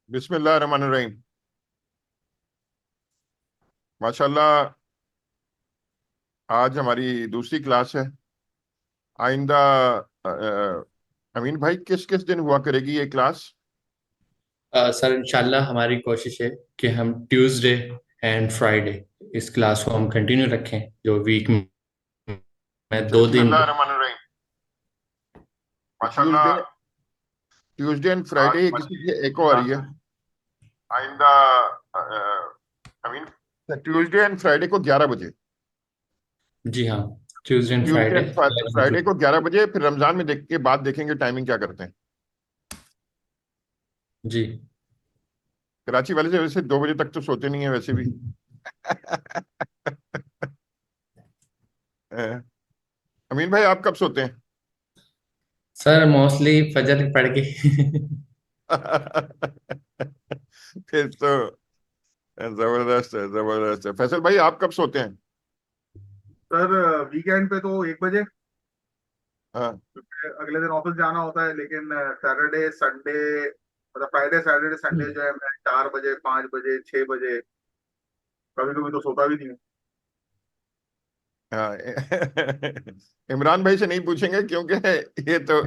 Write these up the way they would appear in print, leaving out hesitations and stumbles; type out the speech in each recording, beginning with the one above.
बिस्मिल्लाहिर्रहमानिर्रहीम। माशाल्लाह, आज हमारी दूसरी क्लास है। आइंदा अमीन भाई, किस किस दिन हुआ करेगी ये क्लास? सर इंशाल्लाह हमारी कोशिश है कि हम ट्यूसडे एंड फ्राइडे इस क्लास को हम कंटिन्यू रखें, जो वीक में अच्छा, 2 दिन। बिस्मिल्लाहिर्रहमानिर्रहीम। माशाल्लाह। ट्यूसडे ट्यूसडे एंड आज फ्राइडे, हमारी किसी की एक और आ रही क्लास है। है। आइंदा अमीन, ट्यूसडे एंड फ्राइडे को 11 बजे। जी हाँ, Tuesday and Tuesday Friday and Friday को 11 बजे, फिर रमजान में देख के बाद देखेंगे टाइमिंग क्या करते हैं। जी। कराची वाले से वैसे 2 बजे तक तो सोते नहीं है वैसे भी। अ, अमीन भाई, आप कब सोते हैं? सर मोस्टली फजर पढ़ के। फिर तो जबरदस्त है, जबरदस्त है। फैसल भाई, आप कब सोते हैं? सर वीकेंड पे तो 1 बजे, हाँ। क्योंकि अगले दिन ऑफिस जाना होता है। लेकिन सैटरडे संडे, मतलब फ्राइडे सैटरडे संडे जो है, मैं 4 बजे, 5 बजे, 6 बजे, कभी कभी तो सोता भी नहीं हूँ। हाँ। इमरान भाई से नहीं पूछेंगे, क्योंकि ये तो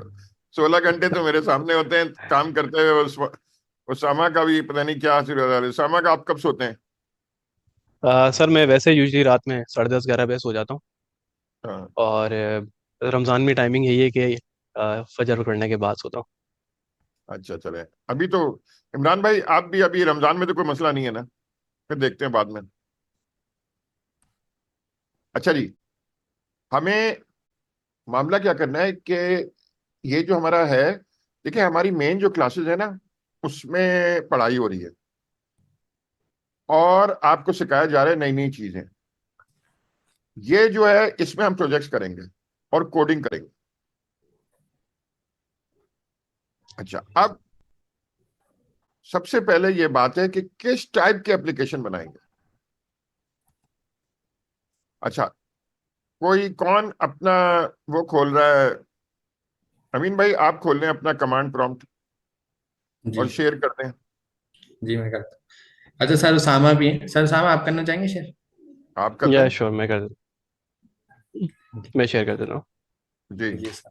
16 घंटे तो मेरे सामने होते हैं काम करते हुए। उसामा का भी पता नहीं क्या हासिल हो रहा है। उसामा का आप कब सोते हैं? सर मैं वैसे यूजली रात में 10:30 11 बजे सो जाता हूँ। हाँ। और रमज़ान में टाइमिंग यही है कि फजर पढ़ने के बाद सोता हूँ। अच्छा, चले। अभी तो इमरान भाई, आप भी अभी रमजान में तो कोई मसला नहीं है ना? फिर देखते हैं बाद में। अच्छा जी, हमें मामला क्या करना है कि ये जो हमारा है, देखिए हमारी मेन जो क्लासेस है ना, उसमें पढ़ाई हो रही है और आपको सिखाया जा रहा है नई नई चीजें। ये जो है, इसमें हम प्रोजेक्ट्स करेंगे और कोडिंग करेंगे। अच्छा, अब सबसे पहले ये बात है कि किस टाइप के एप्लीकेशन बनाएंगे। अच्छा, कोई कौन अपना वो खोल रहा है? अमीन भाई, आप खोल लें अपना कमांड प्रॉम्प्ट जी। और शेयर करते हैं। जी मैं करता हूँ। अच्छा सर, उसामा भी है। सर उसामा, आप करना चाहेंगे शेयर? आप कर या दें। श्योर, मैं शेयर कर देता हूँ। जी। जी सर।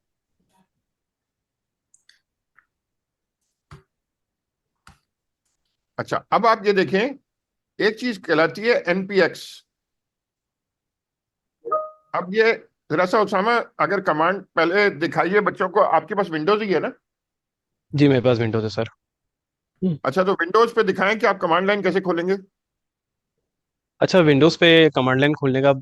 अच्छा, अब आप ये देखें, एक चीज कहलाती है एनपीएक्स। अब ये जरा सा उसामा, अगर कमांड पहले दिखाइए बच्चों को। आपके पास विंडोज ही है ना? जी मेरे पास विंडोज है सर। अच्छा, तो विंडोज पे दिखाएं कि आप कमांड लाइन कैसे खोलेंगे। अच्छा, विंडोज़ पे कमांड लाइन खोलने का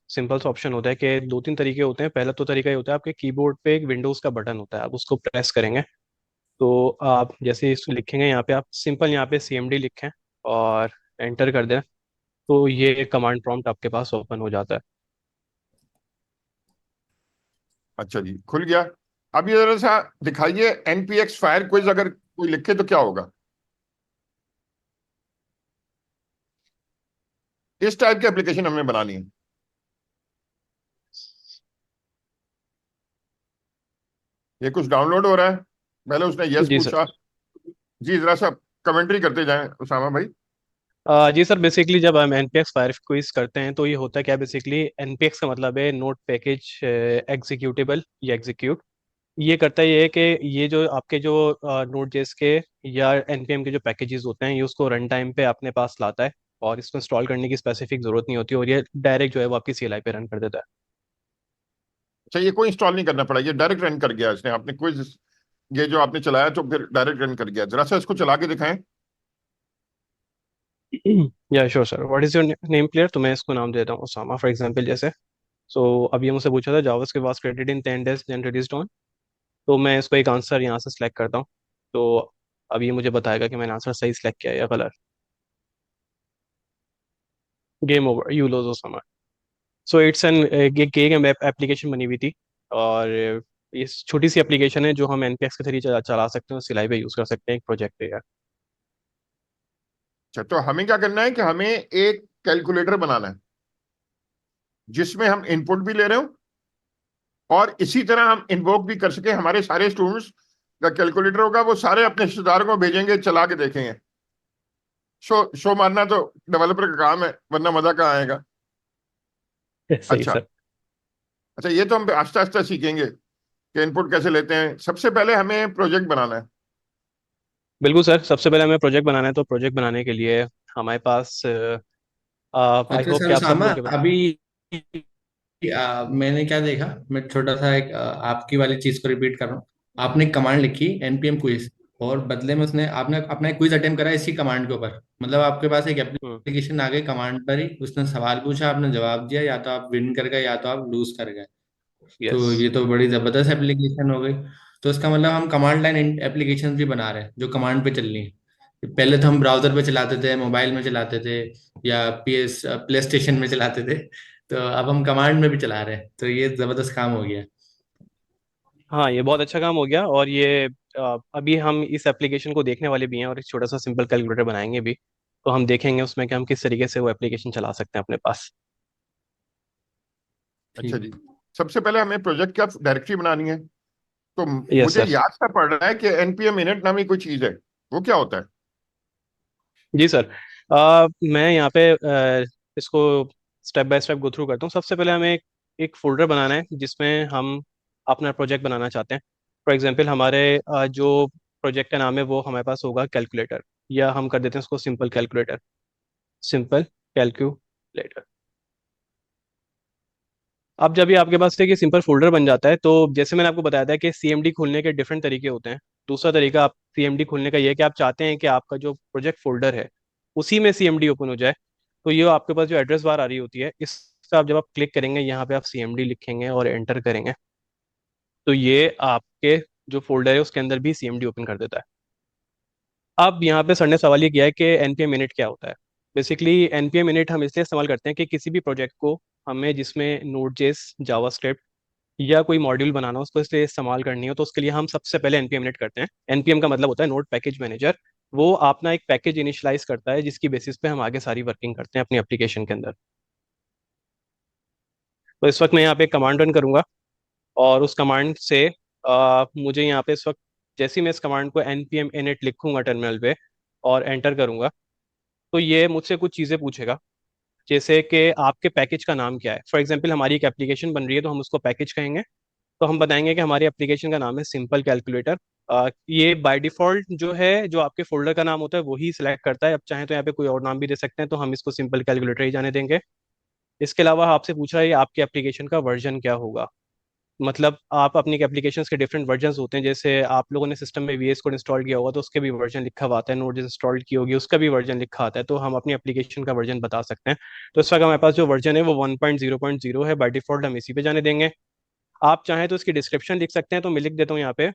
सिंपल सा ऑप्शन होता है कि दो तीन तरीके होते हैं। पहला तो तरीका ये होता है, आपके कीबोर्ड पे एक विंडोज़ का बटन होता है, आप उसको प्रेस करेंगे तो आप जैसे इसको लिखेंगे यहाँ पे, आप सिंपल यहाँ पे CMD लिखें और एंटर कर दें, तो ये कमांड प्रॉम्प्ट आपके पास ओपन हो जाता है। अच्छा जी, खुल गया। अब ये जरा सा दिखाइए, एनपीएक्स फायर क्विज अगर कोई लिखे तो क्या होगा। इस टाइप की एप्लीकेशन हमने बनानी है। ये कुछ डाउनलोड हो रहा है। पहले उसने यस जी सर। पूछा। जी, जरा सा कमेंट्री करते जाएं उसामा भाई। जी सर, बेसिकली जब हम एनपीएक्स फायर क्विज करते हैं तो ये होता है क्या, बेसिकली एनपीएक्स का मतलब है नोट पैकेज एग्जीक्यूटेबल या एग्जीक्यूट। ये करता है ये है कि ये जो आपके जो नोट जेएस के या एनपीएम के जो पैकेजेस होते हैं, ये उसको रन टाइम पे अपने पास लाता है और इसको इंस्टॉल करने की स्पेसिफिक जरूरत नहीं होती और ये डायरेक्ट जो है वो आपकी सीएलआई पे रन कर देता है। अच्छा, ये कोई इंस्टॉल नहीं करना पड़ा, ये डायरेक्ट रन कर गया इसने। आपने क्विज ये जो आपने चलाया तो फिर डायरेक्ट रन कर गया। जरा सा इसको चला के दिखाएं। या sure sir, what is your name player, तो मैं इसको नाम देता हूँ ओसामा फॉर एग्जांपल जैसे। सो अभी ये मुझसे पूछा था JavaScript was created in 10 days then released on, तो मैं इसको एक आंसर यहाँ से सिलेक्ट करता हूँ। तो अब ये मुझे बताएगा कि मैंने आंसर सही सिलेक्ट किया है या गलत। Game over, you lose Osama. So it's an ये गेम एप्लीकेशन बनी हुई थी और ये छोटी सी एप्लीकेशन है जो हम एनपीएक्स के जरिए चला सकते हैं, सिलाई पे यूज कर सकते हैं एक प्रोजेक्ट पे यार। अच्छा, तो हमें क्या करना है कि हमें एक कैलकुलेटर बनाना है जिसमें हम इनपुट भी ले रहे हो और इसी तरह हम इन्वोक भी कर सके। हमारे सारे स्टूडेंट्स का कैलकुलेटर होगा, वो सारे अपने रिश्तेदारों को भेजेंगे, चला के देखेंगे। शो मारना तो डेवलपर का काम है, वरना मजा कहाँ आएगा। सही अच्छा। सर। अच्छा, ये तो हम आस्ते आस्ते सीखेंगे कि इनपुट कैसे लेते हैं। सबसे पहले हमें प्रोजेक्ट बनाना है। बिल्कुल सर, सबसे पहले हमें प्रोजेक्ट बनाना है, तो प्रोजेक्ट बनाने के लिए हमारे पास आई अच्छा होप कि सर आप उसामा, सबको के पास। अभी मैंने क्या देखा, मैं छोटा सा एक आपकी वाली चीज को रिपीट कर रहा हूँ। आपने कमांड लिखी एनपीएम क्विज, और बदले में उसने आपने अपना क्विज अटेम्प्ट करा इसी कमांड के ऊपर। मतलब आपके पास एक हम्म। एप्लीकेशन आ गई कमांड पर ही, उसने सवाल पूछा, आपने जवाब दिया, या तो आप विन कर गए या तो आप लूज कर गए। यस। तो ये तो बड़ी जबरदस्त एप्लीकेशन हो गई। तो इसका मतलब हम कमांड लाइन एप्लीकेशन भी बना रहे हैं जो कमांड पे चलनी है। पहले तो हम ब्राउजर पे चलाते थे, मोबाइल में चलाते थे, या पीएस प्ले स्टेशन में चलाते थे। तो अब हम कमांड में भी चला रहे हैं, तो ये जबरदस्त काम हो गया। हाँ, ये बहुत अच्छा काम हो गया। और ये अभी हम इस एप्लीकेशन को देखने वाले भी हैं और एक छोटा सा सिंपल कैलकुलेटर बनाएंगे भी। तो हम देखेंगे उसमें कि हम किस तरीके से वो एप्लीकेशन चला सकते हैं अपने पास। अच्छा ठीक। जी। सबसे पहले हमें प्रोजेक्ट का डायरेक्टरी बनानी है। तो यस मुझे सर। याद सा पड़ रहा है कि एनपीएम इनिट नामी कोई चीज है, वो क्या होता है? जी सर। मैं यहाँ पे इसको step by step go through करता हूँ। सबसे पहले हमें एक फोल्डर बनाना है जिसमें हम अपना प्रोजेक्ट बनाना चाहते हैं। फॉर एग्जांपल हमारे जो प्रोजेक्ट का नाम है वो हमारे पास होगा कैलकुलेटर, या हम कर देते हैं उसको सिंपल कैलकुलेटर। Simple calculator. अब जब ये आपके पास एक सिंपल फोल्डर बन जाता है, तो जैसे मैंने आपको बताया था कि सीएमडी खोलने के डिफरेंट तरीके होते हैं। दूसरा तरीका आप सीएमडी खोलने का ये है कि आप चाहते हैं कि आपका जो प्रोजेक्ट फोल्डर है उसी में सीएमडी ओपन हो जाए। तो ये आपके पास जो एड्रेस बार आ रही होती है, इस पे आप जब आप क्लिक करेंगे यहाँ पे आप सीएमडी लिखेंगे और एंटर करेंगे, तो ये आपके जो फोल्डर है उसके अंदर भी सीएमडी ओपन कर देता है। अब यहाँ पे सर ने सवाल ये किया है कि एनपीएम इनिट क्या होता है। बेसिकली एनपीएम इनिट हम इसलिए इस्तेमाल करते हैं कि किसी भी प्रोजेक्ट को हमें जिसमें नोड जेस, जावास्क्रिप्ट या कोई मॉड्यूल बनाना हो, उसको इसलिए इस्तेमाल करनी हो, तो उसके लिए हम सबसे पहले एनपीएम इनिट करते हैं। एनपीएम का मतलब होता है नोड पैकेज मैनेजर। वो अपना एक पैकेज इनिशियलाइज करता है जिसकी बेसिस पे हम आगे सारी वर्किंग करते हैं अपनी एप्लीकेशन के अंदर। तो इस वक्त मैं यहाँ पे कमांड रन करूंगा, और उस कमांड से मुझे यहाँ पे इस वक्त जैसे ही मैं इस कमांड को npm init लिखूंगा टर्मिनल पे और एंटर करूंगा, तो ये मुझसे कुछ चीज़ें पूछेगा, जैसे कि आपके पैकेज का नाम क्या है। फॉर एग्जांपल हमारी एक एप्लीकेशन बन रही है तो हम उसको पैकेज कहेंगे। तो हम बताएंगे कि हमारी एप्लीकेशन का नाम है सिंपल कैलकुलेटर। ये बाय डिफॉल्ट जो है, जो आपके फोल्डर का नाम होता है वही सिलेक्ट करता है। अब चाहे तो यहाँ पे कोई और नाम भी दे सकते हैं, तो हम इसको सिंपल कैलकुलेटर ही जाने देंगे। इसके अलावा आपसे पूछ रहा है आपकी एप्लीकेशन का वर्जन क्या होगा। मतलब आप अपनी एप्लीकेशंस के डिफरेंट वर्जन्स होते हैं, जैसे आप लोगों ने सिस्टम में वीएस कोड इंस्टॉल किया होगा तो उसके भी वर्जन लिखा हुआ आता है, नोड इंस्टॉल की होगी उसका भी वर्जन लिखा आता है, तो हम अपनी एप्लीकेशन का वर्जन बता सकते हैं। तो इस वक्त हमारे पास जो वर्जन है वो 1.0.0 है, बाय डिफॉल्ट हम इसी पे जाने देंगे। आप चाहें तो इसकी डिस्क्रिप्शन लिख सकते हैं, तो मैं लिख देता हूँ यहाँ पे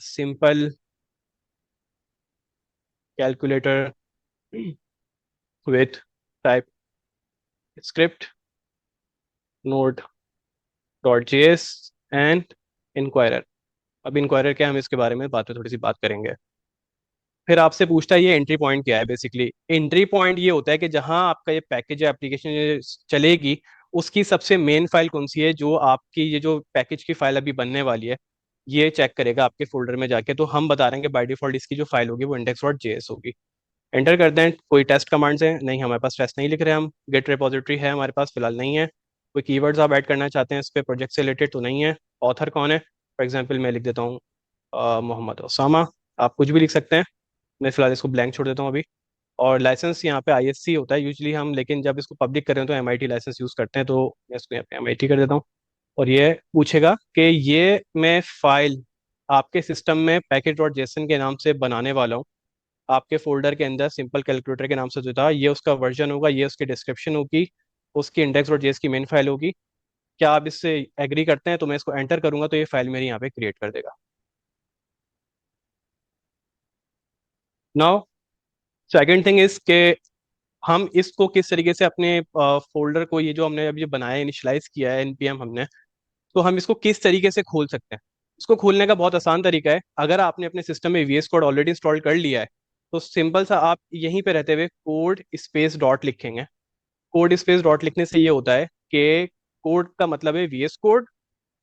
simple calculator with type script node dot JS and inquirer. अब इंक्वायरर क्या है, हम इसके बारे में बाद में थोड़ी सी बात करेंगे। फिर आपसे पूछता है ये एंट्री पॉइंट क्या है। बेसिकली एंट्री पॉइंट ये होता है कि जहां आपका ये पैकेज या एप्लीकेशन चलेगी उसकी सबसे मेन फाइल कौन सी है, जो आपकी ये जो पैकेज की फाइल अभी बनने वाली है ये चेक करेगा आपके फोल्डर में जाके। तो हम बता रहे हैं कि बाय डिफॉल्ट इसकी जो फाइल होगी वो index.js होगी। एंटर करते हैं। कोई टेस्ट कमांड्स हैं? नहीं, हमारे पास टेस्ट नहीं लिख रहे हम। गेट रिपोजिटरी है हमारे पास फिलहाल नहीं है। कोई कीवर्ड्स आप ऐड करना चाहते हैं इस पे प्रोजेक्ट से रिलेटेड तो नहीं है। ऑथर कौन है? फॉर एग्जाम्पल मैं लिख देता हूँ मोहम्मद ओसामा। आप कुछ भी लिख सकते हैं, मैं फिलहाल इसको ब्लैंक छोड़ देता हूँ अभी। और लाइसेंस यहाँ पे आईएससी होता है यूजली हम, लेकिन जब इसको पब्लिक करें तो एमआईटी लाइसेंस यूज़ करते हैं, तो मैं इसको यहाँ पे एमआईटी कर देता हूँ। और ये पूछेगा कि ये मैं फाइल आपके सिस्टम में पैकेज डॉट जेसन के नाम से बनाने वाला हूँ। आपके फोल्डर के अंदर सिंपल कैलकुलेटर के नाम से जो था ये उसका वर्जन होगा, ये उसकी डिस्क्रिप्शन होगी, उसकी इंडेक्स डॉट जेएस की मेन फाइल होगी। क्या आप इससे एग्री करते हैं? तो मैं इसको एंटर करूंगा तो ये फाइल मेरी यहाँ पे क्रिएट कर देगा। नाउ सेकंड थिंग इज के हम इसको किस तरीके से अपने फोल्डर को, ये जो हमने अभी बनाया इनिशियलाइज किया है एनपीएम हमने, तो हम इसको किस तरीके से खोल सकते हैं। इसको खोलने का बहुत आसान तरीका है। अगर आपने अपने सिस्टम में वीएस कोड ऑलरेडी इंस्टॉल कर लिया है तो सिंपल सा आप यहीं पे रहते हुए कोड स्पेस डॉट लिखेंगे। कोड स्पेस डॉट लिखने से ये होता है कि कोड का मतलब है वीएस कोड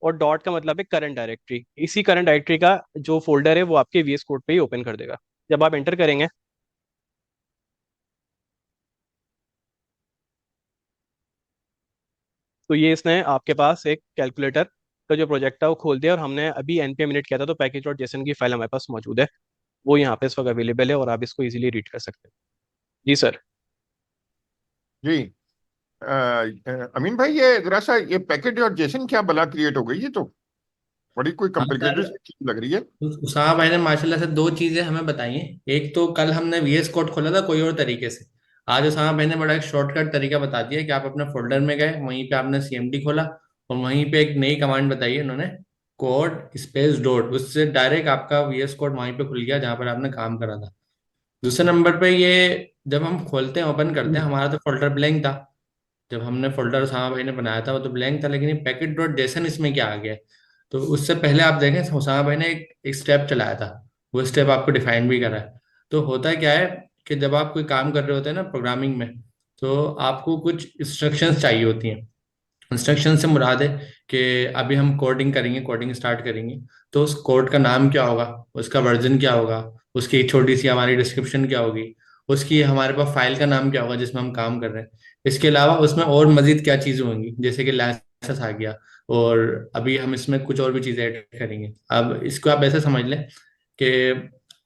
और डॉट का मतलब है करंट डायरेक्टरी। इसी करंट डायरेक्टरी का जो फोल्डर है वो आपके वीएस कोड पे ही ओपन कर देगा। जब आप एंटर करेंगे तो ये इसने आपके पास एक कैलकुलेटर का जो प्रोजेक्ट है वो खोल दिया, और हमने अभी npm init किया था, तो पैकेज डॉट जेसन की फाइल हमारे पास मौजूद है, वो यहाँ पे इस वक्त अवेलेबल है और आप इसको इजीली रीड कर सकते हैं। जी सर। जी। अमीन भाई, ये जरा सा ये पैकेट और जेसन क्या बला क्रिएट हो गई, ये तो बड़ी कोई हाँ कॉम्प्लिकेटेड सर, चीज लग रही है। उसामा भाई ने माशाल्लाह से दो चीजें हमें बताई हैं। एक तो कल हमने वीएस कोड खोला था कोई और तरीके से, आज उसामा भाई ने बड़ा एक शॉर्टकट तरीका बता दिया कि आप अपने फोल्डर में गए, वहीं पे आपने सीएमडी खोला और वहीं पे एक नई कमांड बताई है उन्होंने, कोड स्पेस डॉट, उससे डायरेक्ट आपका वीएस कोड वहीं पे खुल गया जहां पर आपने काम करा था। दूसरे नंबर पे ये जब हम खोलते हैं ओपन करते हैं, हमारा तो फोल्डर ब्लैंक था, जब हमने फोल्डर उसामा भाई ने बनाया था वो तो ब्लैंक था, लेकिन ये पैकेट डॉट जेसन इसमें क्या आ गया है? तो उससे पहले आप देखें उसामा भाई ने एक स्टेप चलाया था, वो स्टेप आपको डिफाइन भी करा है। तो होता क्या है कि जब आप कोई काम कर रहे होते हैं ना प्रोग्रामिंग में, तो आपको कुछ इंस्ट्रक्शंस चाहिए होती हैं। इंस्ट्रक्शन से मुराद है कि अभी हम कोडिंग करेंगे, कोडिंग स्टार्ट करेंगे, तो उस कोड का नाम क्या होगा, उसका वर्जन क्या होगा, उसकी एक छोटी सी हमारी डिस्क्रिप्शन क्या होगी, उसकी हमारे पास फाइल का नाम क्या होगा जिसमें हम काम कर रहे हैं। इसके अलावा उसमें और मजीद क्या चीज़ें होंगी, जैसे कि लाइसेंस आ गया, और अभी हम इसमें कुछ और भी चीज़ें ऐड करेंगे। अब इसको आप ऐसे समझ लें कि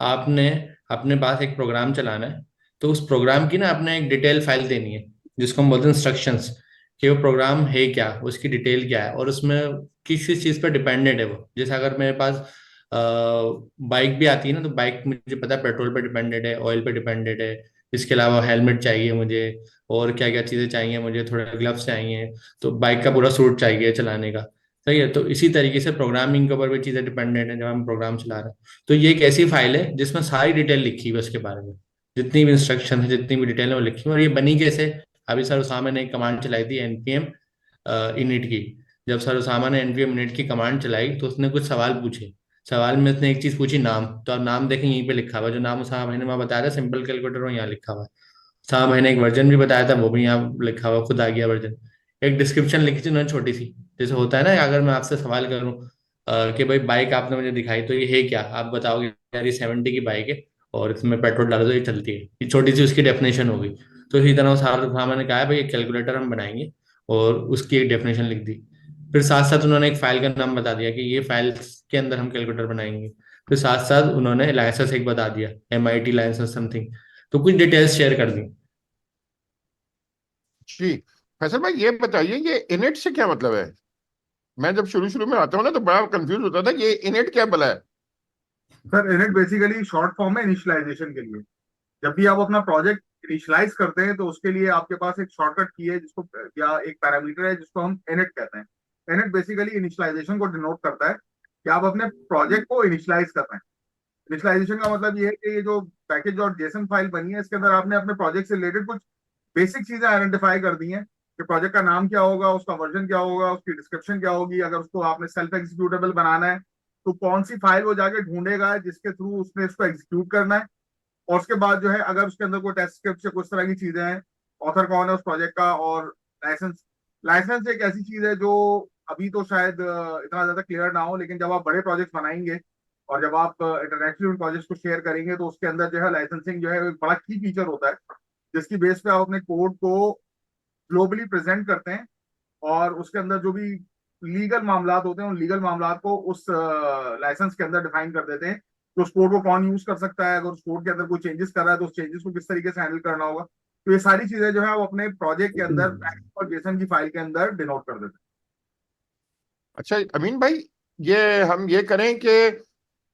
आपने अपने पास एक प्रोग्राम चलाना है, तो उस प्रोग्राम की ना आपने एक डिटेल फाइल देनी है जिसको हम बोलते हैं इंस्ट्रक्शंस, कि वो प्रोग्राम है क्या, उसकी डिटेल क्या है, और उसमें किस किस चीज़ पर डिपेंडेंट है वो। जैसे अगर मेरे पास बाइक भी आती है ना, तो बाइक मुझे पता है पेट्रोल पे डिपेंडेंट है, ऑयल पे डिपेंडेंट है, इसके अलावा हेलमेट चाहिए मुझे, और क्या क्या चीज़ें चाहिए मुझे, थोड़े ग्लव्स चाहिए, तो बाइक का पूरा सूट चाहिए चलाने का। सही है, तो इसी तरीके से प्रोग्रामिंग के ऊपर भी चीज़ें डिपेंडेंट है जब हम प्रोग्राम चला रहे हैं। तो ये एक ऐसी फाइल है जिसमें सारी डिटेल लिखी हुई है उसके बारे में, जितनी भी इंस्ट्रक्शन है, जितनी भी डिटेल है वो लिखी हुई है। और ये बनी कैसे? अभी सर उसामा ने एक कमांड चलाई थी एनपीएम इनिट की। जब सर उसामा ने एनपीएम इनिट की कमांड चलाई तो उसने कुछ सवाल पूछे। सवाल में उसने एक चीज पूछी, नाम। तो आप नाम देखें यहीं पे लिखा हुआ है, जो नाम उसामा भाई ने वहाँ बताया था सिंपल कैलकुलेटर, वो यहाँ लिखा हुआ है। उसामा भाई ने एक वर्जन भी बताया था, वो भी यहाँ लिखा हुआ, खुद आ गया वर्जन। एक डिस्क्रिप्शन लिखी थी उन्होंने छोटी सी, जैसे होता है ना, अगर मैं आपसे सवाल करूँ कि भाई बाइक आपने मुझे दिखाई तो ये है क्या, आप बताओगे यार ये 70 की बाइक है और इसमें पेट्रोल डालो तो ये चलती है, ये छोटी सी उसकी डेफिनेशन होगी। तो इसी तरह सारा उसामा ने कहा है भाई एक कैलकुलेटर हम बनाएंगे, और उसकी एक डेफिनेशन लिख दी। फिर साथ साथ उन्होंने एक फाइल का नाम बता दिया कि ये फाइल के अंदर हम कैलकुलेटर बनाएंगे। फिर साथ साथ उन्होंने लाइसेंस एक बता दिया, MIT लाइसेंस समथिंग, तो कुछ डिटेल्स शेयर कर दी। जी। फैसल भाई, ये बताइए, ये इनिट से क्या मतलब है? मैं जब शुरू शुरू में आता हूँ ना तो बड़ा कंफ्यूज होता था, ये इनिट क्या भला है? Sir init basically short form है इनिशियलाइजेशन के लिए। जब भी आप अपना प्रोजेक्ट इनिशियलाइज करते हैं तो उसके लिए आपके पास एक शॉर्टकट की है जिसको, या एक पैरामीटर है जिसको हम इनिट कहते हैं। इनिट बेसिकली इनिशियलाइजेशन को डिनोट करता है कि आप अपने प्रोजेक्ट को इनिशियलाइज कर रहे हैं। इनिशियलाइजेशन का मतलब ये है कि ये जो पैकेज और जेसन फाइल बनी है इसके अंदर आपने अपने प्रोजेक्ट से रिलेटेड कुछ बेसिक चीजें आइडेंटिफाई कर दी हैं कि प्रोजेक्ट का नाम क्या होगा, उसका वर्जन क्या होगा, उसकी डिस्क्रिप्शन क्या होगी, अगर उसको आपने सेल्फ एग्जीक्यूटेबल बनाना है तो कौन सी फाइल वो जाके ढूंढेगा जिसके थ्रू उसने इसको एग्जीक्यूट करना है। और उसके बाद जो है अगर उसके अंदर कोई टेस्ट स्क्रिप्ट या कुछ तरह की चीजें हैं, ऑथर कौन है उस प्रोजेक्ट का, और लाइसेंस। लाइसेंस एक ऐसी चीज है जो अभी तो शायद इतना ज्यादा क्लियर ना हो, लेकिन जब आप बड़े प्रोजेक्ट बनाएंगे और जब आप इंटरनेशनल उन प्रोजेक्ट को शेयर करेंगे तो उसके अंदर जो है लाइसेंसिंग जो है एक बड़ा की फीचर होता है, जिसकी बेस पे आप अपने कोड को ग्लोबली प्रेजेंट करते हैं। और उसके अंदर जो भी लीगल मामलात होते हैं उन लीगल मामलात को उस लाइसेंस के अंदर डिफाइन कर देते हैं कि उस कोड को कौन यूज कर सकता है, अगर उस कोड के अंदर कोई चेंजेस कर रहा है तो उस चेंजेस को किस तरीके से हैंडल करना होगा। तो ये सारी चीजें जो है वो अपने प्रोजेक्ट के अंदर और जेसन की फाइल के अंदर डिनोट कर देते अच्छा अमीन भाई, ये हम ये करें कि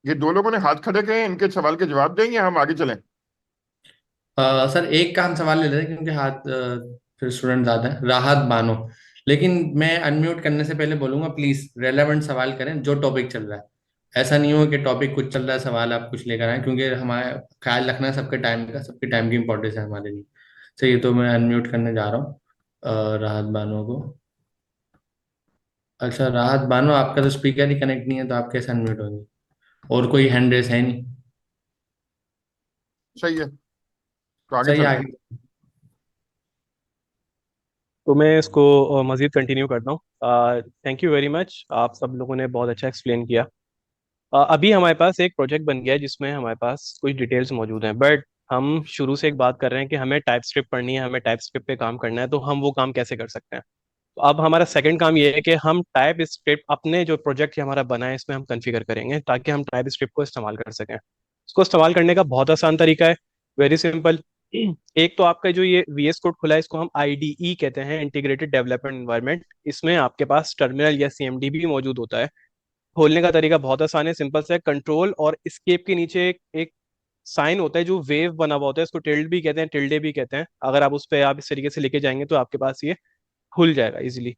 ये दो लोगों ने हाथ खड़े किए हैं, इनके सवाल के जवाब देंगे, हम आगे चलें? सर एक का हम सवाल ले लेते हैं क्योंकि फिर स्टूडेंट ज्यादा है, राहत बानो। लेकिन मैं अनम्यूट करने से पहले बोलूंगा प्लीज रेलेवेंट सवाल करें जो टॉपिक चल रहा है। ऐसा नहीं हो कि टॉपिक कुछ चल रहा है, सवाल आप कुछ लेकर आए, क्योंकि हमारे ख्याल रखना है सबके टाइम का, सबके टाइम की इंपॉर्टेंस है हमारे लिए। सही है, तो मैं अनम्यूट करने जा रहा हूँ राहत बानो को। अच्छा राहत बानो, आपका तो स्पीकर ही कनेक्ट नहीं है, तो आप कैसे अनम्यूट होंगे? और कोई हैंड रेस है नहीं? सही है, तो आगे सही, चलते हैं। आगे। तो मैं इसको मज़ीद कंटिन्यू करता हूँ। थैंक यू वेरी मच, आप सब लोगों ने बहुत अच्छा एक्सप्लेन किया। अभी हमारे पास एक प्रोजेक्ट बन गया है जिसमें हमारे पास कुछ डिटेल्स मौजूद हैं, बट हम शुरू से एक बात कर रहे हैं कि हमें टाइप स्क्रिप्ट पढ़नी है, हमें टाइप स्क्रिप्ट पे काम करना है, तो हम वो काम कैसे कर सकते हैं? तो अब हमारा सेकंड काम ये है कि हम टाइप स्क्रिप्ट अपने जो प्रोजेक्ट हमारा बना है इसमें हम कॉन्फ़िगर करेंगे ताकि हम टाइप स्क्रिप्ट को इस्तेमाल कर सकें। इसको इस्तेमाल करने का बहुत आसान तरीका है, वेरी सिंपल। एक तो आपका जो ये VS कोड खुला है इसको हम IDE कहते हैं, इंटीग्रेटेड डेवलपमेंट एनवायरनमेंट। इसमें आपके पास टर्मिनल या CMD भी मौजूद होता है। खोलने का तरीका बहुत आसान है, सिंपल सा है। कंट्रोल और एस्केप के नीचे एक साइन होता है जो वेव बना हुआ होता है, इसको टिल्ड भी कहते हैं, टिल्डे भी कहते हैं। अगर आप उस पर आप इस तरीके से लेके जाएंगे तो आपके पास ये खुल जाएगा इजीली।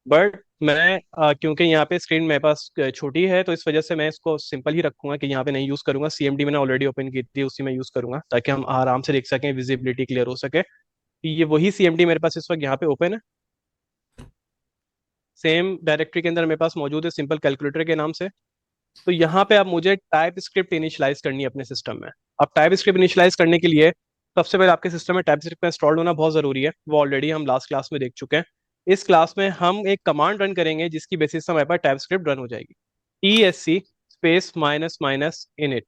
बट मैं क्योंकि यहाँ पे स्क्रीन मेरे पास छोटी है तो इस वजह से मैं इसको सिंपल ही रखूंगा कि यहाँ पे नहीं यूज करूंगा। CMD मैंने ऑलरेडी ओपन की थी, उसी में यूज करूंगा ताकि हम आराम से देख सकें, विजिबिलिटी क्लियर हो सके। ये वही CMD मेरे पास इस वक्त यहाँ पे ओपन है। सेम डायरेक्टरी के अंदर मेरे पास मौजूद है सिंपल कैलकुलेटर के नाम से। तो यहाँ पे अब मुझे टाइप स्क्रिप्ट इनिशियलाइज करनी है अपने सिस्टम में। अब टाइप स्क्रिप्ट इनिशियलाइज करने के लिए सबसे पहले आपके सिस्टम में टाइप स्क्रिप्ट इंस्टॉल होना बहुत जरूरी है, वो ऑलरेडी हम लास्ट क्लास में देख चुके हैं। इस क्लास में हम एक कमांड रन करेंगे जिसकी बेसिस से हमारे पास टाइप स्क्रिप्ट रन हो जाएगी। TSC space minus minus init.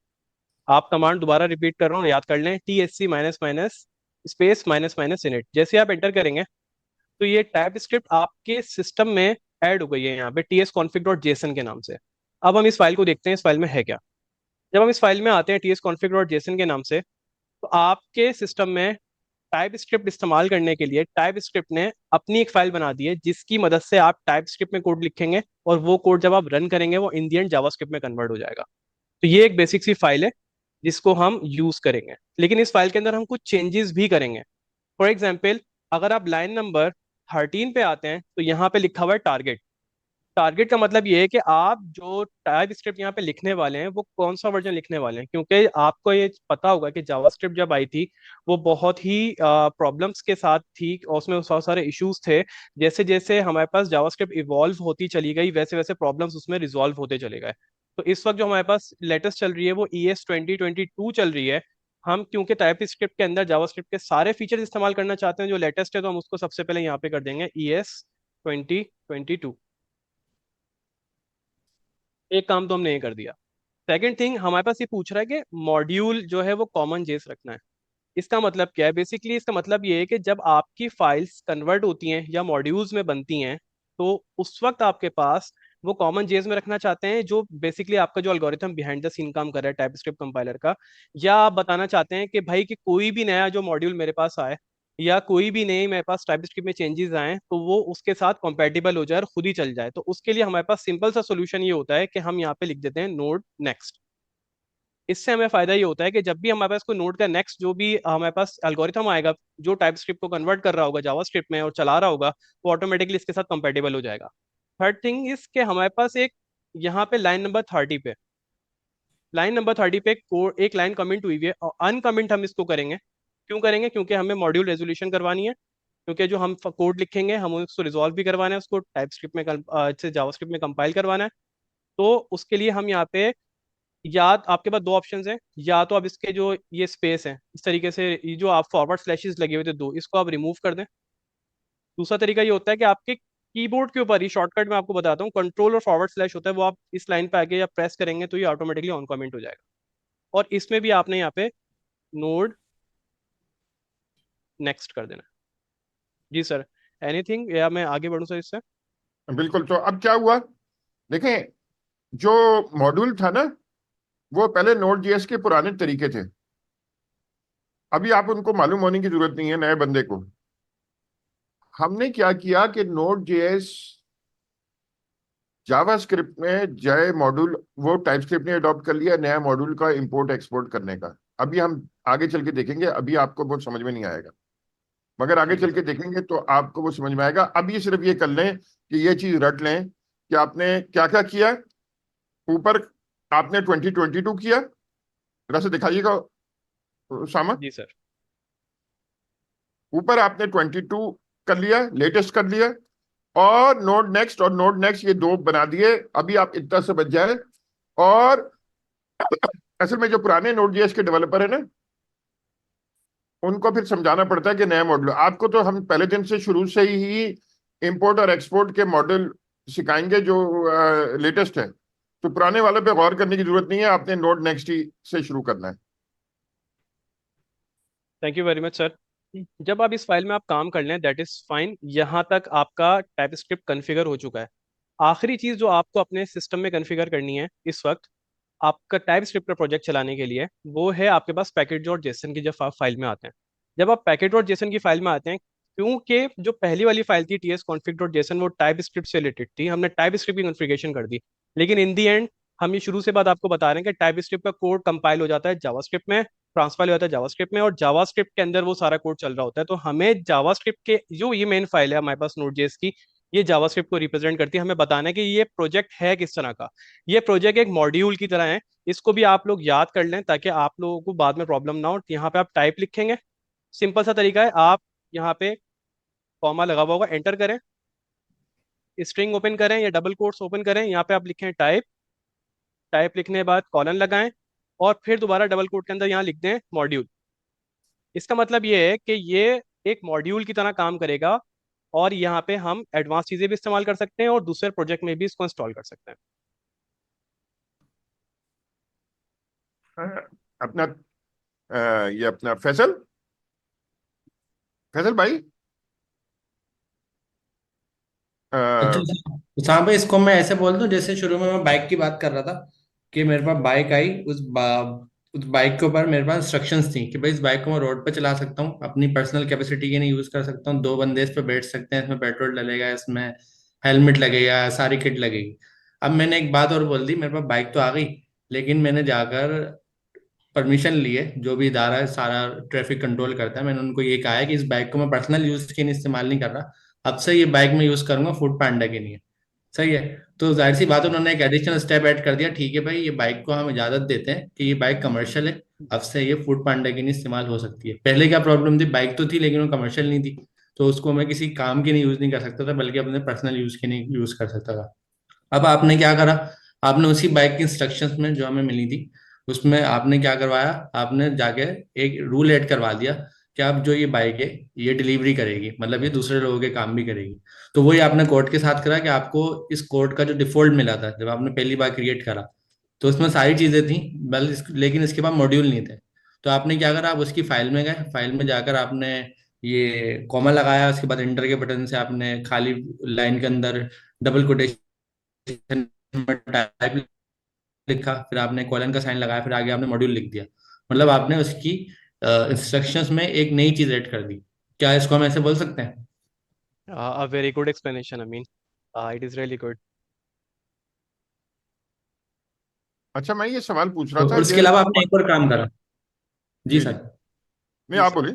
आप कमांड दोबारा रिपीट कर रहा हूँ, याद कर लें, TSC minus minus space minus minus init. जैसे आप एंटर करेंगे तो ये टाइप स्क्रिप्ट आपके सिस्टम में ऐड हो गई है यहाँ पे tsconfig.json के नाम से। अब हम इस फाइल को देखते हैं, इस फाइल में है क्या। जब हम इस फाइल में आते हैं tsconfig.json के नाम से, तो आपके सिस्टम में टाइप स्क्रिप्ट इस्तेमाल करने के लिए टाइप स्क्रिप्ट ने अपनी एक फाइल बना दी है जिसकी मदद से आप टाइप स्क्रिप्ट में कोड लिखेंगे और वो कोड जब आप रन करेंगे वो इन दी एंड जावास्क्रिप्ट में कन्वर्ट हो जाएगा। तो ये एक बेसिक सी फाइल है जिसको हम यूज करेंगे, लेकिन इस फाइल के अंदर हम कुछ चेंजेस भी करेंगे। फॉर एग्जाम्पल, अगर आप लाइन नंबर 13 पे आते हैं तो यहाँ पे लिखा हुआ है टारगेट। टारगेट का मतलब ये है कि आप जो टाइप स्क्रिप्ट यहाँ पे लिखने वाले हैं वो कौन सा वर्जन लिखने वाले हैं, क्योंकि आपको ये पता होगा कि जावास्क्रिप्ट जब आई थी वो बहुत ही प्रॉब्लम्स के साथ थी और उसमें बहुत सारे इश्यूज थे। जैसे जैसे हमारे पास जावास्क्रिप्ट इवॉल्व होती चली गई वैसे वैसे प्रॉब्लम्स उसमें रिजॉल्व होते चले गए। तो इस वक्त जो हमारे पास लेटेस्ट चल रही है वो ES 2022 चल रही है। हम क्योंकि टाइप स्क्रिप्ट के अंदर जावास्क्रिप्ट के सारे फीचर्स इस्तेमाल करना चाहते हैं जो लेटेस्ट है, तो हम उसको सबसे पहले यहाँ पे कर देंगे ES 2022। एक काम तो हमने ये कर दिया। सेकंड थिंग, हमारे पास ये पूछ रहा है कि मॉड्यूल जो है वो कॉमन जेस रखना है। इसका मतलब क्या है? बेसिकली इसका मतलब ये है कि जब आपकी फाइल्स कन्वर्ट होती हैं या मॉड्यूल्स में बनती हैं तो उस वक्त आपके पास वो कॉमन जेस में रखना चाहते हैं जो बेसिकली आपका जो एल्गोरिथम बिहाइंड द सीन काम कर रहा है टाइप स्क्रिप्ट कंपाइलर का। या आप बताना चाहते हैं कि भाई कि कोई भी नया जो मॉड्यूल मेरे पास आए या कोई भी नई मेरे पास टाइप स्क्रिप्ट में चेंजेस आए तो वो उसके साथ कंपैटिबल हो जाए और खुद ही चल जाए। तो उसके लिए हमारे पास सिंपल सा सोल्यूशन ये होता है कि हम यहाँ पे लिख देते हैं नोड नेक्स्ट। इससे हमें फायदा ये होता है कि जब भी हमारे पास कोई नोड का नेक्स्ट जो भी हमारे पास एल्गोरिथम आएगा जो टाइप स्क्रिप्ट को कन्वर्ट कर रहा होगा जावास्क्रिप्ट में और चला रहा होगा, वो ऑटोमेटिकली इसके साथ कंपेटेबल हो जाएगा। थर्ड थिंग इज के हमारे पास एक यहाँ पे लाइन नंबर 30 पे एक लाइन कमेंट हुई हुई है और अनकमेंट हम इसको करेंगे। क्यों करेंगे? क्योंकि हमें मॉड्यूल रेजोल्यूशन करवानी है। क्योंकि जो हम कोड लिखेंगे हम उसको रिजॉल्व भी करवाना है, उसको टाइप स्क्रिप्ट में से जावास्क्रिप्ट में कंपाइल करवाना है। तो उसके लिए हम यहाँ पे, या आपके पास दो ऑप्शंस हैं, या तो आप इसके जो ये स्पेस है इस तरीके से, ये जो आप फॉरवर्ड स्लैशेस लगे हुए थे दो, इसको आप रिमूव कर दें। दूसरा तरीका ये होता है कि आपके कीबोर्ड के ऊपर ही शॉर्टकट में आपको बताता हूँ कंट्रोल और फॉरवर्ड स्लैश होता है, वो आप इस लाइन पे आके या प्रेस करेंगे तो ये ऑटोमेटिकली ऑन कमेंट हो जाएगा। और इसमें भी आपने यहाँ पे नोड नेक्स्ट कर देना है। जी सर, एनीथिंग या मैं आगे बढ़ूँ सर इससे? बिल्कुल। तो अब क्या हुआ, देखें, जो मॉड्यूल था ना वो पहले नोड जेएस के पुराने तरीके थे। अभी आप उनको मालूम होने की जरूरत नहीं है नए बंदे को। हमने क्या किया कि नोड जेएस जावास्क्रिप्ट में जय मॉड्यूल वो टाइपस्क्रिप्ट ने अडॉप्ट कर लिया नया मॉड्यूल का इंपोर्ट एक्सपोर्ट करने का। अभी हम आगे चल के देखेंगे, अभी आपको बहुत समझ में नहीं आएगा, मगर आगे ठीक है चल के सर। देखेंगे तो आपको वो समझ में आएगा। अभी सिर्फ ये कर लें कि ये चीज रट लें कि आपने क्या क्या किया। ऊपर आपने 2022 किया, जरा से दिखाइएगा सामा। जी सर। ऊपर आपने 22 कर लिया, लेटेस्ट कर लिया, और नोड नेक्स्ट ये दो बना दिए। अभी आप इतना से बच जाए। और असल में जो पुराने नोड जेएस के डेवलपर है ना उनको फिर समझाना पड़ता है कि नया मॉडल। आपको तो हम पहले दिन से शुरू से ही इंपोर्ट और एक्सपोर्ट के मॉडल सिखाएंगे जो लेटेस्ट है। तो पुराने वाले पे गौर करने की जरूरत नहीं है, आपने नोड नेक्स्ट ही से शुरू करना है। Thank you very much sir. जब आप इस फाइल में आप काम कर लें दैट इज फाइन, यहाँ तक आपका टाइप स्क्रिप्ट कन्फिगर हो चुका है। आखिरी चीज जो आपको अपने सिस्टम में कन्फिगर करनी है इस वक्त आपका टाइप स्क्रिप्ट पर प्रोजेक्ट चलाने के लिए, वो है आपके पास पैकेज डॉट जेसन की जब आप फाइल में आते हैं। जब आप पैकेज डॉट जेसन की फाइल में आते हैं, क्योंकि जो पहली वाली फाइल थी टीएस कॉन्फिग डॉट जेसन वो टाइप स्क्रिप्ट से रिलेटेड थी, हमने टाइप स्क्रिप्ट की कॉन्फ़िगरेशन कर दी। लेकिन इन दी एंड हम ये शुरू से बात आपको बता रहे हैं कि टाइप स्क्रिप्ट का कोड कंपाइल हो जाता है जावास्क्रिप्ट में, ट्रांसफाइल हो जाता है जावास्क्रिप्ट में, और जावास्क्रिप्ट के अंदर वो सारा कोड चल रहा होता है। तो हमें जावास्क्रिप्ट के जो ये मेन फाइल है हमारे पास नोड जेएस की, ये जावास्क्रिप्ट को रिप्रेजेंट करती है। हमें बताना है कि ये प्रोजेक्ट है किस तरह का। ये प्रोजेक्ट एक मॉड्यूल की तरह है, इसको भी आप लोग याद कर लें ताकि आप लोगों को बाद में प्रॉब्लम ना हो। यहाँ पे आप टाइप लिखेंगे, सिंपल सा तरीका है, आप यहाँ पे कॉमा लगा हुआ होगा एंटर करें, स्ट्रिंग ओपन करें या डबल कोट्स ओपन करें, यहाँ पे आप लिखें टाइप, टाइप लिखने के बाद कॉलन लगाएं और फिर दोबारा डबल कोट के अंदर यहाँ लिख दें मॉड्यूल। इसका मतलब ये है कि ये एक मॉड्यूल की तरह काम करेगा और यहाँ पे हम एडवांस चीज़ें भी इस्तेमाल कर सकते हैं और दूसरे प्रोजेक्ट में भी इसको इंस्टॉल कर सकते हैं। अपना ये अपना फैसल, फैसल भाई, अच्छा, साहब भाई इसको मैं ऐसे बोल दूं जैसे शुरू में मैं बाइक की बात कर रहा था कि मेरे पास बाइक आई, उस बाइक के ऊपर मेरे पास इंस्ट्रक्शंस थी कि भाई इस बाइक को मैं रोड पे चला सकता हूँ, अपनी पर्सनल कैपेसिटी के लिए यूज कर सकता हूँ, दो बंदे इस पे बैठ सकते हैं, इसमें पेट्रोल डलेगा, इसमें हेलमेट लगेगा, सारी किट लगेगी। अब मैंने एक बात और बोल दी, मेरे पास बाइक तो आ गई, लेकिन मैंने जाकर परमिशन लिए, जो भी इदारा है सारा ट्रैफिक कंट्रोल करता है, मैंने उनको ये कहा है कि इस बाइक को मैं पर्सनल यूज के लिए इस्तेमाल नहीं कर रहा, अब से ये बाइक मैं यूज करूंगा फूड पांडा के लिए। सही है। तो जाहिर सी बात है, उन्होंने एक एडिशनल स्टेप ऐड कर दिया, ठीक है भाई ये बाइक को हम इजाजत देते हैं कि ये बाइक कमर्शियल है, अब से ये फूड पांडा के लिए इस्तेमाल हो सकती है। पहले क्या प्रॉब्लम थी, बाइक तो थी लेकिन वो कमर्शियल नहीं थी, तो उसको मैं किसी काम के लिए यूज नहीं कर सकता था, बल्कि अपने पर्सनल यूज के लिए यूज कर सकता था। अब आपने क्या करा, आपने उसी बाइक की इंस्ट्रक्शंस में जो हमें मिली थी उसमें आपने क्या करवाया, आपने जाके एक रूल ऐड करवा दिया कि अब जो ये बाइक है ये डिलीवरी करेगी, मतलब ये दूसरे लोगों के काम भी करेगी। तो वही आपने कोड के साथ करा कि आपको इस कोड का जो डिफॉल्ट मिला था जब आपने पहली बार क्रिएट करा, तो उसमें सारी चीजें थी, बल लेकिन इसके बाद मॉड्यूल नहीं थे। तो आपने क्या करा, आप उसकी फाइल में गए, फाइल में जाकर आपने ये कॉमा लगाया, उसके बाद एंटर के बटन से आपने खाली लाइन के अंदर डबल कोटेशन में टाइप लिखा, फिर आपने कॉलन का साइन लगाया, फिर आगे आपने मॉड्यूल लिख दिया, मतलब आपने उसकी इंस्ट्रक्शंस में एक नई चीज ऐड कर दी। क्या इसको हम ऐसे बोल सकते हैं? A very good explanation, I mean, it is really good. अच्छा मैं ये सवाल पूछ रहा तो था और इसके कि अलावा आपने एक और काम करा। जी जी जी, सर। नहीं जी आप सर। बोलिए,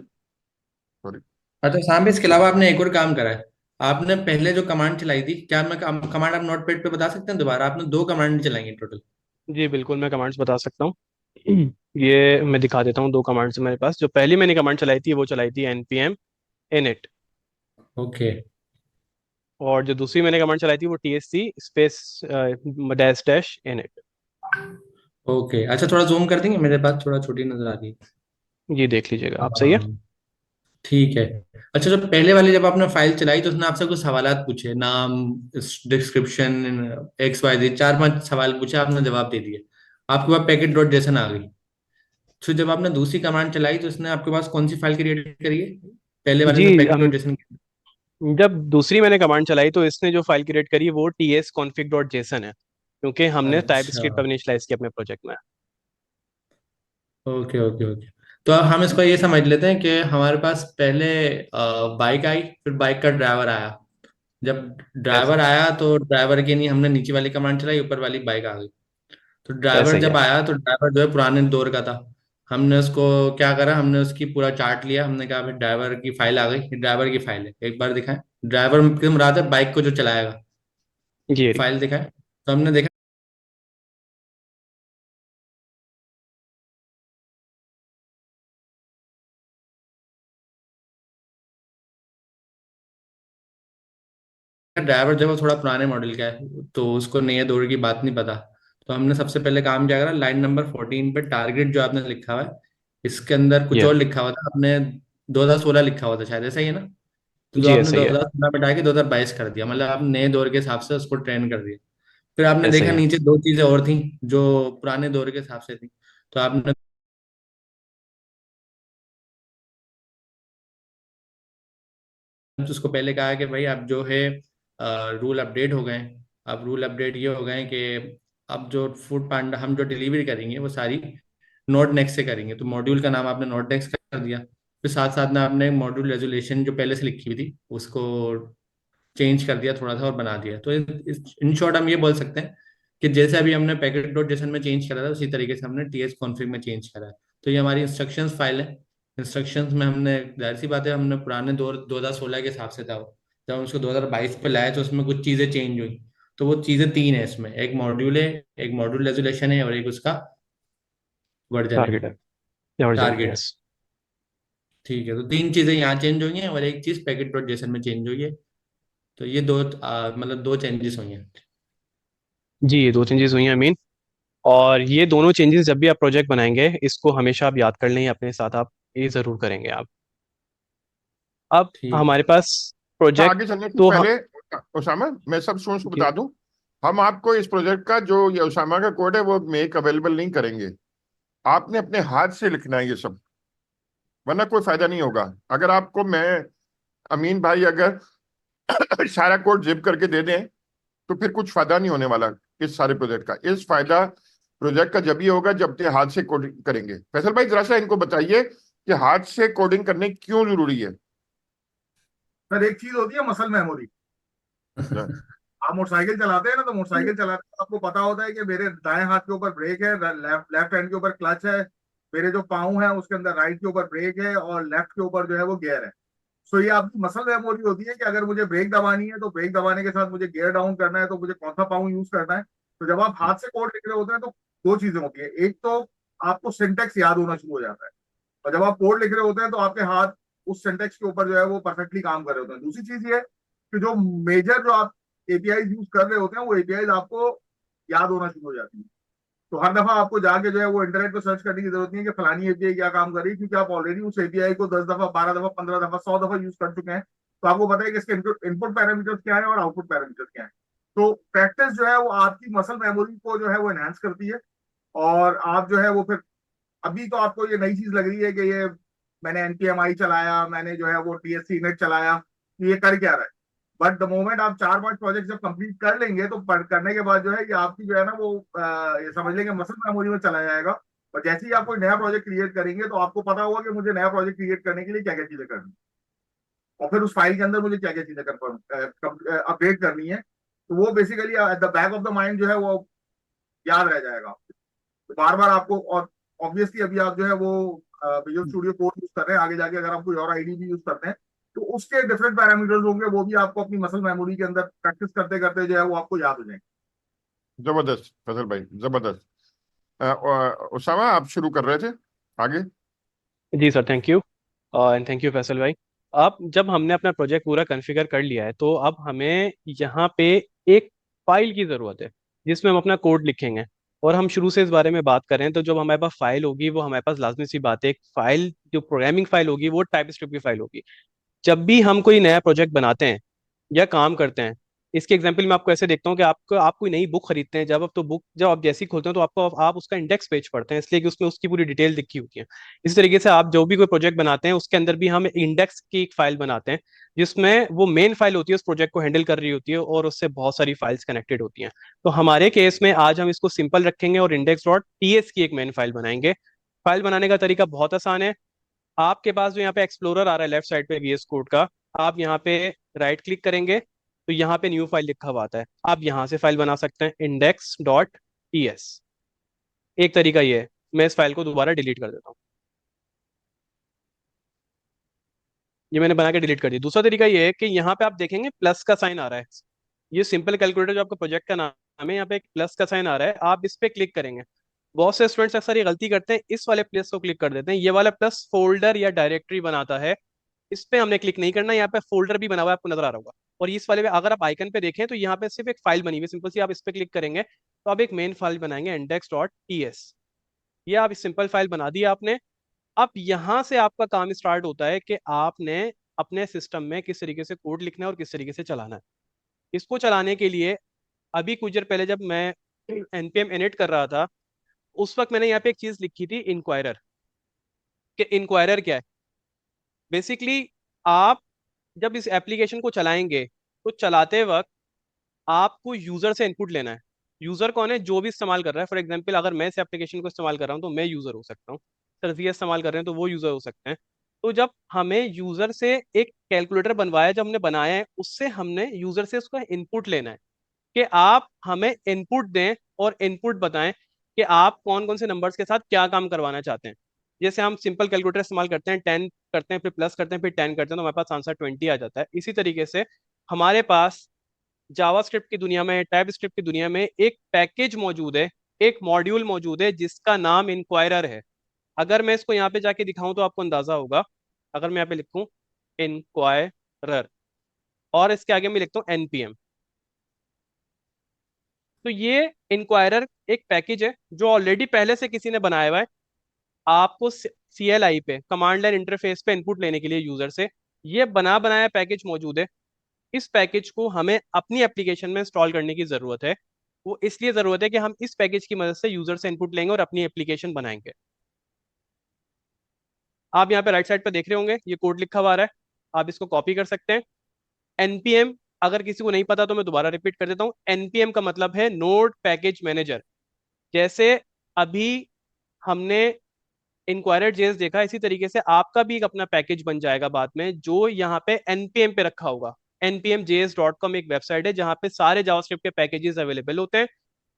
सॉरी। अच्छा साहब, इसके अलावा आपने एक और काम करा है। आपने पहले जो कमांड चलाई थी, क्या मैं कमांड आप नोटपैड पे बता सकते हैं दोबारा? आपने दो कमांड चलाई टोटल। जी बिल्कुल, मैं कमांड्स बता सकता हूँ। ये मैं दिखा देता हूँ, दो कमांड्स मेरे पास। जो पहली मैंने कमांड चलाई थी वो चलाई थी npm init, ओके। और जो दूसरी मैंने कमांड चलाई थी वो tsc space dash dash init। Okay, अच्छा थोड़ा जूम कर देंगे, मेरे पास थोड़ा छोटी नजर आ रही ये देख लीजिएगा आप, सही है। है। ठीक है। अच्छा, जो पहले वाली जब आपने फाइल चलाई तो उसने आपसे कुछ सवालात पूछे, नाम, डिस्क्रिप्शन, एक्स वाई जेड, चार पांच सवाल पूछे, आपने जवाब दे दिए, आपके पास पैकेट डॉट जेसन आ गई। तो जब आपने दूसरी कमांड चलाई तो उसने आपके पास कौन सी फाइल क्रिएट करी है? पहले वाले जी, ने पैकेट डॉट जेसन। जब दूसरी मैंने कमांड चलाई तो इसने जो फाइल क्रिएट करी वो ts config डॉट जेसन है, क्योंकि हमने टाइप अच्छा, स्क्रिप्ट अब इनिशियलाइज किया अपने प्रोजेक्ट में। Okay okay okay. तो अब हम इसको ये समझ लेते हैं कि हमारे पास पहले बाइक आई, फिर बाइक का ड्राइवर आया। जब ऐसा ड्राइवर आया तो ड्राइवर के लिए हमने नीचे वाली कमांड चलाई, ऊपर वाली बाइक आ गई। तो ऐसा ड्राइवर ही है। जब आया तो ड्राइवर जो है पुराने दौर का था, हमने उसको क्या करा, हमने उसकी पूरा चार्ट लिया, हमने कहा भाई ड्राइवर की फाइल आ गई, ये ड्राइवर की फाइल है, एक बार दिखाएं। ड्राइवर की मुराद है बाइक को जो चलाएगा, जी रही। फाइल दिखाएं। तो हमने देखा ड्राइवर जो है वो थोड़ा पुराने मॉडल का है, तो उसको नए दौर की बात नहीं पता। तो हमने सबसे पहले काम क्या करा, लाइन नंबर 14 पे टारगेट जो आपने लिखा हुआ है, इसके अंदर कुछ ये और लिखा हुआ था आपने, 2016 लिखा हुआ था शायद, ऐसा ही है ना? तो जो जी आपने ऐसा ही है। 2016 में डाल के 2022 कर दिया, मतलब आप नए दौर के हिसाब से उसको ट्रेन कर दिया। फिर आपने ऐसा देखा ही है। नीचे दो चीजें और थी जो पुराने दौर के हिसाब से थी, तो आपने उसको पहले कहा कि भाई अब जो है रूल अपडेट हो गए। अब रूल अपडेट ये हो गए कि अब जो फूड पांडा हम जो डिलीवरी करेंगे वो सारी नोड नेक्स्ट से करेंगे। तो मॉड्यूल का नाम आपने नोड नेक्स्ट कर दिया। फिर साथ साथ में आपने मॉड्यूल रेजोल्यूशन जो पहले से लिखी हुई थी उसको चेंज कर दिया थोड़ा सा और बना दिया। तो इन शॉर्ट हम ये बोल सकते हैं कि जैसे अभी हमने पैकेट डॉट जेसन में चेंज करा था उसी तरीके से हमने टीएस कॉन्फ़िग में चेंज करा है। तो ये हमारी इंस्ट्रक्शंस फाइल है। इंस्ट्रक्शंस में हमने जाहिर सी बात है हमने पुराने 2016 के हिसाब से था वो। जब हम उसको 2022 पे लाए तो उसमें कुछ चीज़ें चेंज हुई। तो वो चीज़ें तीन है इसमें, एक मॉड्यूल है, एक मॉड्यूल रेजोल्यूशन है और एक उसका वर्जन है, टारगेट है या वर्जन है, टारगेट है। यस। ठीक है, तो तीन चीज़ें यहाँ चेंज हुई हैं और एक चीज़ पैकेट डॉट जेसन में चेंज हुई है। तो ये दो मतलब दो चेंजेस हुई हैं। जी, ये दो चेंजेस हुई हैं मीन। और ये दोनों चेंजेस जब भी आप प्रोजेक्ट बनाएंगे इसको हमेशा आप याद कर लें, अपने साथ आप ये जरूर करेंगे आप। अब ठीक। हमारे पास तो प्रोजेक्ट आगे चलने से तो पहले उसामा, मैं सब स्टूडेंट्स को जी बता दूं, हम आपको इस प्रोजेक्ट का जो ये उसामा का कोड है वो मेक अवेलेबल नहीं करेंगे। आपने अपने हाथ से लिखना है ये सब, वरना कोई फायदा नहीं होगा। अगर आपको मैं, अमीन भाई, अगर सारा कोड जिप करके दे दें तो फिर कुछ फायदा नहीं होने वाला इस सारे प्रोजेक्ट का। इस फायदा प्रोजेक्ट का जब ही होगा जब ते हाथ से कोडिंग करेंगे। फैसल भाई जरा सा इनको बताइए कि हाथ से कोडिंग करने क्यों जरूरी है। सर एक चीज होती है मसल मेमोरी। आप मोटरसाइकिल चलाते हैं ना, तो मोटरसाइकिल चलाते हैं आपको पता होता है कि मेरे दाएं हाथ के ऊपर ब्रेक है, लेफ्ट लेफ्ट हैंड के ऊपर क्लच है, मेरे जो पाँव है उसके अंदर राइट के ऊपर ब्रेक है और लेफ्ट के ऊपर जो है वो गियर है। सो ये आपकी मसल मेमोरी होती है कि अगर मुझे ब्रेक दबानी है तो ब्रेक दबाने के साथ मुझे गियर डाउन करना है तो मुझे कौन सा पाँव यूज करना है। तो जब आप हाथ से कोड लिख रहे होते हैं तो दो चीजें होती है, एक तो आपको सिंटेक्स याद होना शुरू हो जाता है, और जब आप कोड लिख रहे होते हैं तो आपके हाथ उस सिंटेक्स के ऊपर जो है वो परफेक्टली काम कर रहे होते हैं। दूसरी चीज ये है कि जो मेजर जो आप एपीआई यूज कर रहे होते हैं वो एपीआई आपको याद होना शुरू हो जाती है। तो हर दफा आपको जाके जो है वो इंटरनेट पे सर्च करने की जरूरत नहीं है कि फलानी एपीआई क्या काम कर रही है, क्योंकि आप ऑलरेडी उस एपीआई को 10 दफा, 12 दफा, 15 दफा, 100 दफा यूज कर चुके हैं। तो आपको पता है कि इसके इनपुट पैरामीटर्स क्या है और आउटपुट पैरामीटर्स क्या है। तो प्रैक्टिस जो है वो आपकी मसल मेमोरी को जो है वो एनहांस करती है। और आप जो है वो फिर, अभी तो आपको ये नई चीज लग रही है कि ये मैंने एनपीएमआई चलाया, मैंने जो है वो टीएससी नेट चलाया, तो ये कर क्या रहा है। बट द मोमेंट आप 4-5 प्रोजेक्ट जब कंप्लीट कर लेंगे तो करने के बाद जो है ये आपकी जो है ना वो ये समझ लेंगे मसल मेमोरी में चला जाएगा। और जैसे ही आप कोई नया प्रोजेक्ट क्रिएट करेंगे तो आपको पता होगा कि मुझे नया प्रोजेक्ट क्रिएट करने के लिए क्या क्या चीजें करनी है और फिर उस फाइल के अंदर मुझे क्या क्या चीजें अपडेट करनी है। तो वो basically at the back of the mind जो है वो याद रह जाएगा। तो बार बार आपको, और ऑब्वियसली अभी आप जो है वो विजुअल स्टूडियो कोड यूज कर रहे हैं, आगे जाके अगर आप कोई और आईडी भी यूज करते हैं तो उसके डिफरेंट पैरामीटर्स होंगे, वो भी आपको अपनी मसल मेमोरी के अंदर प्रैक्टिस करते करते जो है वो आपको याद हो जाएंगे। जबरदस्त फैसल भाई, जबरदस्त। उसामा आप शुरू कर रहे थे आगे। जी sir, thank you. And thank you Faisal भाई। अब जब हमने अपना प्रोजेक्ट पूरा कॉन्फ़िगर कर लिया है तो अब हमें यहाँ पे एक फाइल की ज़रूरत है जिसमें हम अपना कोड लिखेंगे। और हम शुरू से इस बारे में बात करें तो जब हमारे पास फाइल होगी वो हमारे पास लाजमी सी बात है, एक फाइल जो प्रोग्रामिंग फाइल होगी वो टाइप स्क्रिप्ट की फाइल होगी। जब भी हम कोई नया प्रोजेक्ट बनाते हैं या काम करते हैं, इसके एग्जाम्पल मैं आपको ऐसे देखता हूँ कि आप कोई नई बुक खरीदते हैं, जब आप तो बुक जब आप जैसी खोलते हैं तो आपको आप उसका इंडेक्स पेज पढ़ते हैं इसलिए कि उसमें उसकी पूरी डिटेल लिखी होती है। इसी तरीके से आप जो भी कोई प्रोजेक्ट बनाते हैं उसके अंदर भी हम इंडेक्स की एक फाइल बनाते हैं जिसमें वो मेन फाइल होती है उस प्रोजेक्ट को हैंडल कर रही होती है और उससे बहुत सारी फाइल्स कनेक्टेड होती हैं। तो हमारे केस में आज हम इसको सिंपल रखेंगे और इंडेक्स डॉट टीएस की एक मेन फाइल बनाएंगे। फाइल बनाने का तरीका बहुत आसान है। आपके पास जो यहाँ पे एक्सप्लोरर आ रहा है लेफ्ट साइड पे वीएस कोड का, आप यहाँ पे राइट क्लिक करेंगे तो यहाँ पे न्यू फाइल लिखा हुआ आता है, आप यहाँ से फाइल बना सकते हैं इंडेक्स डॉट टीएस। एक तरीका ये है। मैं इस फाइल को दोबारा डिलीट कर देता हूँ। ये मैंने बना के डिलीट कर दिया। दूसरा तरीका ये है कि यहाँ पे आप देखेंगे प्लस का साइन आ रहा है। ये सिंपल कैलकुलेटर जो आपका प्रोजेक्ट का नाम है, यहाँ पे एक प्लस का साइन आ रहा है, आप इस पे क्लिक करेंगे। बहुत से स्टूडेंट्स अक्सर ये गलती करते हैं, इस वाले प्लस को क्लिक कर देते हैं। ये वाला प्लस फोल्डर या डायरेक्टरी बनाता है, इस पे हमने क्लिक नहीं करना। यहाँ पे फोल्डर भी बना हुआ है, आपको नजर आ रहा होगा। और इस वाले पे अगर आप आइकन पे देखें तो यहाँ पे सिर्फ एक फाइल बनी हुई है सिंपल सी, आप इस पे क्लिक करेंगे तो आप एक मेन फाइल बनाएंगे इंडेक्स डॉट टीएस। ये आप इस सिंपल फाइल बना दी आपने। अब यहाँ से आपका काम स्टार्ट होता है कि आपने अपने सिस्टम में किस तरीके से कोड लिखना है और किस तरीके से चलाना है। इसको चलाने के लिए अभी कुछ देर पहले जब मैं npm init कर रहा था उस वक्त मैंने यहाँ पे एक चीज लिखी थी इंक्वायरर। कि इंक्वायरर क्या है? बेसिकली आप जब इस एप्लीकेशन को चलाएंगे तो चलाते वक्त आपको यूजर से इनपुट लेना है। यूजर कौन है? जो भी इस्तेमाल कर रहा है। फॉर एग्जांपल अगर मैं इस एप्लीकेशन को इस्तेमाल कर रहा हूँ तो मैं यूजर हो सकता हूँ, सरजिया इस्तेमाल कर रहे हैं तो वो यूजर हो सकते हैं। तो जब हमें यूजर से एक कैलकुलेटर बनवाया, जब हमने बनाया है, उससे हमने यूजर से उसका इनपुट लेना है कि आप हमें इनपुट दें और इनपुट बताएं कि आप कौन कौन से नंबर्स के साथ क्या काम करवाना चाहते हैं। जैसे हम सिंपल कैलकुलेटर इस्तेमाल करते हैं, 10 करते हैं फिर प्लस करते हैं फिर 10 करते हैं तो हमारे पास आंसर 20 आ जाता है। इसी तरीके से हमारे पास जावास्क्रिप्ट की दुनिया में, टाइप स्क्रिप्ट की दुनिया में एक पैकेज मौजूद है, एक मॉड्यूल मौजूद है जिसका नाम इंक्वायरर है। अगर मैं इसको यहाँ पे जाके दिखाऊं तो आपको अंदाजा होगा। अगर मैं यहाँ पे लिखूं इंक्वायरर और इसके आगे मैं लिखता हूँ एनपीएम, तो ये इंक्वायरर एक पैकेज है जो ऑलरेडी पहले से किसी ने बनाया हुआ है। आपको CLI पे, कमांड लाइन इंटरफेस पे इनपुट लेने के लिए यूजर से ये बना बनाया पैकेज मौजूद है। इस पैकेज को हमें अपनी एप्लीकेशन में इंस्टॉल करने की जरूरत है। वो इसलिए जरूरत है कि हम इस पैकेज की मदद से यूजर से इनपुट लेंगे और अपनी एप्लीकेशन बनाएंगे। आप यहाँ पे राइट साइड पे देख रहे होंगे ये कोड लिखा हुआ आ रहा है, आप इसको कॉपी कर सकते हैं। एनपीएम, अगर किसी को नहीं पता तो मैं दोबारा रिपीट कर देता हूँ। एनपीएम का मतलब है नोड पैकेज मैनेजर। जैसे अभी हमने इंक्वायरर जेएस देखा, इसी तरीके से आपका भी एक अपना पैकेज बन जाएगा बाद में जो यहाँ पे एनपीएम पे रखा होगा। npmjs.com एक वेबसाइट है जहाँ पे सारे जावास्क्रिप्ट के पैकेजेस अवेलेबल होते हैं।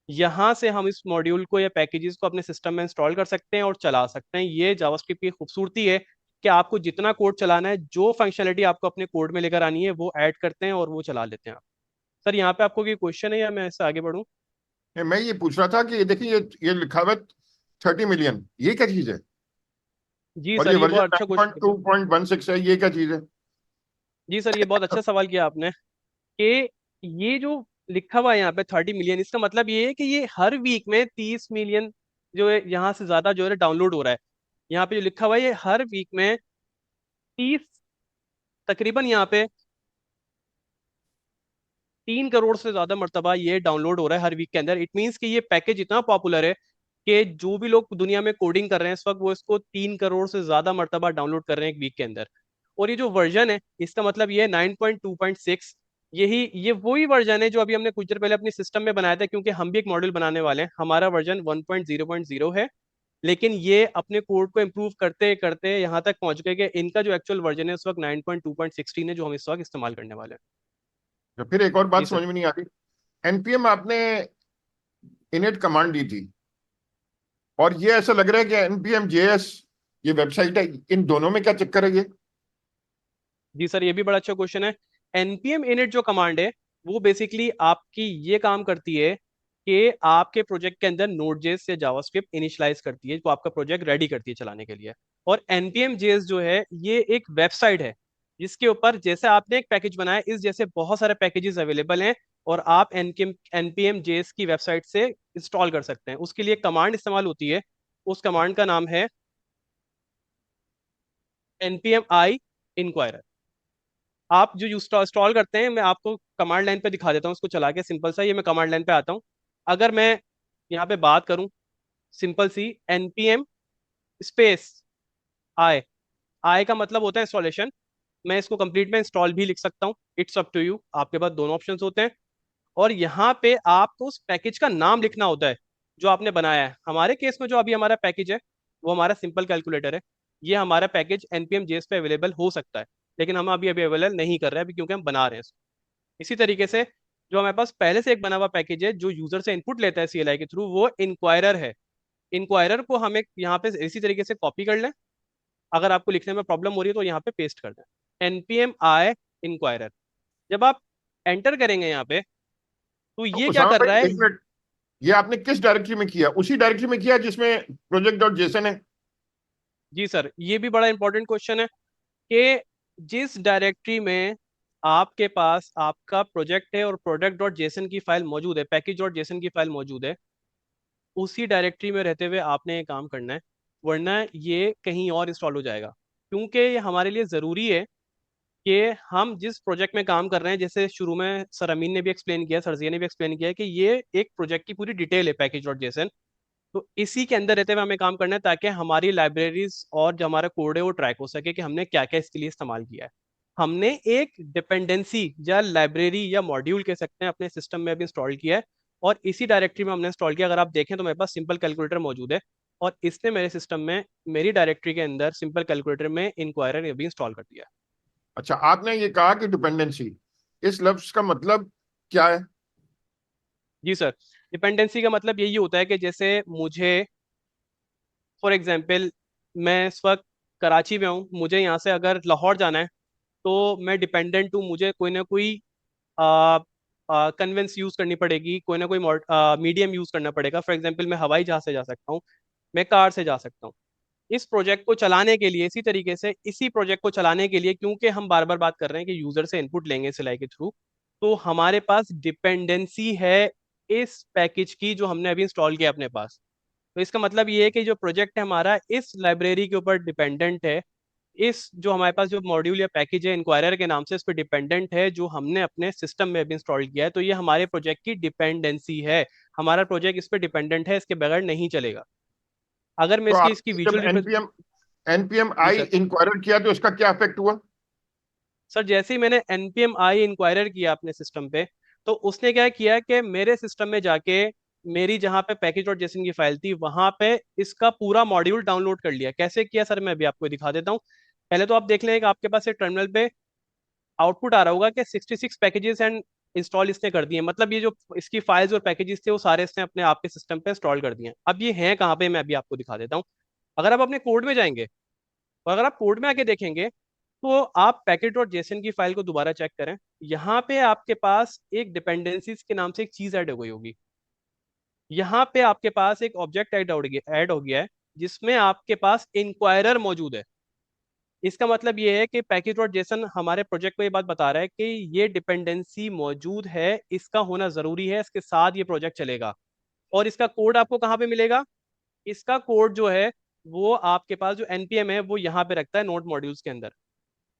यहाँ से हम इस मॉड्यूल को या पैकेजेस को अपने सिस्टम में इंस्टॉल कर सकते हैं और चला सकते हैं। ये जावास्क्रिप्ट की खूबसूरती है कि आपको जितना कोड चलाना है, जो फंक्शनलिटी आपको अपने कोड में लेकर आनी है वो ऐड करते हैं और वो चला लेते हैं आप। सर यहाँ पे आपको कोई क्वेश्चन है या मैं इससे आगे बढ़ूँ? मैं ये पूछ रहा था कि ये देखिए, ये लिखा हुआ है 30 मिलियन, ये क्या चीज है? जी और सर, ये ये वर्जन बहुत अच्छा nine point question. Two point one six है, ये क्या चीज है? जी सर, ये बहुत अच्छा सवाल किया आपने कि ये जो लिखा हुआ है यहाँ पे 30 मिलियन, इसका मतलब ये है कि ये हर वीक में 30 मिलियन जो है यहाँ से ज्यादा जो है डाउनलोड हो रहा है। यहाँ पे जो लिखा हुआ है ये हर वीक में 30, तकरीबन यहाँ पे 3 करोड़ से ज्यादा मर्तबा ये डाउनलोड हो रहा है हर वीक के अंदर। इट मीन्स कि ये पैकेज इतना पॉपुलर है कि जो भी लोग दुनिया में कोडिंग कर रहे हैं इस वक्त वो इसको 3 करोड़ से ज्यादा मर्तबा डाउनलोड कर रहे हैं एक वीक के अंदर। और ये जो वर्जन है इसका मतलब ये है 9.2.6। ये वही वर्जन है जो अभी हमने कुछ देर पहले अपने सिस्टम में बनाया था, क्योंकि हम भी एक मॉड्यूल बनाने वाले हैं। हमारा वर्जन 1.0.0 है, लेकिन ये अपने कोड को इम्प्रूव करते करते यहाँ तक पहुंच गए कि इनका जो एक्चुअल वर्जन है उस वक्त 9.2.16 है जो हम इस वक्त इस्तेमाल करने वाले हैं। तो फिर एक और जी बात सर। समझ में नहीं आती। एनपीएम आपने इनिट कमांड दी थी, और ये ऐसा लग रहा है कि एनपीएम जेएस ये वेबसाइट है, इन दोनों में क्या चक्कर है ये? जी सर, ये भी बड़ा अच्छा क्वेश्चन है। npm init जो कमांड है वो बेसिकली आपकी ये काम करती है कि आपके प्रोजेक्ट के अंदर नोड.js या जावास्क्रिप्ट इनिशियलाइज करती है, तो आपका प्रोजेक्ट रेडी करती है चलाने के लिए। और npm js जो है ये एक वेबसाइट है जिसके ऊपर जैसे आपने एक पैकेज बनाया इस जैसे बहुत सारे पैकेजेस अवेलेबल हैं और आप npm js की वेबसाइट से इंस्टॉल कर सकते हैं। उसके लिए कमांड इस्तेमाल होती है, उस कमांड का नाम है npm i inquirer। आप जो इंस्टॉल करते हैं, मैं आपको कमांड लाइन पे दिखा देता हूँ उसको चला के। सिंपल सा, ये मैं कमांड लाइन पे आता हूँ। अगर मैं यहाँ पे बात करूँ, सिंपल सी npm स्पेस आई, आई का मतलब होता है इंस्टॉलेशन। मैं इसको कंप्लीट में इंस्टॉल भी लिख सकता हूँ, इट्स अप टू यू, आपके पास दोनों ऑप्शन होते हैं। और यहाँ पे आपको उस पैकेज का नाम लिखना होता है जो आपने बनाया है। हमारे केस में जो अभी हमारा पैकेज है वो हमारा सिंपल कैलकुलेटर है। ये हमारा पैकेज npm js पे अवेलेबल हो सकता है, लेकिन हम अभी अभी अवेलेबल नहीं कर रहे हैं अभी क्योंकि हम बना रहे हैं। इसी तरीके से जो हमारे पास पहले से एक बना हुआ पैकेज है जो यूजर से इनपुट लेता है CLI के थ्रू, वो इंक्वायरर है। इंक्वायरर को हम एक यहाँ पे इसी तरीके से कॉपी कर लें। अगर आपको लिखने में प्रॉब्लम हो रही है तो यहाँ पे पेस्ट कर दें npm i इंक्वायरर। जब आप एंटर करेंगे यहाँ पे तो तो ये क्या उसामा कर रहा भाई है? एक मिनट, ये आपने किस डायरेक्टरी में किया? उसी डायरेक्टरी में किया जिसमें प्रोजेक्ट डॉट जेसन है? जी सर, ये भी बड़ा इंपॉर्टेंट क्वेश्चन है कि जिस डायरेक्टरी में आपके पास आपका प्रोजेक्ट है और प्रोडक्ट डॉट जेसन की फाइल मौजूद है, पैकेज डॉट जेसन की फाइल मौजूद है, उसी डायरेक्टरी में रहते हुए आपने ये काम करना है, वरना ये कहीं और इंस्टॉल हो जाएगा। क्योंकि ये हमारे लिए ज़रूरी है कि हम जिस प्रोजेक्ट में काम कर रहे हैं, जैसे शुरू में सर अमीन ने भी एक्सप्लेन किया, सरजिया ने भी एक्सप्लेन किया कि ये एक प्रोजेक्ट की पूरी डिटेल है पैकेज डॉट जेसन। तो इसी के अंदर रहते हुए हमें काम करना है ताकि हमारी लाइब्रेरीज और जो हमारा कोड है वो ट्रैक हो सके कि हमने क्या क्या इसके लिए इस्तेमाल किया है। हमने एक डिपेंडेंसी या लाइब्रेरी या मॉड्यूल कह सकते हैं अपने सिस्टम में अभी इंस्टॉल किया है, और इसी डायरेक्टरी में हमने इंस्टॉल किया। अगर आप देखें तो मेरे पास सिंपल कैलकुलेटर मौजूद है, और इसने मेरे सिस्टम में मेरी डायरेक्टरी के अंदर सिंपल कैलकुलेटर में इंक्वायरर अभी इंस्टॉल कर दिया है। अच्छा, आपने ये कहा कि डिपेंडेंसी, इस लफ्ज का मतलब क्या है? जी सर, डिपेंडेंसी का मतलब यही होता है कि जैसे मुझे फॉर एग्जांपल, मैं इस वक्त कराची में हूँ, मुझे यहाँ से अगर लाहौर जाना है तो मैं डिपेंडेंट हूँ, मुझे कोई ना कोई कन्वेंस यूज करनी पड़ेगी, कोई ना कोई मीडियम यूज करना पड़ेगा। फॉर एग्जांपल, मैं हवाई जहाज से जा सकता हूँ, मैं कार से जा सकता हूँ। इस प्रोजेक्ट को चलाने के लिए, इसी तरीके से इसी प्रोजेक्ट को चलाने के लिए, क्योंकि हम बार बार बात कर रहे हैं कि यूजर से इनपुट लेंगे सिलाई के थ्रू, तो हमारे पास डिपेंडेंसी है इस पैकेज की जो हमने अभी इंस्टॉल किया अपने पास। तो इसका मतलब ये है कि जो प्रोजेक्ट है हमारा इस लाइब्रेरी के ऊपर डिपेंडेंट है, इस जो हमारे पास जो मॉड्यूल या पैकेज है इंक्वायरर के नाम से, इस पर डिपेंडेंट है, जो हमने अपने सिस्टम में अभी इंस्टॉल किया है। तो ये हमारे प्रोजेक्ट की डिपेंडेंसी है, हमारा प्रोजेक्ट इस पर डिपेंडेंट है, इसके बगैर नहीं चलेगा। अगर मैं तो इसकी आपने जब विजुअल रिप्रेजेंट। एनपीएम एनपीएम जी आई सर। इंक्वायरर किया तो इसका क्या इफेक्ट हुआ? सर, जैसे ही मैंने एनपीएम आई इंक्वायरर किया अपने सिस्टम पे, तो उसने क्या किया कि मेरे सिस्टम में जाके मेरी जहाँ पे पैकेज डॉट जेसन की फाइल थी वहां पे इसका पूरा मॉड्यूल डाउनलोड कर लिया। कैसे किया सर, मैं अभी आपको दिखा देता हूँ। पहले तो आप देख लें कि आपके पास एक टर्मिनल पे आउटपुट आ रहा होगा कि 66 पैकेजेस एंड इंस्टॉल इसने कर दिए, मतलब ये जो इसकी फाइल्स और पैकेजेस थे वो सारे इसने अपने आपके सिस्टम पे इंस्टॉल कर दिए हैं। अब ये हैं कहाँ पे, मैं अभी आपको दिखा देता हूँ। अगर आप अपने कोड में जाएंगे, और अगर आप कोड में आके देखेंगे, तो आप पैकेट डॉट जेसन की फाइल को दोबारा चेक करें। यहाँ पे आपके पास एक डिपेंडेंसीज के नाम से एक चीज ऐड हो गई होगी। यहाँ पे आपके पास एक ऑब्जेक्ट ऐड हो गया है जिसमें आपके पास इंक्वायरर मौजूद है। इसका मतलब ये है कि पैकेज डॉट जेसन हमारे प्रोजेक्ट को ये बात बता रहा है कि ये डिपेंडेंसी मौजूद है, इसका होना जरूरी है, इसके साथ ये प्रोजेक्ट चलेगा। और इसका कोड आपको कहाँ पे मिलेगा? इसका कोड जो है वो आपके पास जो एनपीएम है वो यहाँ पे रखता है नोड मॉड्यूल्स के अंदर।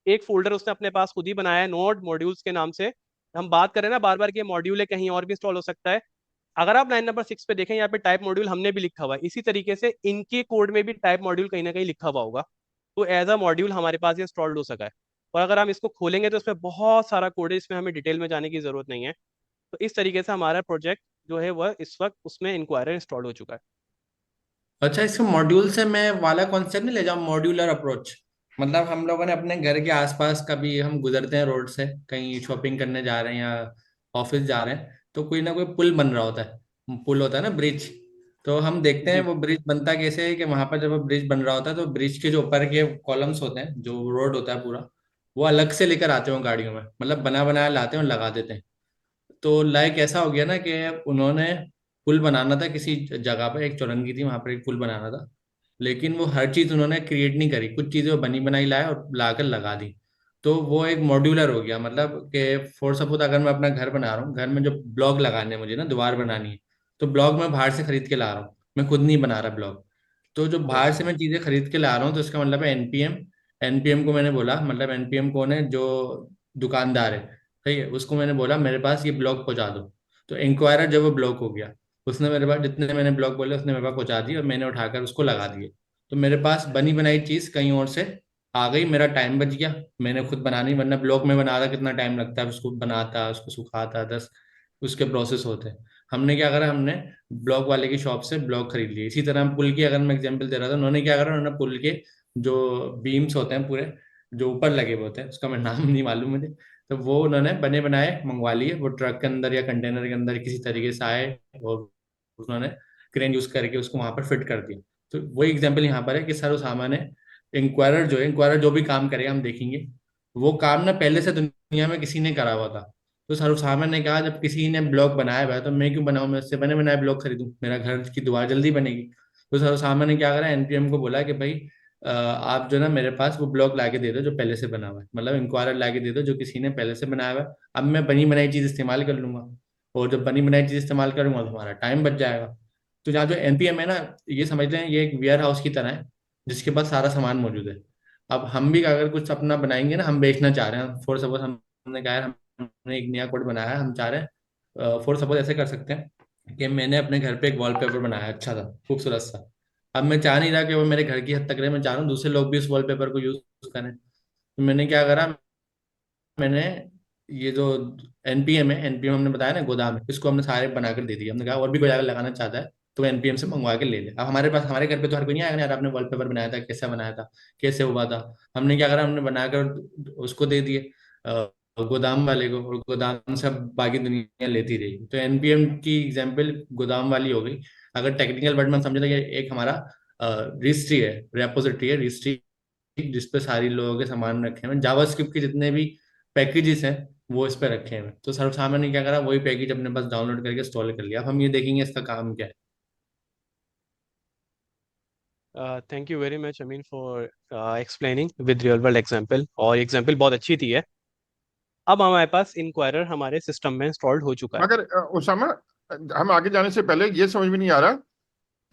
एक फोल्डर उसने अपने पास खुद ही बनाया है नोड मॉड्यूल्स के नाम से। हम बात करें ना बार बार कि ये मॉड्यूल है, कहीं और भी इंस्टॉल हो सकता है। अगर आप लाइन नंबर 6 पे देखें, यहाँ पे टाइप मॉड्यूल हमने भी लिखा हुआ है, इसी तरीके से इनके कोड में भी टाइप मॉड्यूल कहीं ना कहीं लिखा हुआ होगा। तो एज अ मॉड्यूल हमारे पास ये इंस्टॉल्ड हो सका है। और अगर हम इसको खोलेंगे तो इसमें बहुत सारा कोड है, इसमें हमें डिटेल में जाने की जरूरत नहीं है। तो इस तरीके से हमारा प्रोजेक्ट जो है वह इस वक्त उसमें इंक्वायरर इंस्टॉल हो चुका है। अच्छा, इसके मॉड्यूल से मैं वाला कॉन्सेप्ट नहीं ले जाऊँ, मॉड्यूलर अप्रोच। मतलब हम लोगों ने अपने घर के आसपास कभी हम गुजरते हैं रोड से, कहीं शॉपिंग करने जा रहे हैं या ऑफिस जा रहे हैं, तो कोई ना कोई पुल बन रहा होता है, पुल होता है ना, ब्रिज। तो हम देखते हैं जी वो ब्रिज बनता कैसे है कि वहां पर जब वो ब्रिज बन रहा होता है तो ब्रिज के जो ऊपर के कॉलम्स होते हैं, जो रोड होता है पूरा, वो अलग से लेकर आते हो गाड़ियों में, मतलब बना बनाया लाते हैं और लगा देते हैं। तो लाइक ऐसा हो गया ना कि उन्होंने पुल बनाना था किसी जगह पे, एक चौरंगी थी वहां पर एक पुल बनाना था, लेकिन वो हर चीज उन्होंने क्रिएट नहीं करी, कुछ चीजें वो बनी बनाई लाए और लाकर लगा दी। तो वो एक मॉड्यूलर हो गया, मतलब कि फॉर सपोज अगर मैं अपना घर बना रहा हूँ, घर में जो ब्लॉक लगाने हैं मुझे ना, दीवार बनानी है, तो ब्लॉक मैं बाहर से खरीद के ला रहा हूँ, मैं खुद नहीं बना रहा ब्लॉक। तो जो बाहर यस। से मैं चीजें खरीद के ला रहा हूँ तो इसका मतलब है एनपीएम। एनपीएम को मैंने बोला, मतलब एनपीएम कौन है, जो दुकानदार है, सही है, उसको मैंने बोला मेरे पास ये ब्लॉक पहुंचा दो। तो इंक्वायरर जब वो ब्लॉक हो गया, उसने मेरे पास जितने मैंने ब्लॉक बोले उसने मेरे पास पहुंचा दिए और मैंने उठाकर उसको लगा दिए। तो मेरे पास बनी बनाई चीज कहीं और से आ गई, मेरा टाइम बच गया, मैंने खुद बनानी, वरना ब्लॉक में बना रहा कितना टाइम लगता है, उसको बनाता उसको सुखाता 10 उसके प्रोसेस होते हैं। हमने क्या करा, हमने ब्लॉक वाले की शॉप से ब्लॉक खरीद लिए। इसी तरह हम पुल की अगर मैं एग्जांपल दे रहा था, उन्होंने क्या करा, उन्होंने पुल के जो बीम्स होते हैं पूरे, जो ऊपर लगे हुए होते हैं, उसका मैं नाम नहीं मालूम मुझे, तो वो उन्होंने बने बनाए मंगवा लिए, वो ट्रक के अंदर या कंटेनर के अंदर किसी तरीके से आए और उन्होंने क्रेन यूज करके उसको वहां पर फिट कर दिया। तो वही एग्जांपल यहाँ पर है कि सर सामान है, इंक्वायरर जो है, इंक्वायरर जो भी काम करेगा हम देखेंगे, वो काम ना पहले से दुनिया में किसी ने करा हुआ था। तो सर सामान ने कहा जब किसी ने ब्लॉक बनाया हुआ है तो मैं क्यों बनाऊं, मैं उससे बने बनाए ब्लॉक खरीदूं, मेरा घर की दीवार जल्दी बनेगी। तो सर सामान ने क्या करा, एनपीएम को बोला कि भाई आप जो ना मेरे पास वो ब्लॉक ला के दे दो जो पहले से बना हुआ है, मतलब इंक्वायरर ला के दे दो जो किसी ने पहले से बनाया हुआ है, अब मैं बनी बनाई चीज इस्तेमाल कर लूंगा। और जब बनी बनाई चीज इस्तेमाल करूंगा तो हमारा टाइम बच जाएगा। तो जहाँ जो एनपीएम है ना, ये समझ लें ये एक वेयर हाउस की तरह है जिसके पास सारा सामान मौजूद है। अब हम भी अगर कुछ अपना बनाएंगे ना, हम बेचना चाह रहे हैं, फॉर सपोज हमने कहा यार हमने एक नया कोड बनाया है, हम चाह रहे हैं, फॉर सपोज ऐसे कर सकते हैं कि मैंने अपने घर पे एक वॉलपेपर बनाया है, अच्छा था, खूबसूरत सा। अब मैं चाह नहीं रहा कि वो मेरे घर की हद तक रहे, मैं चाह रहा हूँ दूसरे लोग भी उस वॉलपेपर को यूज करें। तो मैंने क्या करा, मैंने ये जो एनपीएम है, एनपीएम हमने बताया ना गोदाम है, इसको हमने सारे बनाकर दे दिए। हमने कहा और भी कोई अगर लगाना चाहता है तो एनपीएम से मंगवा के ले ले। अब हमारे पास, हमारे घर पे तो हर कोई नहीं आएगा ना, यार आपने वॉलपेपर बनाया था, कैसा बनाया था, कैसे हुआ था। हमने क्या करा, हमने बनाकर उसको दे दिए गोदाम वाले को, और गोदाम से अब बाकी दुनिया लेती रही। तो एनपीएम की एग्जाम्पल गोदाम वाली हो गई। अगर टेक्निकल वर्ड में हम समझे तो ये एक हमारा रजिस्ट्री है, रेपोजिटरी है, रजिस्ट्री जिसपे सारी लोगों के सामान रखे हुए हैं। जावास्क्रिप्ट के जितने भी पैकेजेस हैं वो इस पे रखे हुए हैं। तो सर्वसामान्य ने क्या करा, वही पैकेज अपने पास डाउनलोड करके इंस्टॉल कर लिया। अब हम ये देखेंगे इसका काम क्या है। Thank you very much Amin for explaining with real world example, और एग्जांपल बहुत अच्छी थी है। अब हमारे पास इंक्वायरर हमारे सिस्टम में इंस्टॉल्ड हो चुका है। मगर उसामा, हम आगे जाने से पहले ये समझ में नहीं आ रहा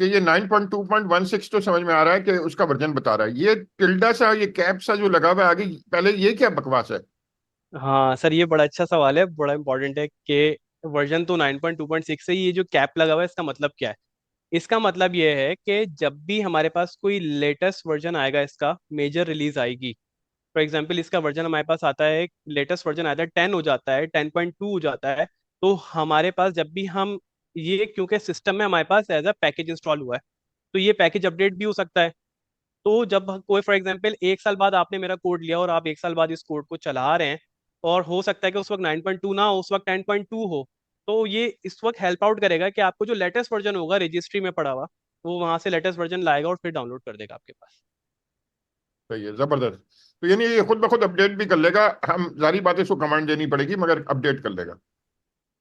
कि ये 9.2.16 तो समझ में आ रहा है कि उसका वर्जन बता रहा है, ये टिल्डा सा, ये कैप सा जो लगा हुआ है आगे, पहले ये क्या बकवास है? हाँ सर, ये बड़ा अच्छा सवाल है, बड़ा इंपॉर्टेंट है कि वर्जन तो 9.2.6 है, ये जो कैप लगा हुआ है इसका मतलब क्या है। इसका मतलब ये है कि जब भी हमारे पास कोई लेटेस्ट वर्जन आएगा, इसका मेजर रिलीज आएगी, फॉर एग्जाम्पल इसका वर्जन हमारे पास आता है, लेटेस्ट वर्जन आता है 10 हो जाता है, 10.2 हो जाता है, तो हमारे पास जब भी हम ये, क्योंकि सिस्टम में हमारे पास एज अ पैकेज इंस्टॉल हुआ है, तो ये पैकेज अपडेट भी हो सकता है। तो जब कोई फॉर एग्जाम्पल 1 साल बाद आपने मेरा कोड लिया और आप 1 साल बाद इस कोड को चला रहे हैं, और हो सकता है कि उस वक्त 9.2 ना हो, उस वक्त 10.2 हो, तो ये इस वक्त हेल्प आउट करेगा कि आपको जो लेटेस्ट वर्जन होगा रजिस्ट्री में पड़ा हुआ, वो वहां से लेटेस्ट वर्जन लाएगा और फिर डाउनलोड कर देगा आपके पास। सही है, जबरदस्त। तो यानी ये खुद ब खुद अपडेट भी कर लेगा, हम जारी बात है इसको कमांड देनी पड़ेगी मगर अपडेट कर लेगा।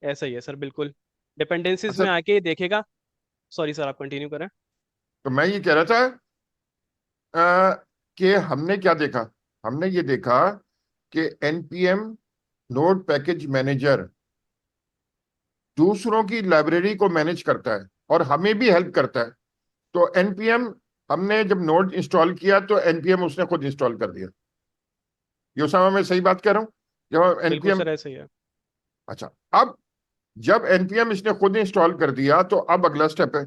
ऐसा ही है सर, बिल्कुल डिपेंडेंसीज अच्छा, में आके देखेगा। सॉरी सर, आप कंटिन्यू करें। तो मैं ये कह रहा था कि हमने क्या देखा, हमने ये देखा कि एनपीएम नोड पैकेज मैनेजर दूसरों की लाइब्रेरी को मैनेज करता है और हमें भी हेल्प करता है। तो एनपीएम, हमने जब नोड इंस्टॉल किया तो एनपीएम उसने खुद इंस्टॉल कर दिया। ये समय मैं सही बात कह रहा हूँ? जब बिल्कुल एनपीएम, सर, ऐसा ही है। अच्छा, अब जब एनपीएम इसने खुद इंस्टॉल कर दिया तो अब अगला स्टेप है,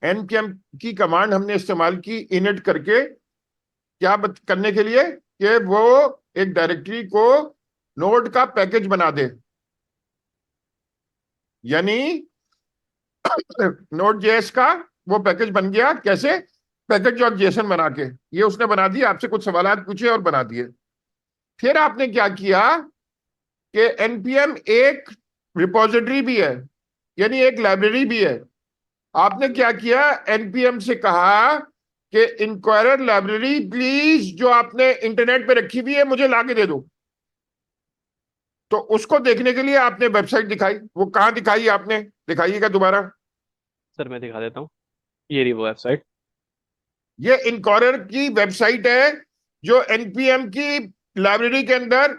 एनपीएम की कमांड हमने इस्तेमाल की इनिट करके, क्या करने के लिए कि वो एक डायरेक्टरी को नोड का पैकेज बना दे। यानी नोड जेएस का वो पैकेज बन गया। कैसे? पैकेज और जेसन बना के, ये उसने बना दिया, आपसे कुछ सवाल पूछे और बना दिए। फिर आपने क्या किया कि एनपीएम एक रिपोजिटरी भी है, यानी एक लाइब्रेरी भी है। आपने क्या किया, एनपीएम से कहा कि इंक्वायरर लाइब्रेरी प्लीज जो आपने इंटरनेट पे रखी हुई है मुझे लाके दे दो। तो उसको देखने के लिए आपने वेबसाइट दिखाई, वो कहाँ दिखाई आपने, दिखाइएगा दोबारा। सर मैं दिखा देता हूँ, ये रही वो वेबसाइट। ये इंक्वायरर की वेबसाइट है जो एनपीएम की लाइब्रेरी के अंदर,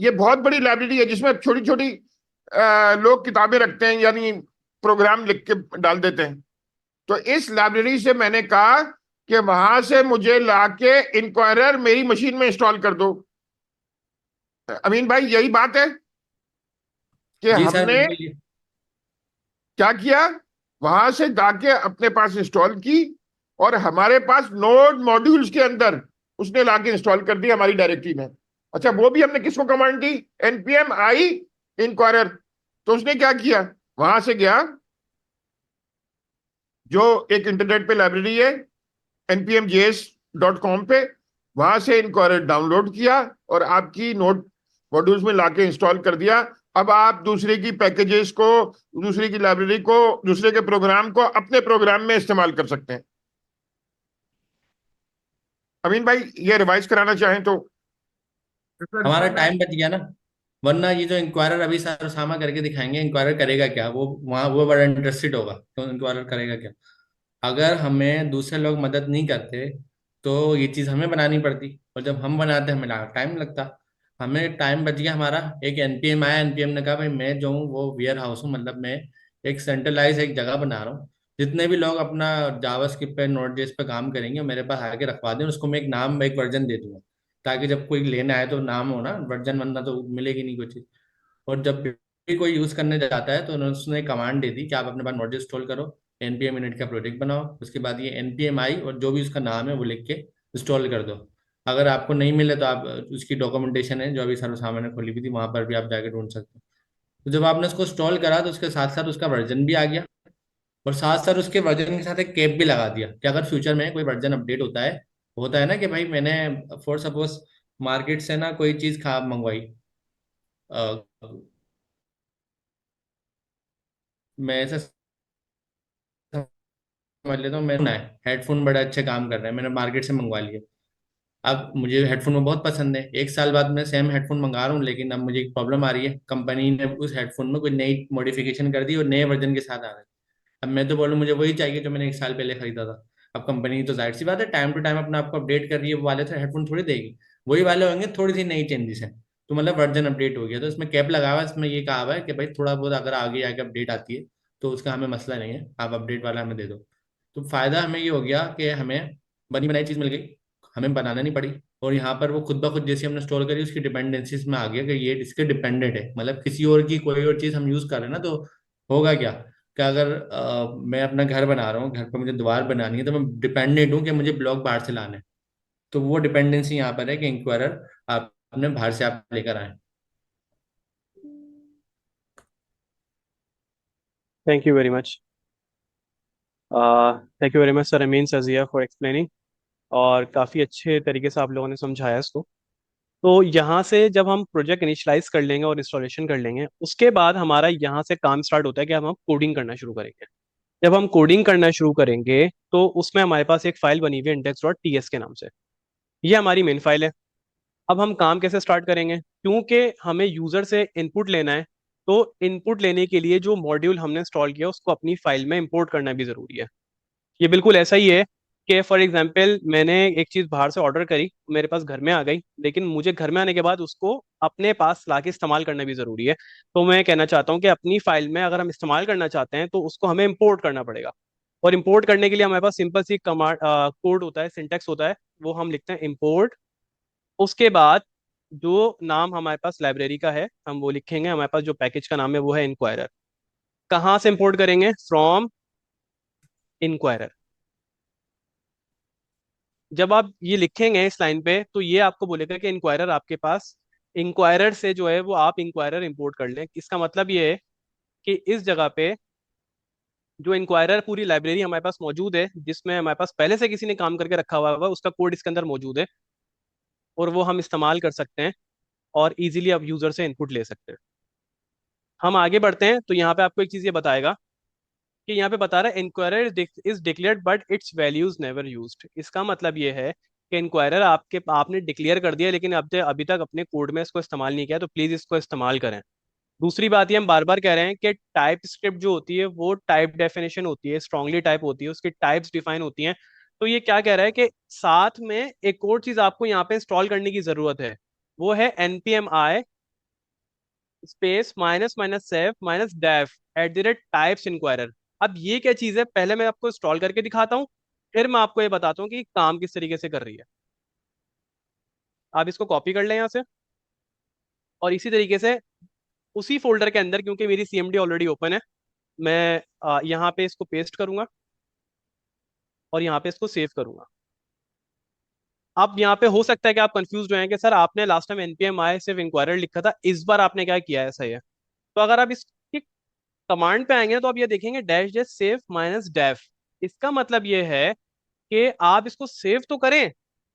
ये बहुत बड़ी लाइब्रेरी है जिसमें छोटी छोटी लोग किताबें रखते हैं, यानी प्रोग्राम लिख के डाल देते हैं। तो इस लाइब्रेरी से मैंने कहा कि वहां से मुझे लाके इंक्वायरर मेरी मशीन में इंस्टॉल कर दो। अमीन भाई, यही बात है कि जी सर हमने बिल्कुल ये। क्या किया, वहां से जाके अपने पास इंस्टॉल की और हमारे पास नोड मॉड्यूल्स के अंदर उसने लाके इंस्टॉल कर दिया हमारी डायरेक्टरी में। अच्छा, वो भी हमने किसको कमांड दी, एनपीएम आई इंक्वायरर। तो उसने क्या किया, वहां से गया, जो एक इंटरनेट पे लाइब्रेरी है npmjs.com पे, वहां से इंक्वायरर डाउनलोड किया और आपकी नोड मॉड्यूल्स में लाके इंस्टॉल कर दिया। अब आप दूसरे की पैकेजेस को, दूसरे की लाइब्रेरी को, दूसरे के प्रोग्राम को अपने प्रोग्राम में इस्तेमाल कर सकते हैं। अमीन भाई, ये रिवाइज कराना चाहें तो? सर हमारा इसमें टाइम बच गया ना, वरना ये जो इंक्वायरर अभी सर सामा करके दिखाएंगे, इंक्वायरर करेगा क्या, वो वहाँ वो बड़ा इंटरेस्टेड होगा, तो इंक्वायरर करेगा क्या। अगर हमें दूसरे लोग मदद नहीं करते तो ये चीज़ हमें बनानी पड़ती, और जब हम बनाते हमें टाइम लगता। हमें टाइम बच गया हमारा। एक एनपीएम आया, एनपीएम ने कहा भाई मैं जो हूँ वो वेयर हाउस हूँ, मतलब मैं एक सेंट्रलाइज एक जगह बना रहा हूँ, जितने भी लोग अपना जावास्क्रिप्ट पे नोड जेएस पे काम करेंगे मेरे पास आके रखवा दें, उसको मैं एक नाम एक वर्जन दे दूंगा, ताकि जब कोई लेना आए तो नाम हो ना वर्जन, वरना तो मिलेगी नहीं कुछ चीज़। और जब भी कोई यूज करने जाता है तो उसने कमांड दे दी कि आप अपने पास नोड इंस्टॉल करो, एनपीएम इनिट का प्रोजेक्ट बनाओ, उसके बाद ये एनपीएम आई और जो भी उसका नाम है वो लिख के इंस्टॉल कर दो। अगर आपको नहीं मिले तो आप उसकी डॉक्यूमेंटेशन है जो अभी सर्वसामान्य मैंने खोली हुई थी, वहां पर भी आप जाके ढूंढ सकते हो। तो जब आपने उसको इंस्टॉल करा तो उसके साथ साथ उसका वर्जन भी आ गया, और साथ साथ उसके वर्जन के साथ एक कैप भी लगा दिया कि अगर फ्यूचर में कोई वर्जन अपडेट होता है ना कि भाई मैंने फॉर सपोज मार्केट से ना कोई चीज खराब मंगवाई, अ, मैं ऐसे समझ लेता हूँ, मैंने हेडफोन बड़े अच्छे काम कर रहे हैं, मैंने मार्केट से मंगवा लिए। अब मुझे हेडफोन में बहुत पसंद है, एक साल बाद मैं सेम हेडफोन मंगा रहा हूँ, लेकिन अब मुझे एक प्रॉब्लम आ रही है, कंपनी ने उस हेडफोन में कोई नई मॉडिफिकेशन कर दी और नए वर्जन के साथ आ रहा है। अब मैं तो बोलूँ मुझे वही चाहिए जो मैंने एक साल पहले खरीदा था। अब कंपनी तो जाहिर सी बात है टाइम टू टाइम अपना आपको अपडेट कर रही है, वो वाले तो हेडफोन थोड़ी देगी, वही वाले होंगे, थोड़ी सी नई चेंजेस हैं। तो मतलब वर्जन अपडेट हो गया, तो इसमें कैप लगा हुआ है, इसमें ये कहा हुआ है कि भाई थोड़ा बहुत अगर आगे आके अपडेट आती है तो उसका हमें मसला नहीं है, आप अपडेट वाला हमें दे दो। तो फायदा हमें ये हो गया कि हमें बनी बनाई चीज मिल गई, हमें बनाना नहीं पड़ी। और यहाँ पर वो खुद ब खुद जैसे हमने स्टोर करी उसकी डिपेंडेंसीज में आ गया कि ये इसके डिपेंडेंट है, मतलब किसी और की कोई और चीज हम यूज कर रहे हैं ना, तो होगा क्या कि अगर मैं अपना घर बना रहा हूँ, घर पर मुझे दीवार बनानी है, तो मैं डिपेंडेंट हूँ कि मुझे ब्लॉक बाहर से लाने हैं। तो वो डिपेंडेंसी यहाँ पर है कि इंक्वायरर आप अपने बाहर से आप लेकर आए। Thank you very much. Thank you very much sir Amin Sajiya for explaining. और काफ़ी अच्छे तरीके से आप लोगों ने समझाया इसको। तो यहाँ से जब हम प्रोजेक्ट इनिशियलाइज कर लेंगे और इंस्टॉलेशन कर लेंगे, उसके बाद हमारा यहाँ से काम स्टार्ट होता है कि हम कोडिंग करना शुरू करेंगे। जब हम कोडिंग करना शुरू करेंगे तो उसमें हमारे पास एक फाइल बनी हुई है index.ts के नाम से। ये हमारी मेन फाइल है। अब हम काम कैसे स्टार्ट करेंगे, क्योंकि हमें यूजर से इनपुट लेना है। तो इनपुट लेने के लिए जो मॉड्यूल हमने इंस्टॉल किया उसको अपनी फाइल में इंपोर्ट करना भी जरूरी है। ये बिल्कुल ऐसा ही है कि फॉर एग्जांपल मैंने एक चीज़ बाहर से ऑर्डर करी, मेरे पास घर में आ गई, लेकिन मुझे घर में आने के बाद उसको अपने पास लाके इस्तेमाल करना भी ज़रूरी है। तो मैं कहना चाहता हूँ कि अपनी फाइल में अगर हम इस्तेमाल करना चाहते हैं तो उसको हमें इंपोर्ट करना पड़ेगा। और इंपोर्ट करने के लिए हमारे पास सिंपल सी कमांड कोड होता है, सिंटेक्स होता है। वो हम लिखते हैं इंपोर्ट। उसके बाद जो नाम हमारे पास लाइब्रेरी का है हम वो लिखेंगे, हमारे पास जो पैकेज का नाम है वो है इंक्वायरर। कहाँ से इंपोर्ट करेंगे, फ्रॉम इंक्वायरर। जब आप ये लिखेंगे इस लाइन पे तो ये आपको बोलेगा कि इंक्वायरर आपके पास, इंक्वायरर से जो है वो आप इंक्वायरर इंपोर्ट कर लें। इसका मतलब ये है कि इस जगह पे जो इंक्वायरर पूरी लाइब्रेरी हमारे पास मौजूद है, जिसमें हमारे पास पहले से किसी ने काम करके रखा हुआ है, उसका कोड इसके अंदर मौजूद है और वो हम इस्तेमाल कर सकते हैं और इजीली आप यूजर से इनपुट ले सकते हैं। हम आगे बढ़ते हैं तो यहाँ पे आपको एक चीज ये बताएगा कि यहाँ पे बता रहा है inquirer is declared but it's values never used. इसका मतलब ये है कि इंक्वायरर आपने डिक्लेयर कर दिया लेकिन अब अभी तक अपने कोड में इसको इस्तेमाल नहीं किया, तो प्लीज इसको इस्तेमाल करें। दूसरी बात ये हम बार बार कह रहे हैं कि टाइप स्क्रिप्ट जो होती है वो टाइप डेफिनेशन होती है, स्ट्रांगली टाइप होती है, उसकी टाइप्स डिफाइन होती हैं। तो ये क्या कह रहा है कि साथ में एक और चीज आपको यहाँ पे इंस्टॉल करने की जरूरत है, वो है npmi space minus minus save minus dev @types inquirer। अब ये क्या चीज है, पहले मैं आपको इंस्टॉल करके दिखाता हूँ, फिर मैं आपको ये बताता हूँ कि काम किस तरीके से कर रही है। आप इसको कॉपी कर लें यहाँ से, और इसी तरीके से उसी फोल्डर के अंदर, क्योंकि मेरी सीएमडी ऑलरेडी ओपन है, मैं यहाँ पे इसको पेस्ट करूंगा और यहाँ पे इसको सेव करूंगा। अब यहाँ पे हो सकता है कि आप कंफ्यूज हो जाएं कि सर आपने लास्ट टाइम एनपीएम आई सिर्फ इंक्वायरर लिखा था, इस बार आपने क्या किया है, सही है। तो अगर आप इसकी कमांड पे आएंगे ना तो आप ये देखेंगे dash dash save minus dev. इसका मतलब ये है कि आप इसको सेव तो करें,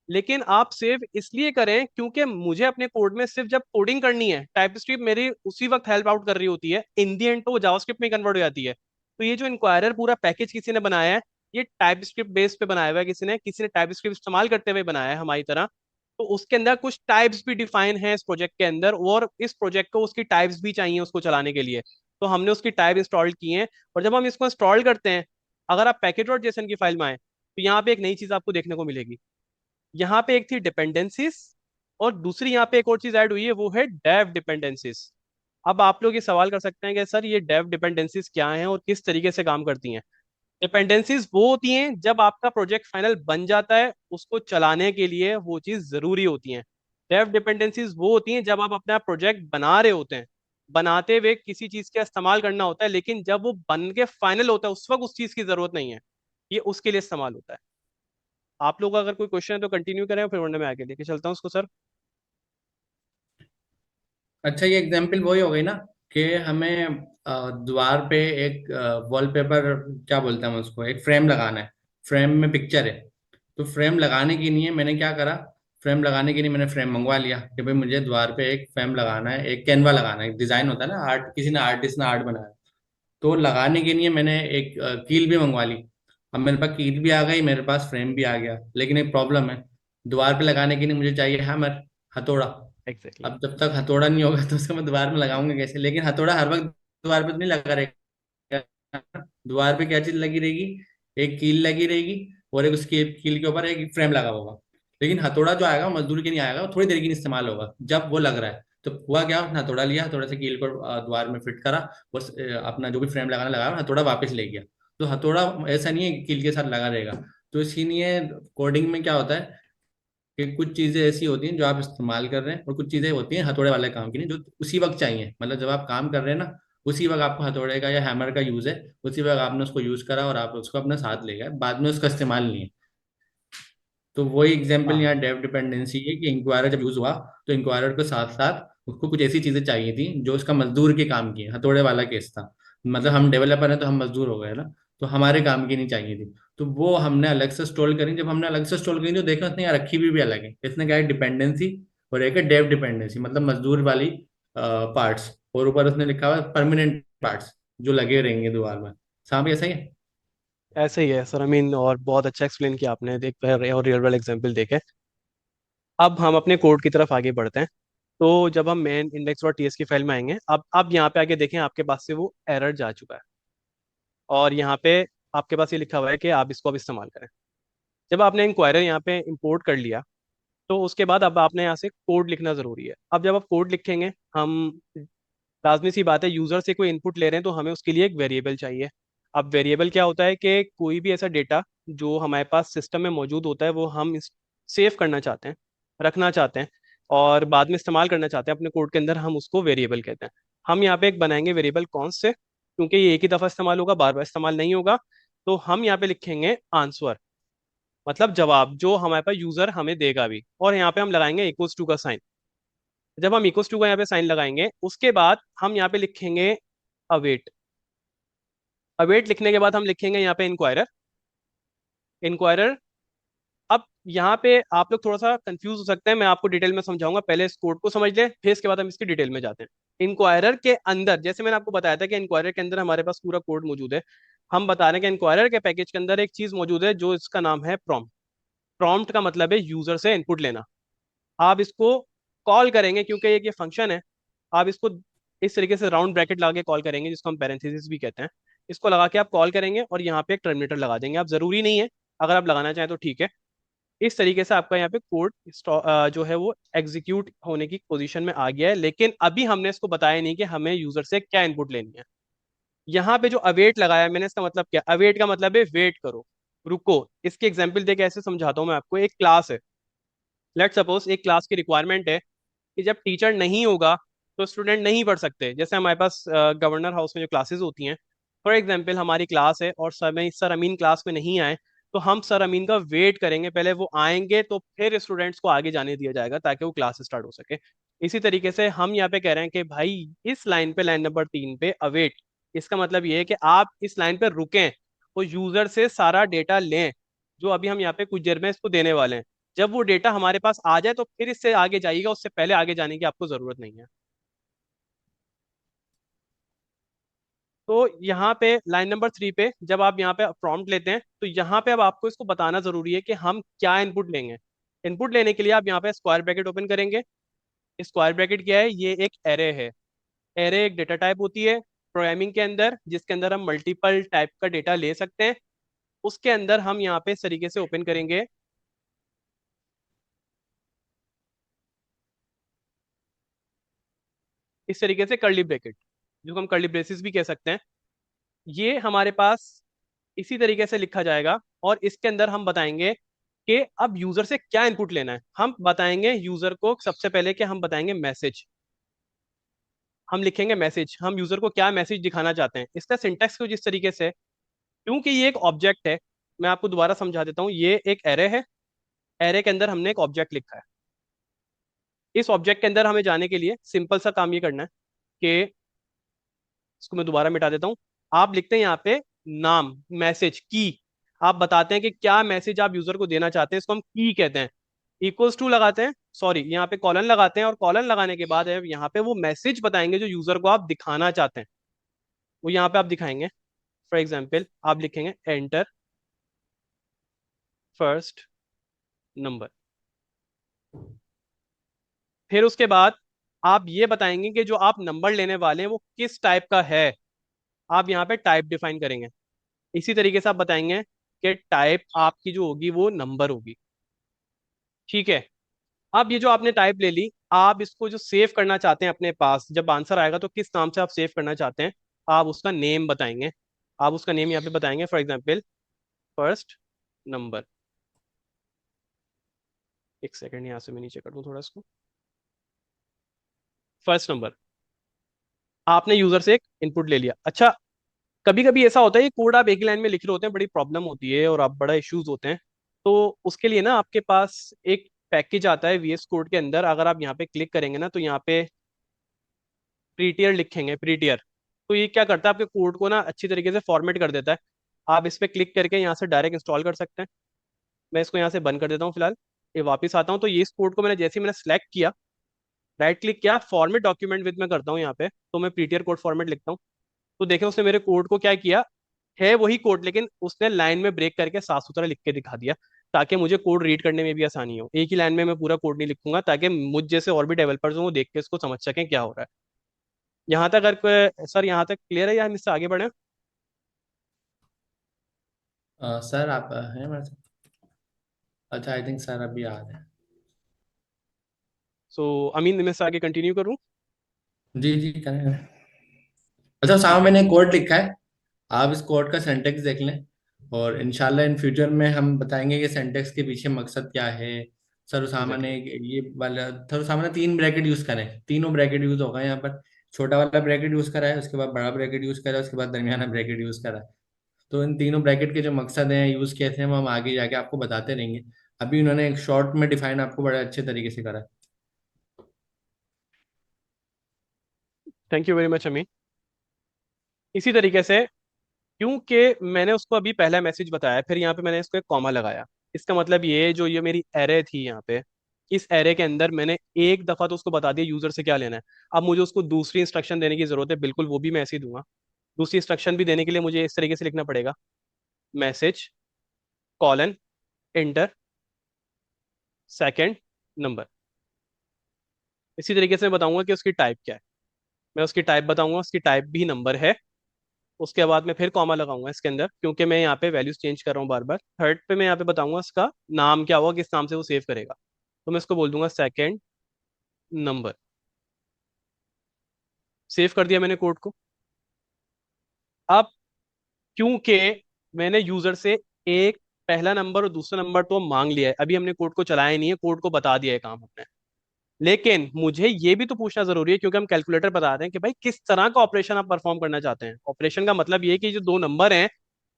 लेकिन आप सेव इसलिए करें क्योंकि मुझे अपने कोड में सिर्फ जब कोडिंग करनी है, टाइपस्क्रिप्ट मेरी उसी वक्त हेल्प आउट कर रही होती है, इन दी एंड तो वो जावास्क्रिप्ट में कन्वर्ट हो जाती है। तो ये जो इंक्वायरर पूरा पैकेज किसी ने बनाया है, ये टाइपस्क्रिप्ट बेस पे बनाया हुआ है, किसी ने टाइपस्क्रिप्ट इस्तेमाल करते हुए बनाया है हमारी तरह। तो उसके अंदर कुछ टाइप्स भी डिफाइन है इस प्रोजेक्ट के अंदर, और इस प्रोजेक्ट को उसकी टाइप्स भी चाहिए उसको चलाने के लिए। तो हमने उसकी टाइप इंस्टॉल की है। और जब हम इसको इंस्टॉल करते हैं, अगर आप पैकेज डॉट जेसन की फाइल में आए तो यहाँ पे एक नई चीज आपको देखने को मिलेगी। यहाँ पे एक थी डिपेंडेंसीज और दूसरी यहाँ पे एक और चीज ऐड हुई है, वो है डेव डिपेंडेंसीज। अब आप लोग ये सवाल कर सकते हैं कि सर ये डेव डिपेंडेंसीज क्या हैं और किस तरीके से काम करती हैं। डिपेंडेंसीज वो होती हैं जब आपका प्रोजेक्ट फाइनल बन जाता है, उसको चलाने के लिए वो चीज जरूरी होती है। डेव डिपेंडेंसीज वो होती हैं जब आप अपना प्रोजेक्ट बना रहे होते हैं, बनाते हुए किसी चीज का इस्तेमाल करना होता है, लेकिन जब वो बन के फाइनल होता है उस वक्त उस चीज की जरूरत नहीं है, ये उसके लिए इस्तेमाल होता है। आप लोग का अगर कोई क्वेश्चन है तो कंटिन्यू करें, फिर वरना मैं आगे लेके चलता हूँ उसको सर। अच्छा, ये एग्जाम्पल वही हो गई ना कि हमें द्वार पे एक वॉलपेपर, क्या बोलते हैं हम उसको, एक फ्रेम लगाना है। फ्रेम में पिक्चर है, तो फ्रेम लगाने के लिए मैंने क्या करा, फ्रेम लगाने के लिए मैंने फ्रेम मंगवा लिया कि भाई मुझे द्वार पे एक फ्रेम लगाना है, एक कैनवा लगाना है, एक डिजाइन होता है ना, आर्ट किसी ने, आर्टिस्ट ने आर्ट बनाया। तो लगाने के लिए मैंने एक कील भी मंगवा ली। अब मेरे पास कील भी आ गई, मेरे पास फ्रेम भी आ गया, लेकिन एक प्रॉब्लम है, द्वार पे लगाने के लिए मुझे चाहिए हैमर, हथौड़ा। एग्जैक्टली। अब जब तक हथौड़ा नहीं होगा तो उसको मैं द्वार में लगाऊंगा कैसे? लेकिन हथौड़ा हर वक्त द्वार पे तो नहीं लगा रहेगा। द्वार पे क्या चीज लगी रहेगी? एक कील लगी रहेगी, और एक उसकी कील के ऊपर एक फ्रेम लगा होगा। लेकिन हथौड़ा जो आएगा वो मजदूर के नहीं आएगा, वो थोड़ी देर के लिए इस्तेमाल होगा जब वो लग रहा है। तो हुआ क्या, उसने हथौड़ा लिया, हथौड़े से कील को द्वार में फिट करा, बस अपना जो भी फ्रेम लगाना लगाया, हथौड़ा वापस ले गया। तो हथौड़ा ऐसा नहीं है कि कील के साथ लगा रहेगा। तो इसीलिए कोडिंग में क्या होता है कि कुछ चीजें ऐसी होती हैं जो आप इस्तेमाल कर रहे हैं, और कुछ चीजें होती हैं हथौड़े वाले काम की नहीं, जो उसी वक्त चाहिए, मतलब जब आप काम कर रहे हैं ना, उसी वक्त आपको हथौड़े का या हैमर का यूज है, उसी वक्त आपने उसको यूज करा और आप उसको अपने साथ ले गए, बाद में उसका इस्तेमाल नहीं है। तो वही एग्जाम्पल हाँ यहाँ डेव डिपेंडेंसी है कि इंक्वायरर जब यूज हुआ, तो इंक्वायरर के साथ साथ उसको कुछ ऐसी चीजें चाहिए थी जो उसका मजदूर के काम की है। हथौड़े वाला केस था, मतलब हम डेवलपर हैं तो हम मजदूर हो गए ना, तो हमारे काम की नहीं चाहिए थी। तो वो हमने अलग से स्टोर करी। जब हमने अलग से स्टोर करी तो देखा उसने यार रखी भी अलग है। इसने क्या है, डिपेंडेंसी, और एक है डेव डिपेंडेंसी, मतलब मजदूर वाली पार्ट्स, और ऊपर उसने लिखा हुआ है परमानेंट पार्ट्स जो लगे रहेंगे दीवार में। साहब ऐसा ही है। ऐसे ही है सर, आई मीन, और बहुत अच्छा एक्सप्लेन किया आपने, देख और रियल वर्ल्ड एग्जांपल देखे। अब हम अपने कोड की तरफ आगे बढ़ते हैं। तो जब हम मेन इंडेक्स डॉट टीएस की फाइल में आएंगे, अब यहाँ पे आगे देखें, आपके पास से वो एरर जा चुका है, और यहाँ पे आपके पास ये लिखा हुआ है कि आप इसको अब इस्तेमाल करें। जब आपने इंक्वायरर यहाँ पे इंपोर्ट कर लिया, तो उसके बाद अब आपने यहाँ से कोड लिखना ज़रूरी है। अब जब आप कोड लिखेंगे, हम, लाजमी सी बात है, यूज़र से कोई इनपुट ले रहे हैं तो हमें उसके लिए एक वेरिएबल चाहिए। अब वेरिएबल क्या होता है कि कोई भी ऐसा डेटा जो हमारे पास सिस्टम में मौजूद होता है, वो हम सेव करना चाहते हैं, रखना चाहते हैं, और बाद में इस्तेमाल करना चाहते हैं अपने कोड के अंदर, हम उसको वेरिएबल कहते हैं। हम यहाँ पे एक बनाएंगे वेरिएबल कौन से, क्योंकि ये एक ही दफ़ा इस्तेमाल होगा, बार बार इस्तेमाल नहीं होगा। तो हम यहाँ पे लिखेंगे आंसर, मतलब जवाब जो हमारे पास यूज़र हमें देगा भी, और यहाँ पे हम लगाएंगे इक्वल्स टू का साइन। जब हम इक्वल्स टू का यहाँ पे साइन लगाएंगे, उसके बाद हम यहाँ पे लिखेंगे अवेट। अवेट लिखने के बाद हम लिखेंगे यहाँ पे इंक्वायरर। इंक्वायरर, अब यहाँ पे आप लोग थोड़ा सा कंफ्यूज हो सकते हैं, मैं आपको डिटेल में समझाऊंगा, पहले इस कोड को समझ लें, फिर इसके बाद हम इसकी डिटेल में जाते हैं। इंक्वायरर के अंदर, जैसे मैंने आपको बताया था कि इंक्वायरर के अंदर हमारे पास पूरा कोड मौजूद है। हम बता रहे हैं कि इंक्वायरर के पैकेज के अंदर एक चीज मौजूद है जो इसका नाम है प्रॉम्प्ट। प्रॉम्प्ट का मतलब है यूजर से इनपुट लेना। आप इसको कॉल करेंगे, क्योंकि ये फंक्शन है, आप इसको इस तरीके से राउंड ब्रैकेट लगा के कॉल करेंगे, जिसको हम पैरेंथेसिस भी कहते हैं। इसको लगा के आप कॉल करेंगे और यहाँ पे एक टर्मिनेटर लगा देंगे। आप जरूरी नहीं है, अगर आप लगाना चाहें तो ठीक है। इस तरीके से आपका यहाँ पे कोड जो है वो एग्जीक्यूट होने की पोजीशन में आ गया है, लेकिन अभी हमने इसको बताया नहीं कि हमें यूजर से क्या इनपुट लेनी है। यहाँ पे जो अवेट लगाया है मैंने, इसका मतलब क्या, अवेट का मतलब है वेट करो, रुको। इसकी एग्जाम्पल दे के ऐसे समझाता हूँ मैं आपको। एक क्लास है, लेट सपोज एक क्लास की रिक्वायरमेंट है कि जब टीचर नहीं होगा तो स्टूडेंट नहीं पढ़ सकते। जैसे हमारे पास गवर्नर हाउस में जो क्लासेस होती हैं, फॉर एग्जांपल हमारी क्लास है और सर अमीन क्लास में नहीं आए, तो हम सर अमीन का वेट करेंगे, पहले वो आएंगे तो फिर स्टूडेंट्स को आगे जाने दिया जाएगा ताकि वो क्लास स्टार्ट हो सके। इसी तरीके से हम यहाँ पे कह रहे हैं कि भाई इस लाइन पे, लाइन नंबर 3 पे अवेट, इसका मतलब ये है कि आप इस लाइन पे रुकें और यूजर से सारा डेटा लें जो अभी हम यहाँ पे कुछ देर में इसको देने वाले हैं। जब वो डेटा हमारे पास आ जाए तो फिर इससे आगे जाइएगा, उससे पहले आगे जाने की आपको जरूरत नहीं है। तो यहाँ पे लाइन नंबर 3 पे जब आप यहाँ पे प्रॉम्प्ट लेते हैं, तो यहाँ पे अब आपको इसको बताना जरूरी है कि हम क्या इनपुट लेंगे। इनपुट लेने के लिए आप यहाँ पे स्क्वायर ब्रैकेट ओपन करेंगे। स्क्वायर ब्रैकेट क्या है, ये एक एरे है। एरे एक डेटा टाइप होती है प्रोग्रामिंग के अंदर, जिसके अंदर हम मल्टीपल टाइप का डेटा ले सकते हैं। उसके अंदर हम यहाँ पे इस तरीके से ओपन करेंगे, इस तरीके से कर्ली ब्रैकेट, जिसको हम कर्ली ब्रेसिस भी कह सकते हैं। ये हमारे पास इसी तरीके से लिखा जाएगा, और इसके अंदर हम बताएंगे कि अब यूजर से क्या इनपुट लेना है। हम बताएंगे यूजर को सबसे पहले कि हम बताएंगे मैसेज। हम लिखेंगे मैसेज, हम यूजर को क्या मैसेज दिखाना चाहते हैं। इसका सिंटैक्स कुछ इस तरीके से, क्योंकि ये एक ऑब्जेक्ट है, मैं आपको दोबारा समझा देता हूँ। ये एक एरे है, एरे के अंदर हमने एक ऑब्जेक्ट लिखा है। इस ऑब्जेक्ट के अंदर हमें जाने के लिए सिंपल सा काम ये करना है कि इसको मैं दोबारा मिटा देता हूँ। आप लिखते हैं यहाँ पे नाम, मैसेज, की। आप बताते हैं कि क्या मैसेज आप यूजर को देना चाहते हैं, इसको हम की कहते हैं। इक्वल्स टू लगाते हैं, सॉरी यहाँ पे कॉलन लगाते हैं, और कॉलन लगाने के बाद यहाँ पे वो मैसेज बताएंगे जो यूजर को आप दिखाना चाहते हैं, वो यहाँ पे आप दिखाएंगे। फॉर एग्जाम्पल आप लिखेंगे एंटर फर्स्ट नंबर। फिर उसके बाद आप ये बताएंगे कि जो आप नंबर लेने वाले हैं वो किस टाइप का है। आप यहाँ पे टाइप डिफाइन करेंगे। इसी तरीके से आप बताएंगे कि टाइप आपकी जो होगी वो नंबर होगी। ठीक है। अब ये जो आपने टाइप ले ली, आप इसको जो सेव करना चाहते हैं अपने पास, जब आंसर आएगा तो किस नाम से आप सेव करना चाहते हैं, आप उसका नेम बताएंगे। आप उसका नेम यहाँ पे बताएंगे, फॉर एग्जाम्पल फर्स्ट नंबर। एक सेकेंड, यहाँ से मैं नीचे कर दूं थोड़ा इसको। फर्स्ट नंबर, आपने यूजर से एक इनपुट ले लिया। अच्छा, कभी कभी ऐसा होता है ये कोड आप एक ही लाइन में लिख रहे होते हैं, बड़ी प्रॉब्लम होती है और आप बड़ा इश्यूज होते हैं। तो उसके लिए ना आपके पास एक पैकेज आता है VS कोड के अंदर। अगर आप यहाँ पे क्लिक करेंगे ना तो यहाँ पे प्रीटियर लिखेंगे, प्रीटियर। तो ये क्या करता है, आपके कोड को ना अच्छी तरीके से फॉर्मेट कर देता है। आप इस पे क्लिक करके यहाँ से डायरेक्ट इंस्टॉल कर सकते हैं। मैं इसको यहाँ से बंद कर देता हूँ फिलहाल। ये वापस आता हूँ तो ये इस कोड को मैंने जैसे ही मैंने सेलेक्ट किया, राइट क्लिक किया, फॉर्मेट डॉक्यूमेंट विद में करता हूँ यहाँ पे, तो मैं प्रीटियर कोड फॉर्मेट लिखता हूँ। तो देखें उसने मेरे कोड को क्या किया है, वही कोड, लेकिन उसने लाइन में ब्रेक करके साफ सुथरा लिख के दिखा दिया, ताकि मुझे कोड रीड करने में भी आसानी हो। एक ही लाइन में मैं पूरा कोड नहीं लिखूंगा, ताकि मुझ जैसे और भी डेवलपर्स हो वो देख के इसको समझ सकें क्या हो रहा है। यहाँ तक अगर सर यहाँ तक क्लियर है या हम इससे आगे बढ़े? सर आप हैं हमारे साथ? अच्छा, आई थिंक सर अभी आ रहे हैं। सो अमीन, मैं इससे आगे कंटिन्यू करूँ? जी जी, करें। अच्छा, साहब ठीक है। मैंने कोड लिखा है, आप इस कोड का सिंटेक्स देख लें, और इंशाल्लाह इन फ्यूचर में हम बताएंगे कि सिंटेक्स के पीछे मकसद क्या है। सर उसामा ने एग्जैक्टली। ये वाला, सर उसामा ने 3 ब्रैकेट यूज करें, तीनों ब्रैकेट यूज होगा यहाँ पर। छोटा वाला ब्रैकेट यूज करा है, उसके बाद बड़ा ब्रैकेट यूज करा है, उसके बाद दरमियाना ब्रैकेट यूज करा है। तो इन तीनों ब्रैकेट के जो मकसद हैं, यूज कैसे हैं, वो हम आगे जाके आपको बताते रहेंगे। अभी उन्होंने एक शॉर्ट में डिफाइन आपको बड़े अच्छे तरीके से करा है। थैंक यू वेरी मच अमीन। इसी तरीके से, क्योंकि मैंने उसको अभी पहला मैसेज बताया, फिर यहाँ पे मैंने इसको एक कॉमा लगाया। इसका मतलब ये जो ये मेरी एरे थी यहाँ पे, इस एरे के अंदर मैंने एक दफा तो उसको बता दिया यूजर से क्या लेना है। अब मुझे उसको दूसरी इंस्ट्रक्शन देने की जरूरत है, बिल्कुल वो भी मैं ऐसे ही दूंगा। दूसरी इंस्ट्रक्शन भी देने के लिए मुझे इस तरीके से लिखना पड़ेगा, message colon enter second number. इसी तरीके से मैं बताऊंगा कि उसकी टाइप क्या है। मैं उसकी टाइप बताऊंगा, उसकी टाइप भी नंबर है। उसके बाद मैं फिर कॉमा लगाऊंगा इसके अंदर, क्योंकि मैं यहाँ पे वैल्यूज चेंज कर रहा हूँ बार बार। थर्ड पे मैं यहाँ पे बताऊंगा उसका नाम क्या होगा, किस नाम से वो सेव करेगा। तो मैं इसको बोल दूंगा सेकंड नंबर। सेव कर दिया मैंने कोड को। अब क्योंकि मैंने यूजर से एक पहला नंबर और दूसरा नंबर तो मांग लिया है, अभी हमने कोड को चलाया नहीं है, कोड को बता दिया है काम हमने। लेकिन मुझे ये भी तो पूछना जरूरी है, क्योंकि हम कैलकुलेटर बता रहे हैं कि भाई किस तरह का ऑपरेशन आप परफॉर्म करना चाहते हैं। ऑपरेशन का मतलब ये है कि जो दो नंबर हैं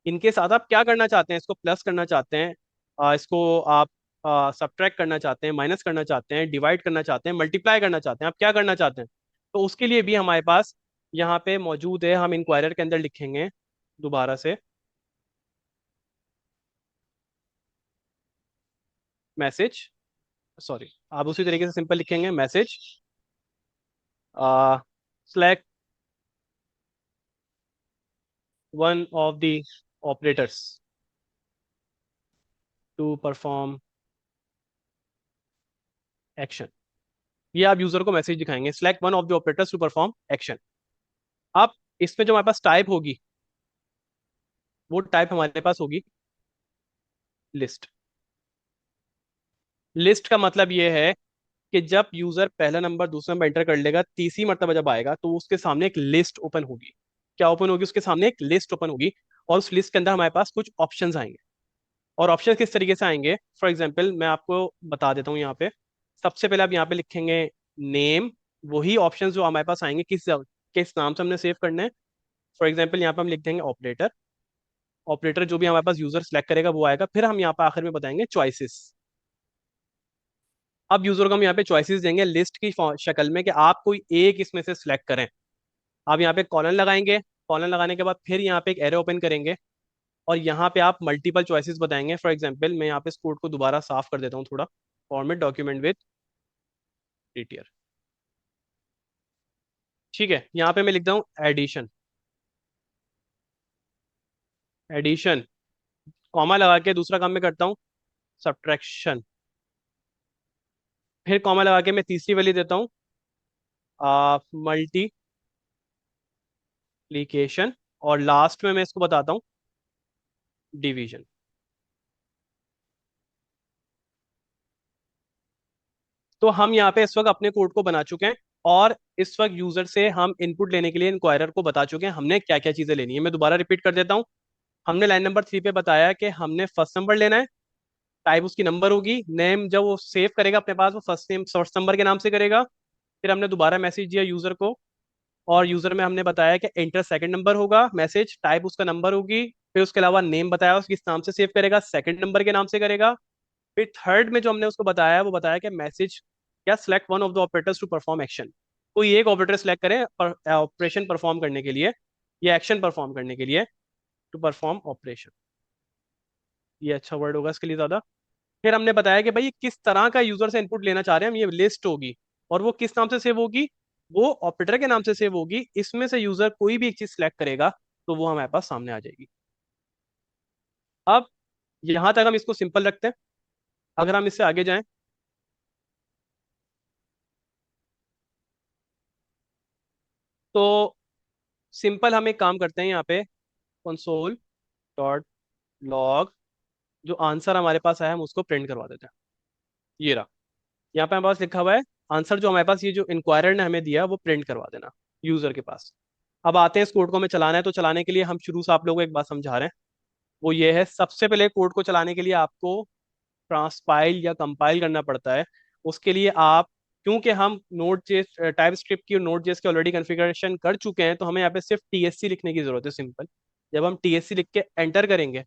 इनके साथ आप क्या करना चाहते हैं, इसको प्लस करना चाहते हैं, इसको आप सब्ट्रैक्ट करना चाहते हैं, माइनस करना चाहते हैं, डिवाइड करना चाहते हैं, मल्टीप्लाई करना चाहते हैं, आप क्या करना चाहते हैं। तो उसके लिए भी हमारे पास यहाँ पे मौजूद है। हम इंक्वायरर के अंदर लिखेंगे दोबारा से मैसेज, सॉरी आप उसी तरीके से सिंपल लिखेंगे message select one of the operators to perform action. ये आप यूजर को मैसेज दिखाएंगे, select one of the operators to perform action. अब इसमें जो हमारे पास टाइप होगी, वो टाइप हमारे पास होगी लिस्ट। लिस्ट का मतलब ये है कि जब यूजर पहला नंबर दूसरा नंबर एंटर कर लेगा, तीसरी मरतबा जब आएगा तो उसके सामने एक लिस्ट ओपन होगी। क्या ओपन होगी? उसके सामने एक लिस्ट ओपन होगी, और उस लिस्ट के अंदर हमारे पास कुछ ऑप्शंस आएंगे। और ऑप्शंस किस तरीके से आएंगे, फॉर एग्जांपल मैं आपको बता देता हूँ यहाँ पे। सबसे पहले आप यहाँ पे लिखेंगे नेम, वही ऑप्शंस जो हमारे पास आएंगे किस किस नाम से हमने सेव करना है। फॉर एग्जाम्पल यहाँ पे हम लिख देंगे ऑपरेटर, ऑपरेटर जो भी हमारे पास यूजर सेलेक्ट करेगा वो आएगा, फिर हम यहाँ पे आखिर में बताएंगे चॉइसेस। अब यूजर को हम यहाँ पे चॉइसेस देंगे लिस्ट की शक्ल में कि आप कोई एक इसमें से सिलेक्ट करें। आप यहाँ पे कॉलन लगाएंगे, कॉलन लगाने के बाद फिर यहाँ पे एक एरो ओपन करेंगे और यहाँ पे आप मल्टीपल चॉइसेस बताएंगे। फॉर एग्जांपल मैं यहाँ पे इस कोड को दोबारा साफ कर देता हूँ थोड़ा, फॉर्मेट डॉक्यूमेंट विद टीटीआर। ठीक है, यहाँ पे मैं लिखता हूँ एडिशन, एडिशन कॉमा लगा के दूसरा काम मैं करता हूँ सब्ट्रैक्शन, फिर कॉमा लगा के मैं तीसरी वैल्यू देता हूँ मल्टीप्लीकेशन, और लास्ट में मैं इसको बताता हूँ डिवीजन। तो हम यहाँ पे इस वक्त अपने कोड को बना चुके हैं और इस वक्त यूजर से हम इनपुट लेने के लिए इंक्वायरर को बता चुके हैं हमने क्या क्या चीजें लेनी है। मैं दोबारा रिपीट कर देता हूँ। हमने लाइन नंबर 3 पे बताया कि हमने फर्स्ट नंबर लेना है, टाइप उसकी नंबर होगी, नेम जब वो सेव करेगा अपने पास वो फर्स्ट नेम फर्स्ट नंबर के नाम से करेगा। फिर हमने दोबारा मैसेज दिया यूजर को, और यूजर में हमने बताया कि एंटर सेकंड नंबर होगा, मैसेज टाइप उसका नंबर होगी, फिर उसके अलावा नेम बताया उसके किस नाम से सेव करेगा, सेकंड नंबर के नाम से करेगा। फिर थर्ड में जो हमने उसको बताया वो बताया कि मैसेज क्या select one of the operators to perform action, कोई एक ऑपरेटर सेलेक्ट करें ऑपरेशन परफॉर्म करने के लिए या एक्शन परफॉर्म करने के लिए, टू परफॉर्म ऑपरेशन, ये अच्छा वर्ड होगा इसके लिए ज्यादा। फिर हमने बताया कि भाई ये किस तरह का यूजर से इनपुट लेना चाह रहे हैं हम, ये लिस्ट होगी और वो किस नाम से सेव होगी, वो ऑपरेटर के नाम से सेव होगी। इसमें से यूजर कोई भी एक चीज सेलेक्ट करेगा तो वो हमारे पास सामने आ जाएगी। अब यहां तक हम इसको सिंपल रखते हैं। अगर हम इससे आगे जाएं तो सिंपल हम एक काम करते हैं, यहाँ पे कंसोल डॉट लॉग जो आंसर हमारे पास आया हम उसको प्रिंट करवा देते हैं। ये रहा, यहाँ पे हमारे पास लिखा हुआ है आंसर जो हमारे पास ये जो इंक्वायरर ने हमें दिया वो प्रिंट करवा देना यूजर के पास। अब आते हैं इस कोड को हमें चलाना है, तो चलाने के लिए हम शुरू से आप लोगों को एक बात समझा रहे हैं, वो ये है सबसे पहले कोड को चलाने के लिए आपको ट्रांसपाइल या कंपाइल करना पड़ता है। उसके लिए आप, क्योंकि हम नोड जेस टाइप स्क्रिप्ट की और नोड जेस की ऑलरेडी कॉन्फ़िगरेशन कर चुके हैं, तो हमें यहाँ पे सिर्फ टीएससी लिखने की जरूरत है, सिंपल। जब हम टीएससी लिख के एंटर करेंगे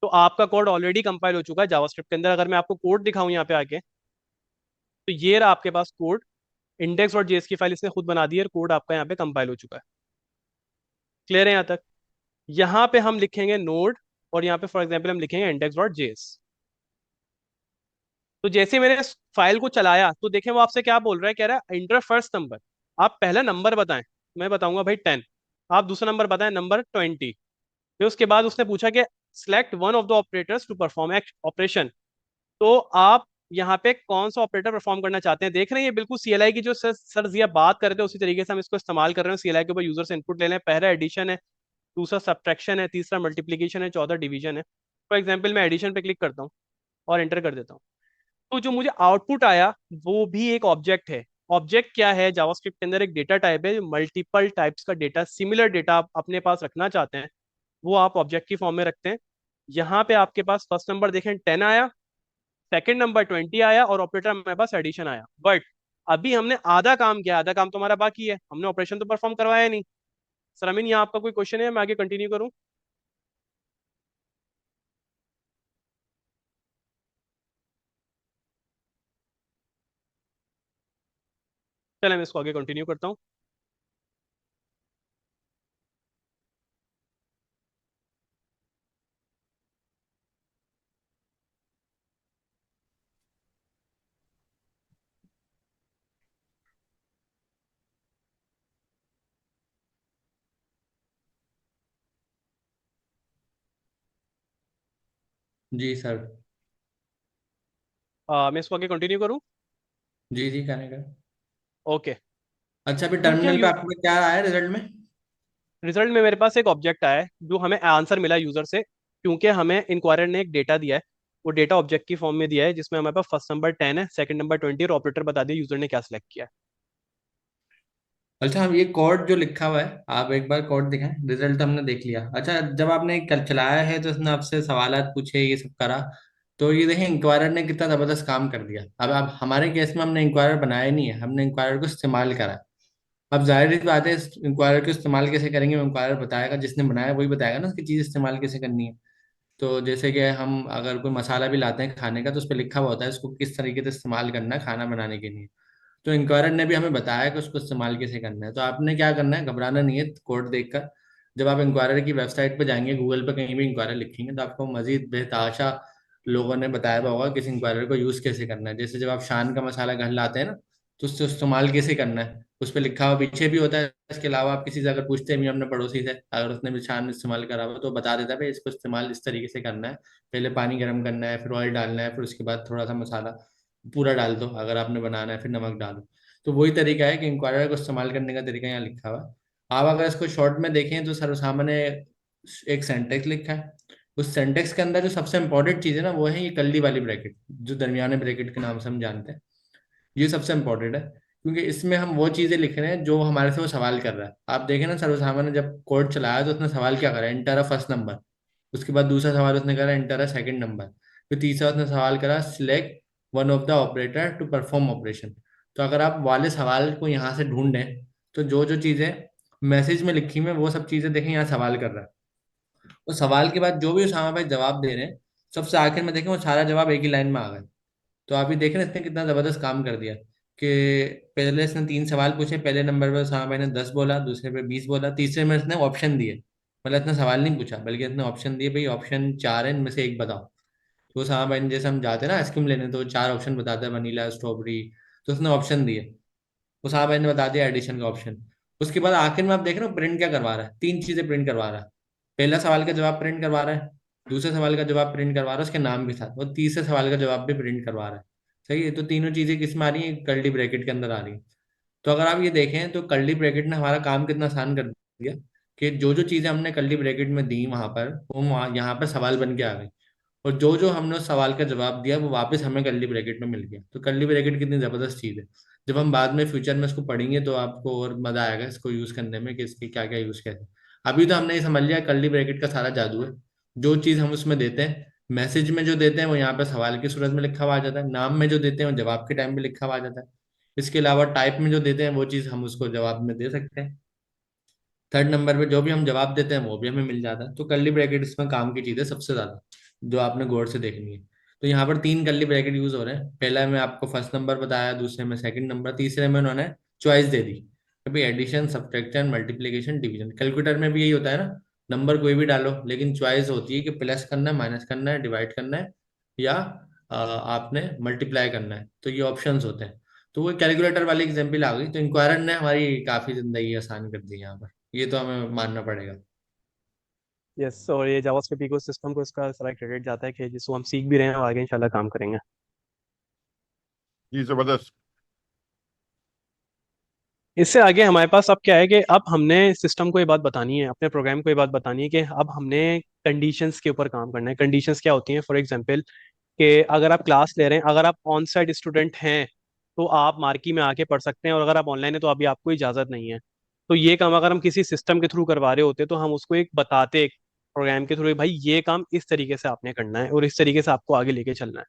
तो आपका कोड ऑलरेडी कंपाइल हो चुका है जावास्क्रिप्ट के अंदर। अगर मैं आपको कोड दिखाऊं यहाँ पे आके, तो ये रहा आपके पास कोड, इंडेक्स डॉट जेएस की फाइल इसने खुद बना दी है और कोड आपका यहाँ पे कंपाइल हो चुका है। क्लियर है यहाँ तक? यहाँ पे हम लिखेंगे नोड और यहाँ पे फॉर एग्जाम्पल हम लिखेंगे इंडेक्स डॉट जेएस। तो जैसे मैंने इस फाइल को चलाया तो देखें वो आपसे क्या बोल रहा है, कह रहा है इंटर फर्स्ट नंबर, आप पहला नंबर बताएं। मैं बताऊंगा भाई 10, आप दूसरा नंबर बताएं नंबर 20। फिर उसके बाद उसने पूछा कि select one of the operators to perform operation, तो आप यहाँ पे कौन सा ऑपरेटर परफॉर्म करना चाहते हैं। देख रहे हैं ये बिल्कुल सीएलआई की जो सर जिया बात कर रहे थे उसी तरीके से हम इसको इस्तेमाल कर रहे हैं। सीएलआई के ऊपर यूजर से इनपुट ले लें, पहला एडिशन है, दूसरा सब्ट्रैक्शन है, तीसरा मल्टीप्लीकेशन है, चौथा डिवीजन है। फॉर एग्जाम्पल मैं एडिशन पे क्लिक करता हूँ और एंटर कर देता हूँ, तो जो मुझे आउटपुट आया वो भी एक ऑब्जेक्ट है। ऑब्जेक्ट क्या है, जावास्क्रिप्ट के अंदर एक डेटा टाइप है जो मल्टीपल टाइप्स का डेटा, सिमिलर डेटा आप अपने पास रखना चाहते हैं वो आप ऑब्जेक्ट की फॉर्म में रखते हैं। यहाँ पे आपके पास फर्स्ट नंबर देखें 10 आया, सेकंड नंबर 20 आया और ऑपरेटर हमारे पास एडिशन आया। बट अभी हमने आधा काम किया, आधा काम तो हमारा बाकी है, हमने ऑपरेशन तो परफॉर्म करवाया नहीं। सर अमीन यहाँ आपका कोई क्वेश्चन है, मैं आगे कंटिन्यू करूँ? चले मैं इसको आगे कंटिन्यू करता हूँ। जी सर। मैं इसको आगे कंटिन्यू करूँ? जी जी करने का। ओके। अच्छा अभी क्योंकि हम टर्मिनल पे आपको क्या आया रिजल्ट में? रिजल्ट में मेरे पास एक ऑब्जेक्ट आया है जो हमें आंसर मिला यूजर से, क्योंकि हमें इंक्वायरर ने एक डेटा दिया है, वो डेटा ऑब्जेक्ट की फॉर्म में दिया है जिसमें हमारे पास फर्स्ट नंबर 10 है, सेकंड नंबर 20 और ऑपरेटर बता दिया यूजर ने क्या सिलेक्ट किया है। अच्छा हम ये कोड जो लिखा हुआ है आप एक बार कोड दिखाएं, रिजल्ट हमने देख लिया। अच्छा जब आपने कल चलाया है तो उसने आपसे सवालात पूछे ये सब करा, तो ये देखें इंक्वायरर ने कितना जबरदस्त काम कर दिया। अब हमारे केस में हमने इंक्वायरर बनाया नहीं है, हमने इंक्वायरर को इस्तेमाल करा है। अब जाहिर सी बात है इंक्वायरर को इस्तेमाल कैसे करेंगे, इंक्वायरर बताएगा, जिसने बनाया वही बताएगा ना उसकी चीज़ इस्तेमाल कैसे करनी है। तो जैसे कि हम अगर कोई मसाला भी लाते हैं खाने का, तो उस पर लिखा हुआ होता है उसको किस तरीके से इस्तेमाल करना है खाना बनाने के लिए। तो इंक्वायरर ने भी हमें बताया कि उसको इस्तेमाल कैसे करना है। तो आपने क्या करना है, घबराना नहीं है कोड देखकर। जब आप इंक्वायरर की वेबसाइट पर जाएंगे, गूगल पर कहीं भी इंक्वायरर लिखेंगे, तो आपको मजीद बेताशा लोगों ने बताया हुआ होगा किस इंक्वायरर को यूज़ कैसे करना है। जैसे जब आप शान का मसाला घर लाते हैं ना, तो उससे इस्तेमाल कैसे करना है उस पर लिखा हुआ पीछे भी होता है। इसके अलावा आप किसी से अगर पूछते भी हैं अपने पड़ोसी से, अगर उसने भी शान इस्तेमाल करा हुआ, तो बता देता है भाई इसको इस्तेमाल इस तरीके से करना है। पहले पानी गर्म करना है, फिर ऑयल डालना है, फिर उसके बाद थोड़ा सा मसाला पूरा डाल दो अगर आपने बनाना है, फिर नमक डालो। तो वही तरीका है कि इंक्वायरर को इस्तेमाल करने का तरीका यहाँ लिखा हुआ है। आप अगर इसको शॉर्ट में देखें तो सर्वसामान्य एक सेंटेक्स लिखा है। उस सेंटेक्स के अंदर जो सबसे इंपॉर्टेंट चीज है ना, वो है ये कल्ली वाली ब्रैकेट, जो दरमियाने ब्रैकेट के नाम से हम जानते हैं। ये सबसे इंपॉर्टेंट है, क्योंकि इसमें हम वो चीजें लिख रहे हैं जो हमारे से वो सवाल कर रहा है। आप देखें ना, सर्वसामान्य जब कोड चलाया तो उसने सवाल क्या करा, एंटर अ फर्स्ट नंबर। उसके बाद दूसरा सवाल उसने करा, एंटर अ सेकंड नंबर। फिर तीसरा उसने सवाल करा, select one of the operator to perform operation. तो अगर आप वाले सवाल को यहाँ से ढूंढें, तो जो जो चीजें मैसेज में लिखी हुई हैं वो सब चीजें देखें, यहाँ सवाल कर रहा है। और सवाल के बाद जो भी उसामा भाई जवाब दे रहे हैं, सबसे आखिर में देखें वो सारा जवाब एक ही लाइन में आ गए। तो आप ये देख रहे हैं इसने कितना जबरदस्त काम कर दिया कि पहले इसने 3 सवाल पूछे, पहले नंबर पर उसामा भाई ने 10 बोला, दूसरे पे 20 बोला, तीसरे में इसने ऑप्शन दिए। मतलब इसने सवाल नहीं पूछा बल्कि इसने ऑप्शन दिए, भाई ऑप्शन 4 है, इनमें से एक बताओ। तो उसामा भाई ने, जैसे हम जाते हैं ना आइसक्रीम लेने, तो 4 ऑप्शन बताता है, वनीला, स्ट्रॉबेरी। तो उसने ऑप्शन दिए, उसामा भाई ने बता दिया एडिशन का ऑप्शन। उसके बाद आखिर में आप देख रहे हो प्रिंट क्या करवा रहा है, 3 चीजें प्रिंट करवा रहा है। पहला सवाल का जवाब प्रिंट करवा रहा है, दूसरे सवाल का जवाब प्रिंट करवा रहा है उसके नाम के साथ, और तीसरे सवाल का जवाब भी प्रिंट करवा रहा है। सही है, तो तीनों चीजें किस में आ रही है, कर्ली ब्रैकेट के अंदर आ रही है। तो अगर आप ये देखें तो कर्ली ब्रैकेट ने हमारा काम कितना आसान कर दिया कि जो जो चीजें हमने कर्ली ब्रैकेट में दी वहां पर, वो यहाँ पर सवाल बन के आ गई। और जो जो हमने उस सवाल का जवाब दिया वो वापस हमें कर्ली ब्रैकेट में मिल गया। तो कर्ली ब्रैकेट कितनी जबरदस्त चीज है। जब हम बाद में फ्यूचर में इसको पढ़ेंगे तो आपको और मजा आएगा इसको यूज करने में कि इसके क्या क्या यूज कैसे। अभी तो हमने ये समझ लिया कर्ली ब्रैकेट का सारा जादू है। जो चीज हम उसमें देते हैं, मैसेज में जो देते हैं वो यहाँ पे सवाल की सूरत में लिखा हुआ आ जाता है, नाम में जो देते हैं वो जवाब के टाइम में लिखा हुआ आ जाता है। इसके अलावा टाइप में जो देते हैं वो चीज हम उसको जवाब में दे सकते हैं। थर्ड नंबर पे जो भी हम जवाब देते हैं वो भी हमें मिल जाता है। तो कर्ली ब्रैकेट इसमें काम की चीज है सबसे ज्यादा, जो आपने गौर से देखनी है। तो यहाँ पर 3 कर्ली ब्रैकेट यूज हो रहे हैं। पहला में आपको फर्स्ट नंबर बताया, दूसरे में सेकंड नंबर, तीसरे में उन्होंने चॉइस दे दी, अभी addition, subtraction, multiplication, division. Calculator में भी यही होता है ना, नंबर कोई भी डालो, लेकिन चॉइस होती है कि प्लस करना है, माइनस करना है, डिवाइड करना है, या आपने मल्टीप्लाई करना है। तो ये ऑप्शंस होते हैं। तो वो कैलकुलेटर वाली एग्जाम्पल आ गई। तो इंक्वायरर ने हमारी काफी जिंदगी आसान कर दी यहाँ पर, ये तो हमें मानना पड़ेगा। यस, और ये जावास्क्रिप्ट इकोसिस्टम को इसका सारा क्रेडिट जाता है कि जिसको हम सीख भी रहे हैं और आगे इंशाल्लाह काम करेंगे। जी जबरदस्त। इससे आगे हमारे पास अब क्या है कि अब हमने सिस्टम को ये बात बतानी है, अपने प्रोग्राम को ये बात बतानी है कि अब हमने कंडीशंस के ऊपर काम करना है। कंडीशंस क्या होती हैं? फॉर एग्जांपल कि अगर आप क्लास ले रहे हैं, अगर आप ऑन साइट स्टूडेंट हैं तो आप मार्की में आके पढ़ सकते हैं, और अगर आप ऑनलाइन हैं तो अभी आपको इजाज़त नहीं है। तो ये काम अगर हम किसी सिस्टम के थ्रू करवा रहे होते तो हम उसको एक बताते, एक प्रोग्राम के थ्रू, भाई ये काम इस तरीके से आपने करना है और इस तरीके से आपको आगे लेके चलना है।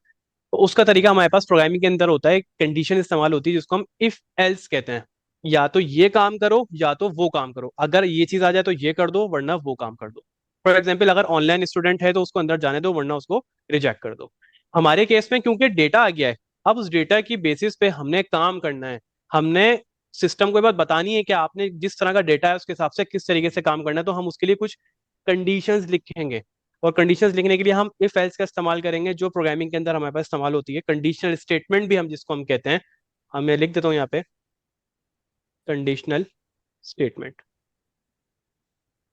तो उसका तरीका हमारे पास प्रोग्रामिंग के अंदर होता है, कंडीशन इस्तेमाल होती है जिसको हम इफ एल्स कहते हैं। या तो ये काम करो या तो वो काम करो, अगर ये चीज आ जाए तो ये कर दो वरना वो काम कर दो। फॉर एग्जाम्पल अगर ऑनलाइन स्टूडेंट है तो उसको अंदर जाने दो वरना उसको रिजेक्ट कर दो। हमारे केस में क्योंकि डेटा आ गया है, अब उस डेटा की बेसिस पे हमने काम करना है। हमने सिस्टम को ये बात बतानी है कि आपने जिस तरह का डेटा है उसके हिसाब से किस तरीके से काम करना है। तो हम उसके लिए कुछ कंडीशंस लिखेंगे, और कंडीशंस लिखने के लिए हम इफ एल्स का इस्तेमाल करेंगे, जो प्रोग्रामिंग के अंदर हमारे पास इस्तेमाल होती है। कंडीशनल स्टेटमेंट भी हम जिसको हम कहते हैं, मैं लिख देता हूँ यहाँ पे, कंडीशनल स्टेटमेंट।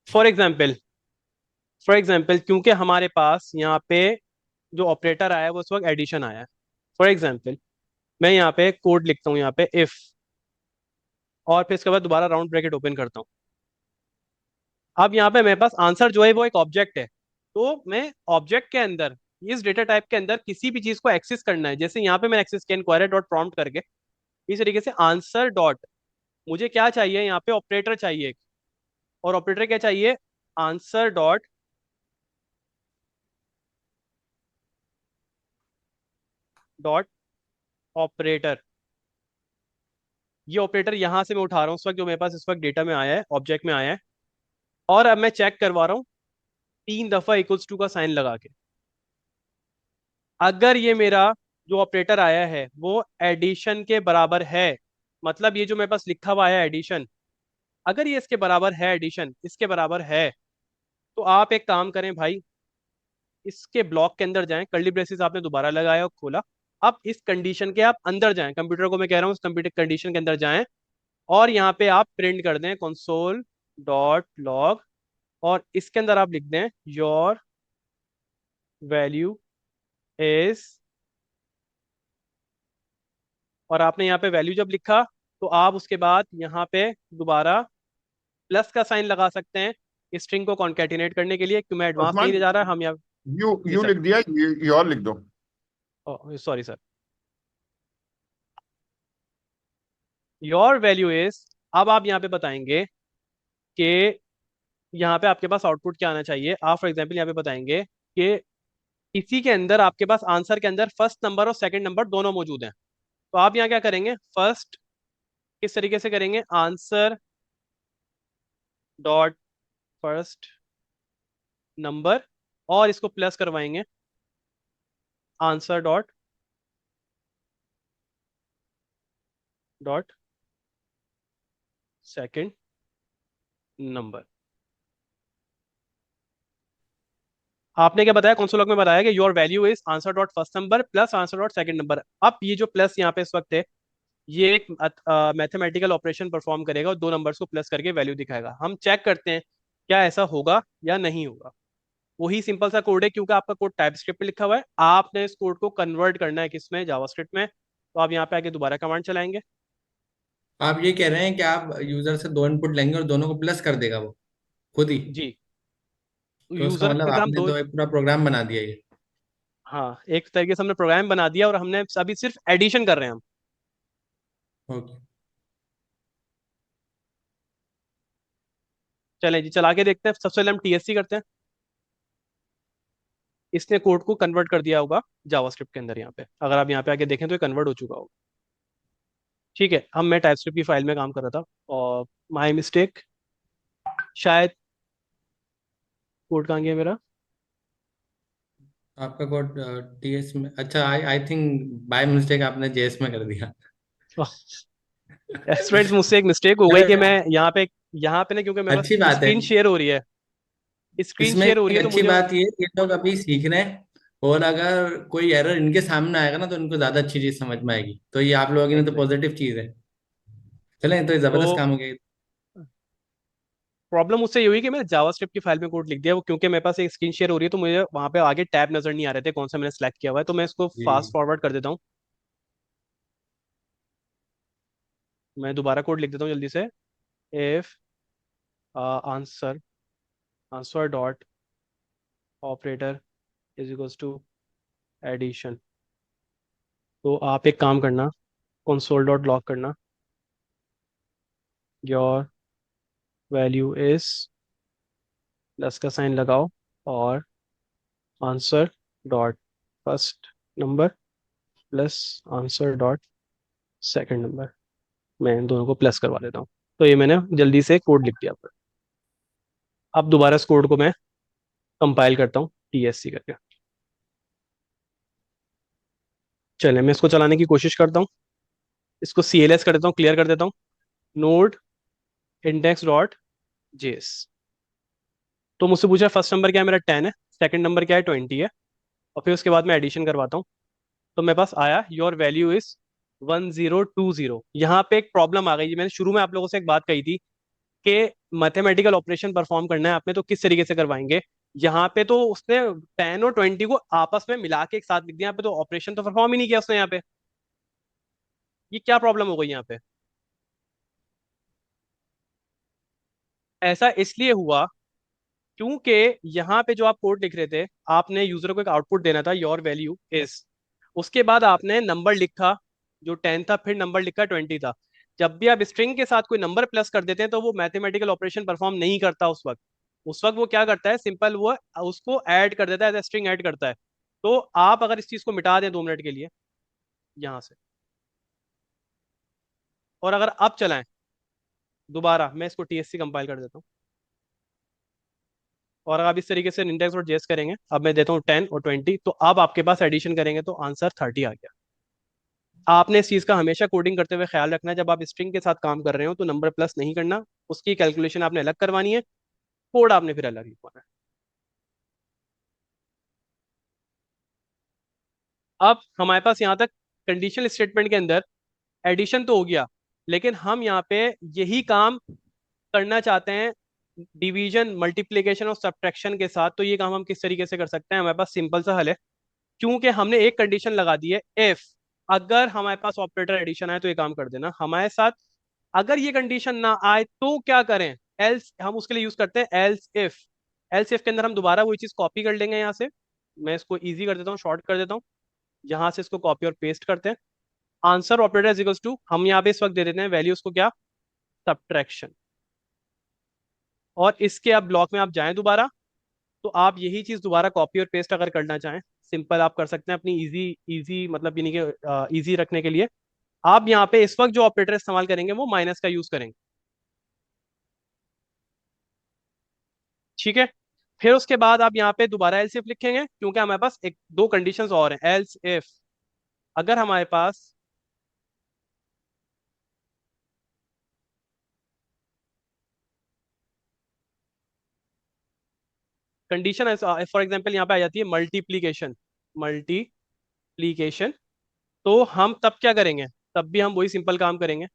फॉर एग्जाम्पल, क्योंकि हमारे पास यहाँ पे जो ऑपरेटर आया है वो उस वक्त एडिशन आया है। फॉर एग्जाम्पल मैं यहाँ पे कोड लिखता हूँ, यहाँ पे इफ, और फिर इसके बाद दोबारा राउंड ब्रैकेट ओपन करता हूँ। अब यहाँ पे मेरे पास आंसर जो है वो एक ऑब्जेक्ट है। तो मैं ऑब्जेक्ट के अंदर, इस डेटा टाइप के अंदर किसी भी चीज को एक्सेस करना है, जैसे यहाँ पे मैंने एक्सेस किया इंक्वायरी डॉट प्रॉम्प्ट करके, इस तरीके से आंसर डॉट, मुझे क्या चाहिए यहाँ पे, ऑपरेटर चाहिए। और ऑपरेटर क्या चाहिए? Answer dot dot operator. ये ऑपरेटर यहाँ से मैं उठा रहा हूँ उस वक्त, जो मेरे पास इस वक्त डेटा में आया है, ऑब्जेक्ट में आया है, और अब मैं चेक करवा रहा हूँ 3 दफा इक्वल्स टू का साइन लगा के। अगर ये मेरा जो ऑपरेटर आया है वो एडिशन के बराबर है, मतलब ये जो मेरे पास लिखा हुआ है एडिशन, अगर ये इसके बराबर है, एडिशन इसके बराबर है, तो आप एक काम करें भाई, इसके ब्लॉक के अंदर जाएं, कर्ली ब्रेसेस आपने दोबारा लगाया और खोला, अब इस कंडीशन के आप अंदर जाएं, कंप्यूटर को मैं कह रहा हूँ इस कंप्यूटर कंडीशन के अंदर जाएं, और यहाँ पे आप प्रिंट कर दें console डॉट लॉग, और इसके अंदर आप लिख दें योर वैल्यू इज, और आपने यहाँ पे वैल्यू जब लिखा तो आप उसके बाद यहाँ पे दोबारा प्लस का साइन लगा सकते हैं स्ट्रिंग को कॉन्केटिनेट करने के लिए, क्यों मैं एडवांस नहीं उस्मान, ले जा रहा, हम यहाँ। यू जी यू सर। लिख दिया, योर लिख दो। Sorry sir, your value is, अब आप यहाँ पे बताएंगे कि यहाँ पे आपके पास आउटपुट क्या आना चाहिए। आप फॉर एग्जाम्पल यहाँ पे बताएंगे कि इसी के अंदर आपके पास आंसर के अंदर फर्स्ट नंबर और सेकंड नंबर दोनों मौजूद हैं, तो आप यहाँ क्या करेंगे, फर्स्ट किस तरीके से करेंगे, आंसर डॉट फर्स्ट नंबर, और इसको प्लस करवाएंगे answer dot dot second number. आपने क्या बताया, कंसोल लॉग में बताया कि your value is answer dot first number plus answer dot second number. अब ये जो प्लस यहाँ पे इस वक्त है, ये एक मैथमेटिकल ऑपरेशन परफॉर्म करेगा और दो नंबर्स को प्लस करके वैल्यू दिखाएगा। हम चेक करते हैं क्या ऐसा होगा या नहीं होगा। वही सिंपल सा कोड है, क्योंकि आपका कोड टाइप स्क्रिप्ट में लिखा हुआ है, आपने इस कोड को कन्वर्ट करना है किसमें, जावास्क्रिप्ट में। तो आप यहाँ पे आके दोबारा कमांड चलाएंगे। आप ये कह रहे हैं कि आप यूजर से दो इनपुट लेंगे और दोनों को प्लस कर देगा वो खुद ही? जी, तो उसका यूजर मतलब अगर हम आपने दो, तो एक पूरा प्रोग्राम बना दिया ये। हाँ एक तरीके से हमने प्रोग्राम बना दिया और हमने अभी सिर्फ एडिशन कर रहे हैं हम। ओके। चलें जी, चला के देखते हैं। सबसे पहले हम टीएससी करते हैं। इसने कोड को कन्वर्ट कर दिया होगा जावास्क्रिप्ट के अंदर। यहाँ पे अगर आप यहाँ पे आके देखें तो ये कन्वर्ट हो चुका होगा। ठीक है, हम मैं टाइपस्क्रिप्ट की फाइल में काम कर रहा था और माय मिस्टेक, शायद कोड कहाँ गया मेरा। आपका कोड टीएस में, अच्छा, आई आई थिंक बाय मिस्टेक आपने जेएस में कर दिया। फ्रेंड्स, मुझसे एक मिस्टेक हो गई कि मैं यहाँ पे ना, क्योंकि मेरे अच्छी पास बात है। स्क्रीन शेयर हो रही है, स्क्रीन इसमें शेयर हो रही एक है तो अच्छी मुझे। बात ये है, ये लोग अभी सीख रहे हैं, और अगर कोई एरर इनके सामने आएगा ना तो इनको ज्यादा अच्छी चीज समझ में आएगी, तो ये आप लोगों की लिए तो एग्जैक्ट, पॉजिटिव चीज है। चलें, तो ये तो जबरदस्त काम हो गया। प्रॉब्लम मुझसे ये हुई कि मैंने जावास्क्रिप्ट की फाइल में कोड लिख दिया, वो क्योंकि मेरे पास एक स्क्रीन शेयर हो रही है तो मुझे वहां पे आगे टैब नजर नहीं आ रहे थे कौन सा मैंने सेलेक्ट किया हुआ है, तो मैं इसको फास्ट जी। फॉरवर्ड कर देता हूँ। मैं दोबारा कोड लिख देता हूँ जल्दी से। If answer answer dot operator is equals to addition, तो आप एक काम करना, कंसोल डॉट लॉग करना योर वैल्यू इज, प्लस का साइन लगाओ, और answer dot first number plus answer dot second number. मैं इन दोनों को प्लस करवा देता हूँ। तो ये मैंने जल्दी से कोड लिख दिया पर। अब दोबारा इस कोड को मैं कंपाइल करता हूँ टीएससी करके। चलिए मैं इसको चलाने की कोशिश करता हूँ। इसको सीएलएस कर देता हूँ, क्लियर कर देता हूँ। नोड इंडेक्स डॉट जेएस, तो मुझसे पूछा फर्स्ट नंबर क्या है, मेरा 10 है, सेकंड नंबर क्या है, 20 है, और फिर उसके बाद मैं एडिशन करवाता हूँ। तो मेरे पास आया योर वैल्यू इज 1020। यहाँ पे एक प्रॉब्लम आ गई। मैंने शुरू में आप लोगों से एक बात कही थी कि मैथमेटिकल ऑपरेशन परफॉर्म करना है आपने तो किस तरीके से करवाएंगे। यहाँ पे तो उसने 10 और 20 को आपस में मिला के एक साथ लिख दिया, यहाँ पे तो ऑपरेशन तो परफॉर्म ही नहीं किया उसने यहाँ पे। ये क्या प्रॉब्लम हो गई यहाँ पे। ऐसा इसलिए हुआ क्योंकि यहाँ पे जो आप कोड लिख रहे थे, आपने यूजर को एक आउटपुट देना था योर वैल्यू इज, उसके बाद आपने नंबर लिखा जो 10 था, फिर नंबर लिखा 20 था। जब भी आप स्ट्रिंग के साथ कोई नंबर प्लस कर देते हैं तो वो मैथमेटिकल ऑपरेशन परफॉर्म नहीं करता उस वक्त। उस वक्त वो क्या करता है, सिंपल वो उसको ऐड कर देता है, एज स्ट्रिंग ऐड करता है। तो आप अगर इस चीज को मिटा दें 2 मिनट के लिए यहाँ से, और अगर अब चलाएं दोबारा, मैं इसको TSC कंपाइल कर देता हूँ, और अगर आप इस तरीके से इंडेक्स डॉट जेएस करेंगे, अब मैं देता हूँ 10 और 20, तो अब आपके पास एडिशन करेंगे तो आंसर 30 आ गया। आपने इस चीज़ का हमेशा कोडिंग करते हुए ख्याल रखना है, जब आप स्ट्रिंग के साथ काम कर रहे हो तो नंबर प्लस नहीं करना, उसकी कैलकुलेशन आपने अलग करवानी है, कोड आपने फिर अलग लिखवाना है। अब हमारे पास यहाँ तक कंडीशनल स्टेटमेंट के अंदर एडिशन तो हो गया, लेकिन हम यहाँ पे यही काम करना चाहते हैं डिवीजन, मल्टीप्लिकेशन और सब्ट्रैक्शन के साथ। तो ये काम हम किस तरीके से कर सकते हैं? हमारे पास सिंपल सा हल है, क्योंकि हमने एक कंडीशन लगा दी है इफ, अगर हमारे पास ऑपरेटर एडिशन आए तो ये काम कर देना हमारे साथ। अगर ये कंडीशन ना आए तो क्या करें? एल्स, हम उसके लिए यूज करते हैं एल्स इफ। एल्स इफ के अंदर हम दोबारा वही चीज कॉपी कर लेंगे यहाँ से, मैं इसको इजी कर देता हूँ, शॉर्ट कर देता हूँ, यहाँ से इसको कॉपी और पेस्ट करते हैं। Answer operator is equals to, हम यहाँ पे इस वक्त दे देते हैं वैल्यूज को क्या, सब्ट्रैक्शन। और इसके अब ब्लॉक में आप जाएं दोबारा, तो आप यही चीज दोबारा कॉपी और पेस्ट अगर करना चाहें, सिंपल आप कर सकते हैं अपनी इजी इजी मतलब यानी कि इजी रखने के लिए। आप यहाँ पे इस वक्त जो ऑपरेटर इस्तेमाल करेंगे वो माइनस का यूज करेंगे, ठीक है। फिर उसके बाद आप यहाँ पे दोबारा एल्स इफ लिखेंगे, क्योंकि हमारे पास एक दो कंडीशंस और हैं। एल्स इफ, अगर हमारे पास कंडीशन फॉर एग्जांपल यहाँ पे आ जाती है मल्टीप्लीकेशन, मल्टीप्लीकेशन, तो हम तब क्या करेंगे? तब भी हम वही सिंपल काम करेंगे,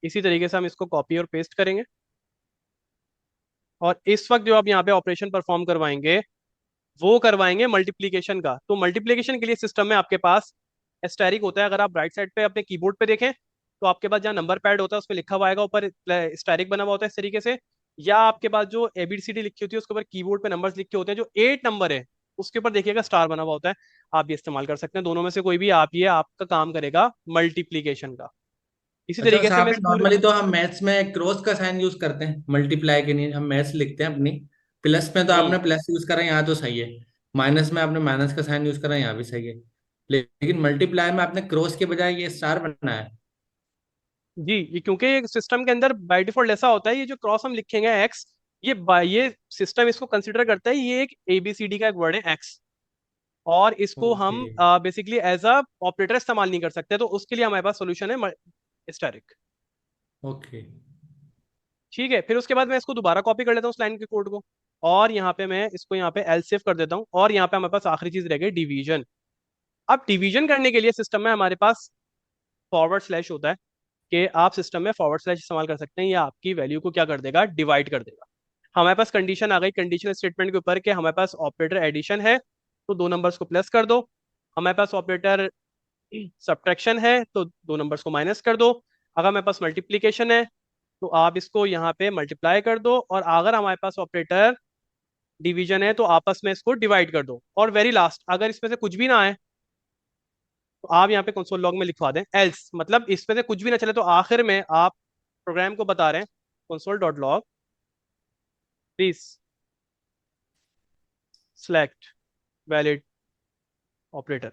इसी तरीके से हम इसको कॉपी और पेस्ट करेंगे। और इस वक्त जो आप यहाँ पे ऑपरेशन परफॉर्म करवाएंगे वो करवाएंगे मल्टीप्लीकेशन का। तो मल्टीप्लीकेशन के लिए सिस्टम में आपके पास एस्टेरिक होता है, अगर आप राइट साइड पे अपने कीबोर्ड पे देखें तो आपके पास जहाँ नंबर पैड होता है उसमें लिखा हुआ आएगा, ऊपर एस्टेरिक बना हुआ होता है इस तरीके से। या आपके पास जो ABCD लिखी होती है उसके ऊपर कीबोर्ड पे नंबर्स लिखे होते हैं, जो 8 नंबर है उसके ऊपर देखिएगा स्टार बना हुआ होता है। आप ये इस्तेमाल कर सकते हैं, दोनों में से कोई भी आप, ये आपका काम करेगा मल्टीप्लीकेशन का। इसी अच्छा तरीके से यहाँ मैं पे इस पूरे, नॉर्मली तो हम मैथ्स में क्रॉस का साइन यूज करते हैं, मल्टीप्लाई के लिए हम मैथ्स लिखते हैं अपनी। प्लस में तो हम्म, आपने प्लस यूज करा, यहाँ तो सही है। माइनस में आपने माइनस का साइन यूज करा, यहाँ भी सही है। लेकिन मल्टीप्लाई में आपने क्रॉस के बजाय ये स्टार बनाया है। जी, ये क्योंकि ये सिस्टम के अंदर बाय डिफॉल्ट ऐसा होता है, ये जो क्रॉस हम लिखेंगे एक्स, ये सिस्टम इसको कंसिडर करता है ये एक ABCD का एक वर्ड है एक्स, और इसको ओके। हम बेसिकली एज अ ऑपरेटर इस्तेमाल नहीं कर सकते, तो उसके लिए हमारे पास सोल्यूशन है हिस्टेरिक। ओके। ठीक है, फिर उसके बाद मैं इसको दोबारा कॉपी कर लेता हूँ उस लाइन के कोड को, और यहाँ पे मैं इसको यहाँ पे एलसीएफ कर देता हूँ, और यहाँ पे हमारे पास आखिरी चीज रह गई डिवीजन। अब डिवीजन करने के लिए सिस्टम में हमारे पास फॉरवर्ड स्लैश होता है, कि आप सिस्टम में फॉरवर्ड स्लैश इस्तेमाल कर सकते हैं, या आपकी वैल्यू को क्या कर देगा, डिवाइड कर देगा। हमारे पास कंडीशन आ गई कंडीशनल स्टेटमेंट के ऊपर कि हमारे पास ऑपरेटर एडिशन है तो दो नंबर्स को प्लस कर दो, हमारे पास ऑपरेटर सब्ट्रैक्शन है तो दो नंबर्स को माइनस कर दो, अगर हमारे पास मल्टीप्लीकेशन है तो आप इसको यहाँ पे मल्टीप्लाई कर दो, और अगर हमारे पास ऑपरेटर डिवीजन है तो आपस में इसको डिवाइड कर दो। और वेरी लास्ट, अगर इसमें से कुछ भी ना आए तो आप यहाँ पे कंसोल लॉग में लिखवा दें एल्स, मतलब इसमें से कुछ भी ना चले तो आखिर में आप प्रोग्राम को बता रहे हैं console dot log please select valid operator.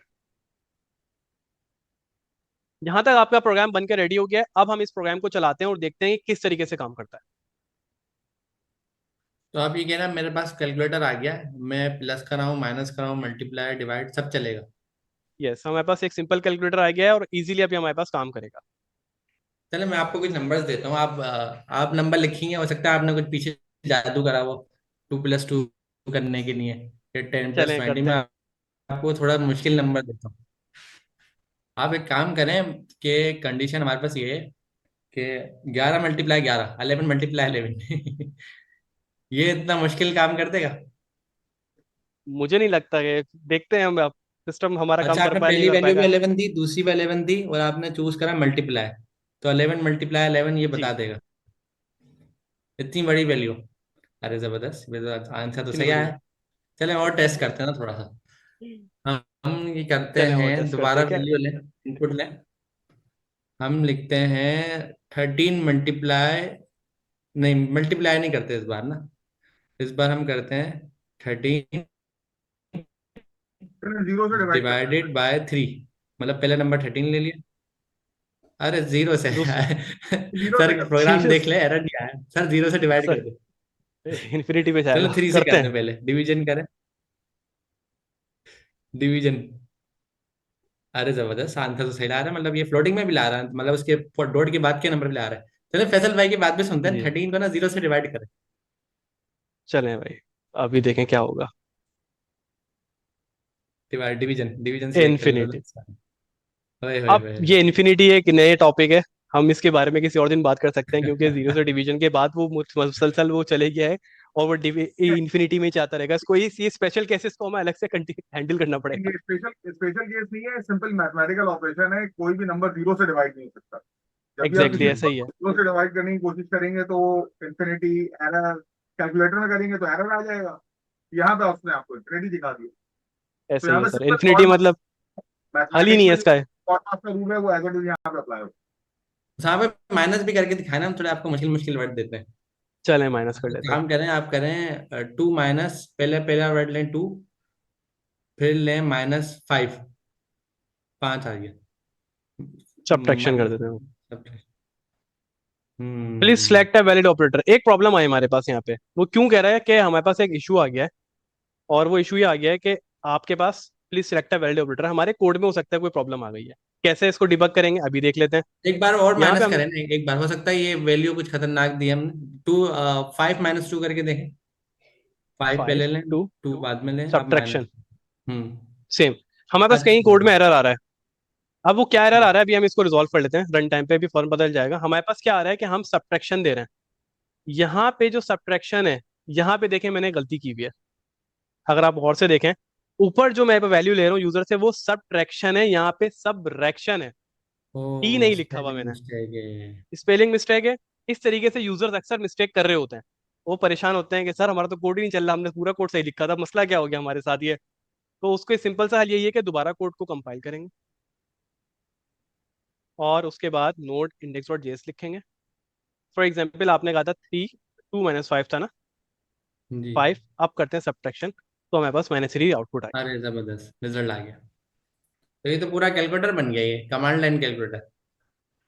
यहां तक आपका प्रोग्राम बनकर रेडी हो गया है। अब हम इस प्रोग्राम को चलाते हैं और देखते हैं कि किस तरीके से काम करता है। तो आप ये कहना मेरे पास कैलकुलेटर आ गया है, मैं प्लस कराऊँ माइनस कराऊँ मल्टीप्लाई डिवाइड सब चलेगा। यस, हमारे पास एक सिंपल कैलकुलेटर आ गया है और इजीली अभी हमारे पास काम करेगा। चलो मैं आपको कुछ नंबर्स देता हूँ, आप नंबर लिखेंगे, हो सकता है आपने कुछ पीछे जादू करा वो 2+2 करने के लिए, या 10 + चलें 20। करते मैं हैं। आपको थोड़ा मुश्किल नंबर देता हूँ। आप एक काम करें कि कंडीशन हमारे पास ये है कि 11 × 11, 11 × 11 ये इतना मुश्किल काम कर देगा? मुझे नहीं लगता कि, देखते हैं हम, सिस्टम हमारा काम अच्छा, कर आपने पाया नहीं पहली कर वैल्यू भी पाएगा। 11 दी, दूसरी भी 11 दी, और आपने चूज करा मल्टीप्लाई, तो 11 × 11 ये जी, बता देगा, इतनी बड़ी वैल्यू। अरे जबरदस्त, ये तो आंसर तो इतनी सही बड़ी आया। चले और टेस्ट करते हैं ना थोड़ा सा। हम ये करते चलें और हैं, टेस्ट करते दोबारा हैं क्या। वैल्यू लें, इनपुट लें। हम लिखते हैं 13 नहीं, मल्टीप्लाई नहीं करते इस बार ना। इस बार हम करते हैं 13 जीरो से डिवाइड करते हैं। Divided by 3। मतलब पहले नंबर 13 ले लिया, अरे जीरो से दो जीरो से सर कर। प्रोग्राम जीरो देख ले, एरर नहीं आया सर, जीरो से डिवाइड कर सर दे। इन्फिनिटी पे चलो जाएगा, थ्री से करते करते हैं। हैं, पहले डिवीजन करें, डिवीजन। अरे जबरदस्त, आंसर तो सही ला रहा है, मतलब ये फ्लोटिंग में भी ला रहा है, मतलब उसके डॉट के बाद के नंबर भी ला रहा है। चलो फैसल भाई की बात भी सुनते हैं, जी 13 को ना जीरो से डिवाइड करें। चलें भाई, अभी देखें क्या होगा। डिवाइड, डिवीजन, डिवीजन सिलेक्ट कर लो। इन्फिनिटी। ओए होए अब होए। ये इन्फिनिटी एक नए टॉपिक है, हम इसके बारे में किसी और दिन बात कर सकते हैं, क्योंकि जीरो से डिवीजन के बाद वो मुसलसल वो चले गया है, और वो इन्फिनिटी में ही चाहता रहेगा। इसको ये स्पेशल केसेस को हमें अलग से हैंडल करना पड़ेगा। ये स्पेशल स्पेशल केस नहीं है, सिंपल मैथमेटिकल ऑपरेशन है, कोई भी नंबर जीरो से डिवाइड नहीं हो सकता। जब भी आप एग्जैक्टली किसी ऐसा नंबर ही है। को जीरो से डिवाइड करने की कोशिश करेंगे तो इंफिनिटी एरर, कैलकुलेटर में करेंगे तो एरर आ जाएगा। यहाँ पे उसने आपको इंफिनिटी दिखा दिया। तो ऐसा ही यहाँ है पे सर, सिंपल इन्फिनिटी मतलब हल ही मैथमेटिक्स नहीं है में जो इसका। कॉर्ड का रूल है वो एज इट इज यहाँ पे अप्लाई होगा। यहाँ पे माइनस भी करके दिखाना, हम थोड़े आपको मुश्किल मुश्किल वर्ड देते हैं। चलें माइनस कर तो लेते हैं। काम करें, आप करें 2 माइनस, पहले पहला वर्ड लें 2, फिर लें -5, 5 आ गया। सब्ट्रैक्शन कर माइनस, देते हैं। Please hmm. Select a valid operator. एक प्रॉब्लम आई हमारे पास यहाँ पे, वो क्यों कह रहा है कि हमारे पास एक इशू आ गया है, और वो इशू ये आ गया है कि आपके पास please select a valid operator, हमारे कोड में हो सकता है कोई प्रॉब्लम आ गई है। कैसे इसको डिबग करेंगे अभी देख लेते हैं। एक बार और यहाँ पे माइनस हम करें ना, एक बार हो सकता है ये वैल्यू कुछ खतरनाक दी हमने। 5 - 2 करके देखें। 5 फाइव पहले लें, टू 2 बाद में लें, अब माइनस। सब्ट्रैक्शन हम्म। सेम, हमारे पास कहीं अच्छा। कोड में एरर आ रहा है। अब वो क्या एरर आ रहा है, अभी हम इसको रिजॉल्व कर लेते हैं, रन टाइम पे भी फॉर्म बदल जाएगा। हमारे पास क्या आ रहा है कि हम सब्ट्रैक्शन दे रहे हैं। यहाँ पे जो सब्ट्रैक्शन है, यहाँ पे देखें मैंने गलती की हुई है। अगर आप गौर से देखें, ऊपर जो मैं वैल्यू ले रहा हूँ यूजर से वो सब्ट्रैक्शन है, यहाँ पे सबट्रैक्शन है। ओ, टी नहीं लिखा हुआ स्पेलिंग मैंने, मिस्टेक है। स्पेलिंग मिस्टेक है। इस तरीके से यूजर्स अक्सर मिस्टेक कर रहे होते हैं। वो परेशान होते हैं कि सर हमारा तो कोड ही नहीं चल रहा, हमने पूरा कोड सही लिखा था, मसला क्या हो गया हमारे साथ ये। तो उसको सिंपल सा हल यही है कि दोबारा कोड को कंपाइल करेंगे, और उसके बाद नोड इंडेक्स डॉट जेएस लिखेंगे। फॉर एग्जाम्पल आपने कहा था 3, 2 - 5 था ना, जी। 5। अब करते हैं सब्ट्रैक्शन, तो हमारे पास -3 आउटपुट आएगा। अरे जबरदस्त रिजल्ट आ गया। तो ये तो पूरा कैलकुलेटर बन गया, ये कमांड लाइन कैलकुलेटर।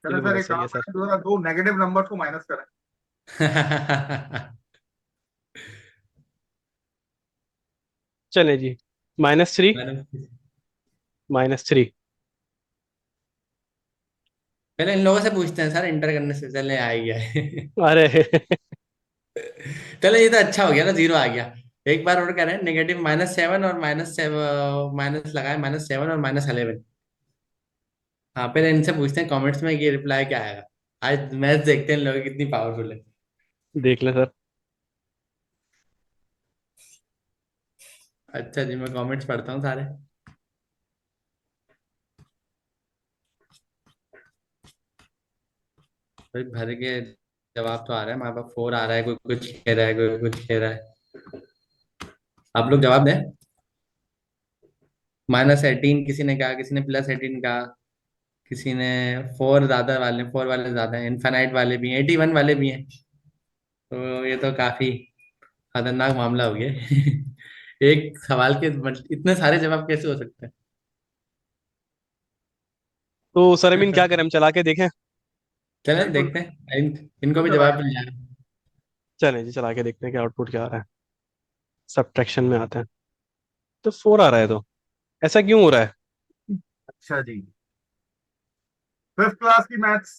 चलो सर बिल्कुल एक ऐसा ही काम है सर। करें, दो नेगेटिव नंबर्स को माइनस करें। चलें जी, -3 -3। पहले इन लोगों से पूछते हैं सर, इंटर करने से चले आ ही गया है। अरे चलो ये तो अच्छा हो गया ना, जीरो आ गया। एक बार और करें, -7 और -7, माइनस लगाए -7 और -11। हाँ पहले इनसे पूछते हैं कमेंट्स में कि रिप्लाई क्या आएगा। आज मैच देखते हैं इन लोगों की कितनी पावरफुल है। देख लें सर। अच्छा जी, मैं कमेंट्स पढ़ता हूँ सारे। भाई भर के जवाब तो आ रहा है, हमारे पास 4 आ रहा है, कोई कुछ कह रहा है, कोई कुछ कह रहा है। आप लोग जवाब दें। -18 किसी ने कहा, किसी ने +18 कहा, किसी ने 4 ज्यादा वाले, 4 वाले ज्यादा हैं, इनफाइनाइट वाले भी हैं, 81 वाले भी हैं। तो ये तो काफी खतरनाक मामला हो गया। एक सवाल के इतने सारे जवाब कैसे हो सकते हैं। तो सर अमीन क्या करें, हम चला के देखें। चलें बिल्कुल देखते हैं, इनको बिल्कुल भी चलाएं। जवाब मिल जाए। चलें जी, चला के देखते हैं कि आउटपुट क्या आ रहा है। सब्ट्रैक्शन में आते हैं, तो 4 आ रहा है, तो ऐसा क्यों हो रहा है। अच्छा जी, फिफ्थ क्लास की मैथ्स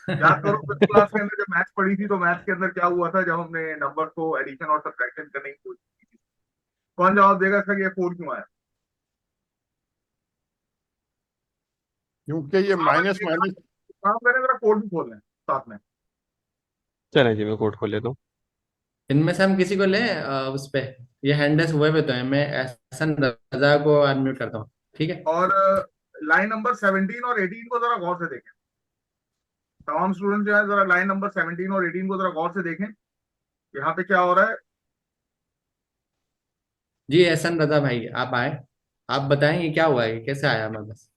याद करो। फिफ्थ क्लास के अंदर जब मैथ्स पढ़ी थी तो मैथ्स के अंदर क्या हुआ था, जब हमने नंबर को एडिशन और सब्ट्रैक्शन करने की कोशिश की थी। कौन जवाब देगा इसका कि ये फोर क्यों आया। क्योंकि ये माइनस माइनस। काम करें, मेरा कोड भी खोल लें साथ में। चलें जी, मैं कोड खोल लेता हूँ। इनमें से हम किसी को लें उस पे। ये हैंडल्स हुए पे तो है, मैं एहसन रजा को अनम्यूट करता हूँ। ठीक है। और लाइन नंबर 17 और 18 को जरा गौर से देखें। तमाम स्टूडेंट जो है जरा लाइन नंबर 17 और 18 को जरा गौर से देखें। यहाँ पे क्या हो रहा है। जी एहसन रजा भाई आप आए, आप बताएं ये क्या हुआ है, ये कैसे आया हमारे पास।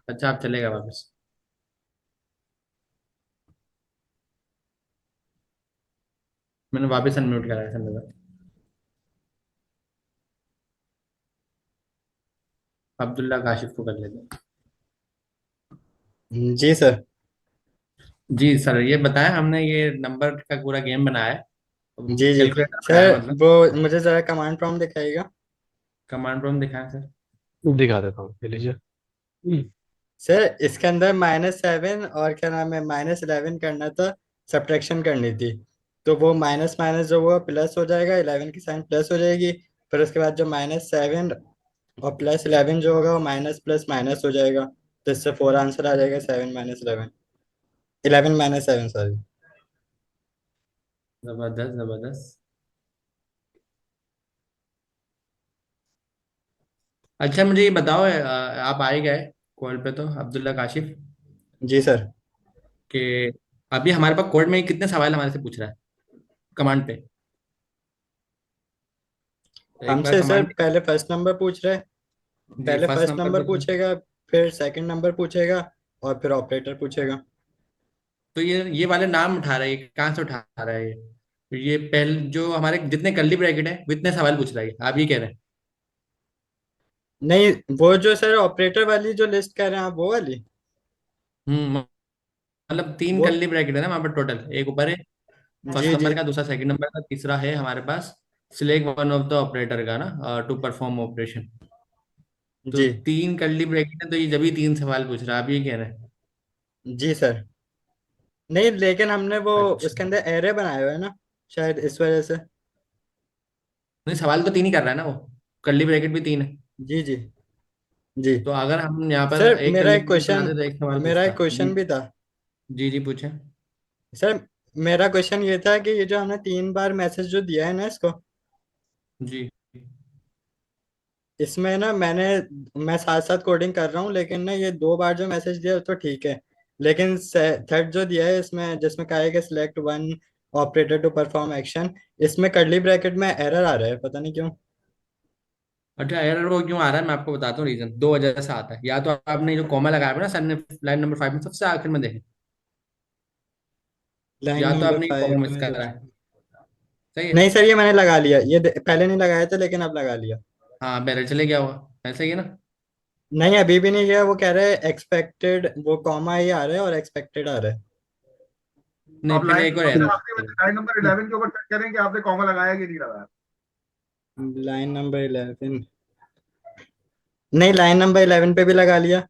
अच्छा आप चलेगा वापस। मैंने वापस अनम्यूट करा एहसन रजा। अब्दुल्ला काशिफ को कर लेते हैं। जी सर। जी सर, ये बताया हमने, ये नंबर का पूरा गेम बनाया है, जी जी कैलकुलेटर बनाया सर, मतलब। वो मुझे जरा कमांड प्रॉम्प्ट दिखाइएगा। कमांड प्रॉम्प्ट दिखाएं सर। दिखा देता हूँ, ये लीजिए। सर इसके अंदर -7 और क्या नाम है -11 करना था, सब्ट्रैक्शन करनी थी। तो वो माइनस माइनस जो वो प्लस हो जाएगा, 11 की साइन प्लस हो जाएगी। फिर उसके बाद जो -7 और +11 जो होगा वो माइनस प्लस माइनस हो जाएगा। तो इससे 4 आंसर आ जाएगा, 7 - 11, 11 - 7 सॉरी। जबरदस्त जबरदस्त। अच्छा मुझे ये बताओ, आप आ ही गए कॉल पे तो, अब्दुल्ला काशिफ, जी सर। कि अभी हमारे पास कोड में कितने सवाल हमारे से पूछ रहा है कमांड पे। तो एक बार हमसे सर कमांड। पहले फर्स्ट नंबर पूछ रहे, जी पहले फर्स्ट फर्स्ट नंबर नंबर पूछ रहा है। पूछेगा, फिर सेकंड नंबर पूछेगा, और फिर ऑपरेटर पूछेगा। तो ये वाले नाम उठा रहा है, ये कहाँ से उठा रहा है ये? ये पहले जो हमारे जितने कर्ली ब्रैकेट है वो इतने सवाल पूछ रहा है, आप ये कह रहे हैं? नहीं, वो जो सर ऑपरेटर वाली जो लिस्ट कह रहे हैं आप, वो वाली। मतलब तीन वो कर्ली ब्रैकेट है ना वहां पर टोटल, एक ऊपर है फर्स्ट जी जी नंबर का, दूसरा सेकंड नंबर का, तीसरा है हमारे पास select one of the operator का ना, टू परफॉर्म ऑपरेशन। तो जी तीन कर्ली ब्रैकेट है, तो ये जब ही तीन सवाल पूछ रहा है, आप ये कह रहे हैं? जी सर। नहीं, लेकिन हमने वो अच्छा। उसके अंदर एरे बनाए हुए है ना, शायद इस वजह से। नहीं, सवाल तो तीन ही कर रहा है ना वो, कर्ली ब्रैकेट भी तीन है। जी जी जी तो अगर हम यहाँ पर सर, एक कर्ली ब्रैकेट बनाते तो एक सवाल मेरा पूछता। एक जी क्वेश्चन भी था। जी जी पूछे। सर मेरा क्वेश्चन ये था कि ये जो हमने 3 बार मैसेज जो दिया है ना इसको, जी इसमें ना मैं साथ साथ कोडिंग कर रहा हूँ, लेकिन ना ये 2 बार जो मैसेज दिया तो ठीक है। लेकिन थर्ड जो दिया है इसमें, जिसमें कहा है कि select one operator to perform action, इसमें कर्ली ब्रैकेट में एरर आ रहा है, पता नहीं क्यों। अच्छा, एरर वो क्यों आ रहा है मैं आपको बताता हूँ, रीजन दो वजह से आता है। या तो आपने जो कॉमा लगाया है ना सर ने लाइन नंबर 5 में सबसे आखिर में देखें, लाइन या तो नंबर आपने ये कॉमा 5 मिस में करा है। सबसे। सही है। नहीं सर, ये मैंने लगा लिया, ये पहले नहीं लगाया था लेकिन अब लगा लिया। हाँ पहले चले गया होगा, ऐसा ही है ना? नहीं, अभी भी नहीं गया, वो कह रहे हैं एक्सपेक्टेड, वो कॉमा ही आ रहा है और एक्सपेक्टेड आ रहा है। तो नहीं आप फिर लाइन एक और सबसे एरर। आखिरी में लाइन नंबर 11 के ऊपर चेक करें कि आपने कॉमा लगाया कि नहीं लगाया। लाइन नंबर 11, नहीं लाइन नंबर 11 पे भी लगा लिया।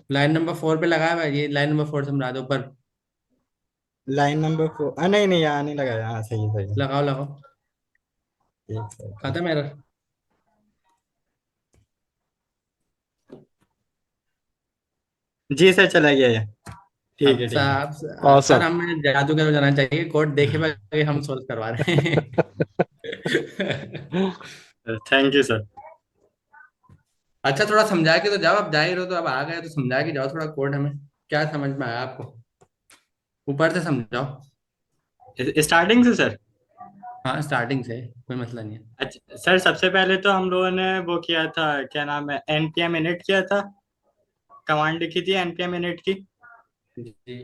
लाइन नंबर 4 पे लगाया हुआ है, ये लाइन नंबर 4 से मिला दो ऊपर। लाइन नंबर 4, नहीं नहीं, यहाँ नहीं लगाया, हाँ सही है सही है। लगाओ लगाओ। एक सेकंड। खत्म एरर। जी सर, चला गया ये। ठीक अब है सर ठीक है। Sir awesome. हमें जादूगर हो जाना चाहिए, कोड देखे हुए हम सोल्व करवा रहे हैं। Thank you sir. अच्छा थोड़ा समझा के तो जाओ, अब जा ही रहो तो, अब आ गए तो समझा के जाओ थोड़ा कोड हमें। क्या समझ में आया आपको, ऊपर से समझाओ। स्टार्टिंग से सर। हाँ स्टार्टिंग से, कोई मसला नहीं है। अच्छा सर, सबसे पहले तो हम लोगों ने वो किया था, क्या नाम है, npm init किया था, कमांड लिखी थी npm init की। जी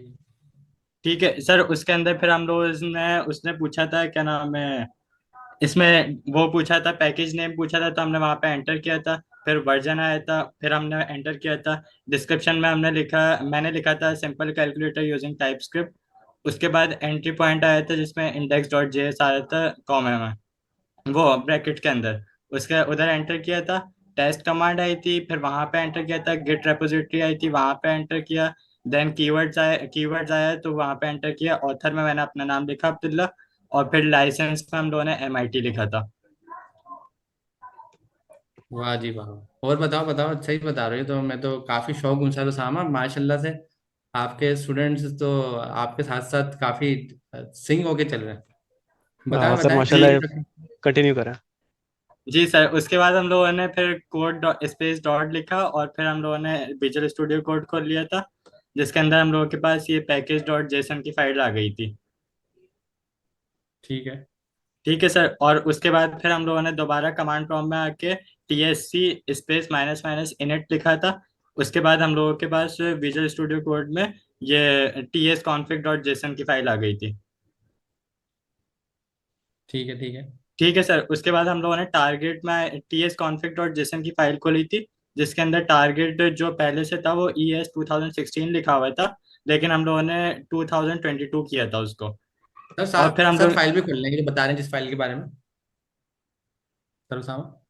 ठीक है सर, उसके अंदर फिर हम लोग ने उसने पूछा था, क्या नाम है, इसमें वो पूछा था, पैकेज नेम पूछा था, तो हमने वहां पे एंटर किया था। फिर वर्जन आया था, फिर हमने एंटर किया था। डिस्क्रिप्शन में मैंने लिखा था simple calculator using type script. उसके बाद एंट्री पॉइंट आया था जिसमें index.js आया था कॉमा में, वो ब्रैकेट के अंदर। उसके उधर एंटर किया था। टेस्ट कमांड आई थी, फिर वहां पे एंटर किया था। गिट रेपोजिटरी आई थी, वहां पे एंटर किया। देन कीवर्ड्स आया तो वहां पे एंटर किया। ऑथर में मैंने अपना नाम लिखा, अब्दुल्ला। और फिर लाइसेंस में हम लोगों ने MIT लिखा था। वाह जी वाह। और बताओ बताओ, अच्छा ही बता रहे हो, तो मैं तो काफी शौक हूँ सर उसामा माशाल्लाह से। आपके स्टूडेंट्स तो आपके साथ साथ काफी सिंग होके चल रहे हैं। हाँ बताएं सर, बताएं जी माशाल्लाह, करें। कंटिन्यू करें। जी सर, उसके बाद हम लोगों ने फिर कोड स्पेस डॉट लिखा, और फिर हम लोगों ने विजुअल स्टूडियो कोड खोल लिया था, जिसके अंदर हम लोगों के पास ये पैकेज.json की फाइल आ गई थी। ठीक है ठीक है सर, और उसके बाद फिर हम लोगों ने दोबारा कमांड प्रॉम्प्ट में आके TSC space minus minus init लिखा था। उसके बाद हम लोगों के पास विजुअल स्टूडियो कोड में ये tsconfig.json की फाइल आ गई थी। ठीक है ठीक है। ठीक है सर, उसके बाद हम लोगों ने टारगेट में tsconfig.json की फाइल खोली थी। जिसके अंदर टारगेट जो पहले से था वो ES 2016 लिखा हुआ था, लेकिन हम लोगों ने 2022 किया था उसको। और फिर हम सर लोग फाइल भी खोल लेंगे जो बता रहे हैं जिस फाइल के बारे में, सर उसामा,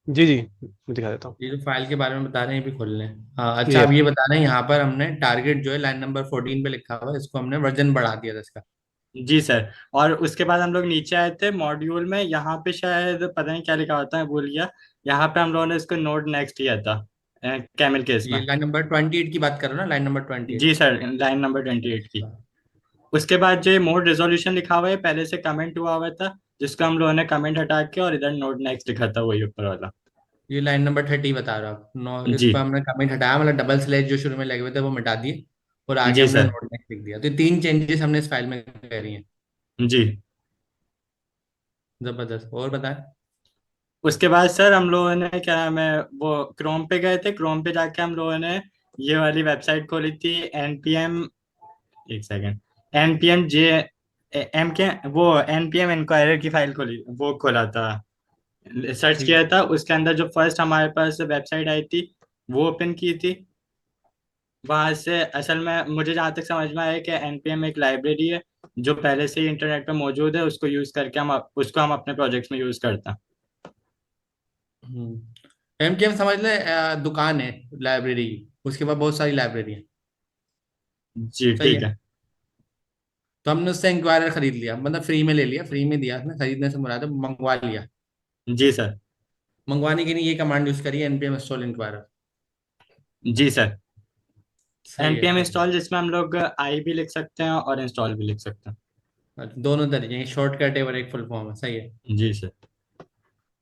जी जी, मैं दिखा देता हूँ। ये जो फाइल के बारे में बता रहे हैं ये भी खोल लें। हाँ अच्छा, ये अब ये बता रहे हैं यहाँ पर हमने टारगेट जो है लाइन नंबर 14 पे लिखा हुआ है, इसको हमने वर्जन बढ़ा दिया था इसका। जी सर। और उसके बाद हम लोग नीचे आए थे मॉड्यूल में, यहाँ पे शायद पता नहीं क्या लिखा होता है, भूल गया। यहाँ पे हम लोगों ने इसको नोड नेक्स्ट किया था कैमल केस ये में। लाइन नंबर 28 की बात कर रहे हो ना, लाइन नंबर 28। जी सर, लाइन नंबर 28 की। उसके बाद जो मोड रेजोल्यूशन लिखा हुआ है पहले से कमेंट हुआ हुआ था, जिसको हम लोगों ने कमेंट हटा के और इधर नोड नेक्स्ट लिखा था, वही ऊपर वाला। ये लाइन नंबर 30 बता रहे हो आप, नो इस जी। पर हमने कमेंट हटाया, मतलब डबल स्लैश जो शुरू में लगे हुए थे वो मिटा दिए, और आगे जी हमने सर। नोट नेक्स्ट लिख दिया। तो ये 3 चेंजेस हमने इस फाइल में करी हैं। जी। जबरदस्त, और बताएं। उसके बाद सर हम लोगों ने क्या नाम है वो क्रोम पे गए थे, क्रोम पे जाके हम लोगों ने ये वाली वेबसाइट खोली थी एनपीएम, एक सेकेंड, एनपीएम जे एम के वो एनपीएम इंक्वायरर की फाइल खोली, वो खोला था, सर्च ठीक किया है। था। उसके अंदर जो फर्स्ट हमारे पास वेबसाइट आई थी वो ओपन की थी। वहां से असल में मुझे जहाँ तक समझ में आया कि एनपीएम एक लाइब्रेरी है जो पहले से ही इंटरनेट पे मौजूद है, उसको यूज करके हम अपने प्रोजेक्ट्स में यूज करते हैं। एमकेएम समझ ले, दुकान है लाइब्रेरी की, उसके बाद बहुत सारी लाइब्रेरी है। जी सही ठीक है। है। तो हमने उससे इंक्वायरर खरीद लिया, मतलब फ्री में ले लिया, फ्री में दिया उसने, खरीदने से मुराद है मंगवा लिया। जी सर। मंगवाने के लिए ये कमांड यूज करिए, npm इंस्टॉल इंक्वायरर। जी सर। सही है, एनपीएम सही है। इंस्टॉल जिसमें हम लोग आई भी लिख सकते हैं और इंस्टॉल भी लिख सकते हैं। अच्छा, दोनों तरीके हैं, शॉर्टकट है और एक फुल फॉर्म है, सही है। जी सर।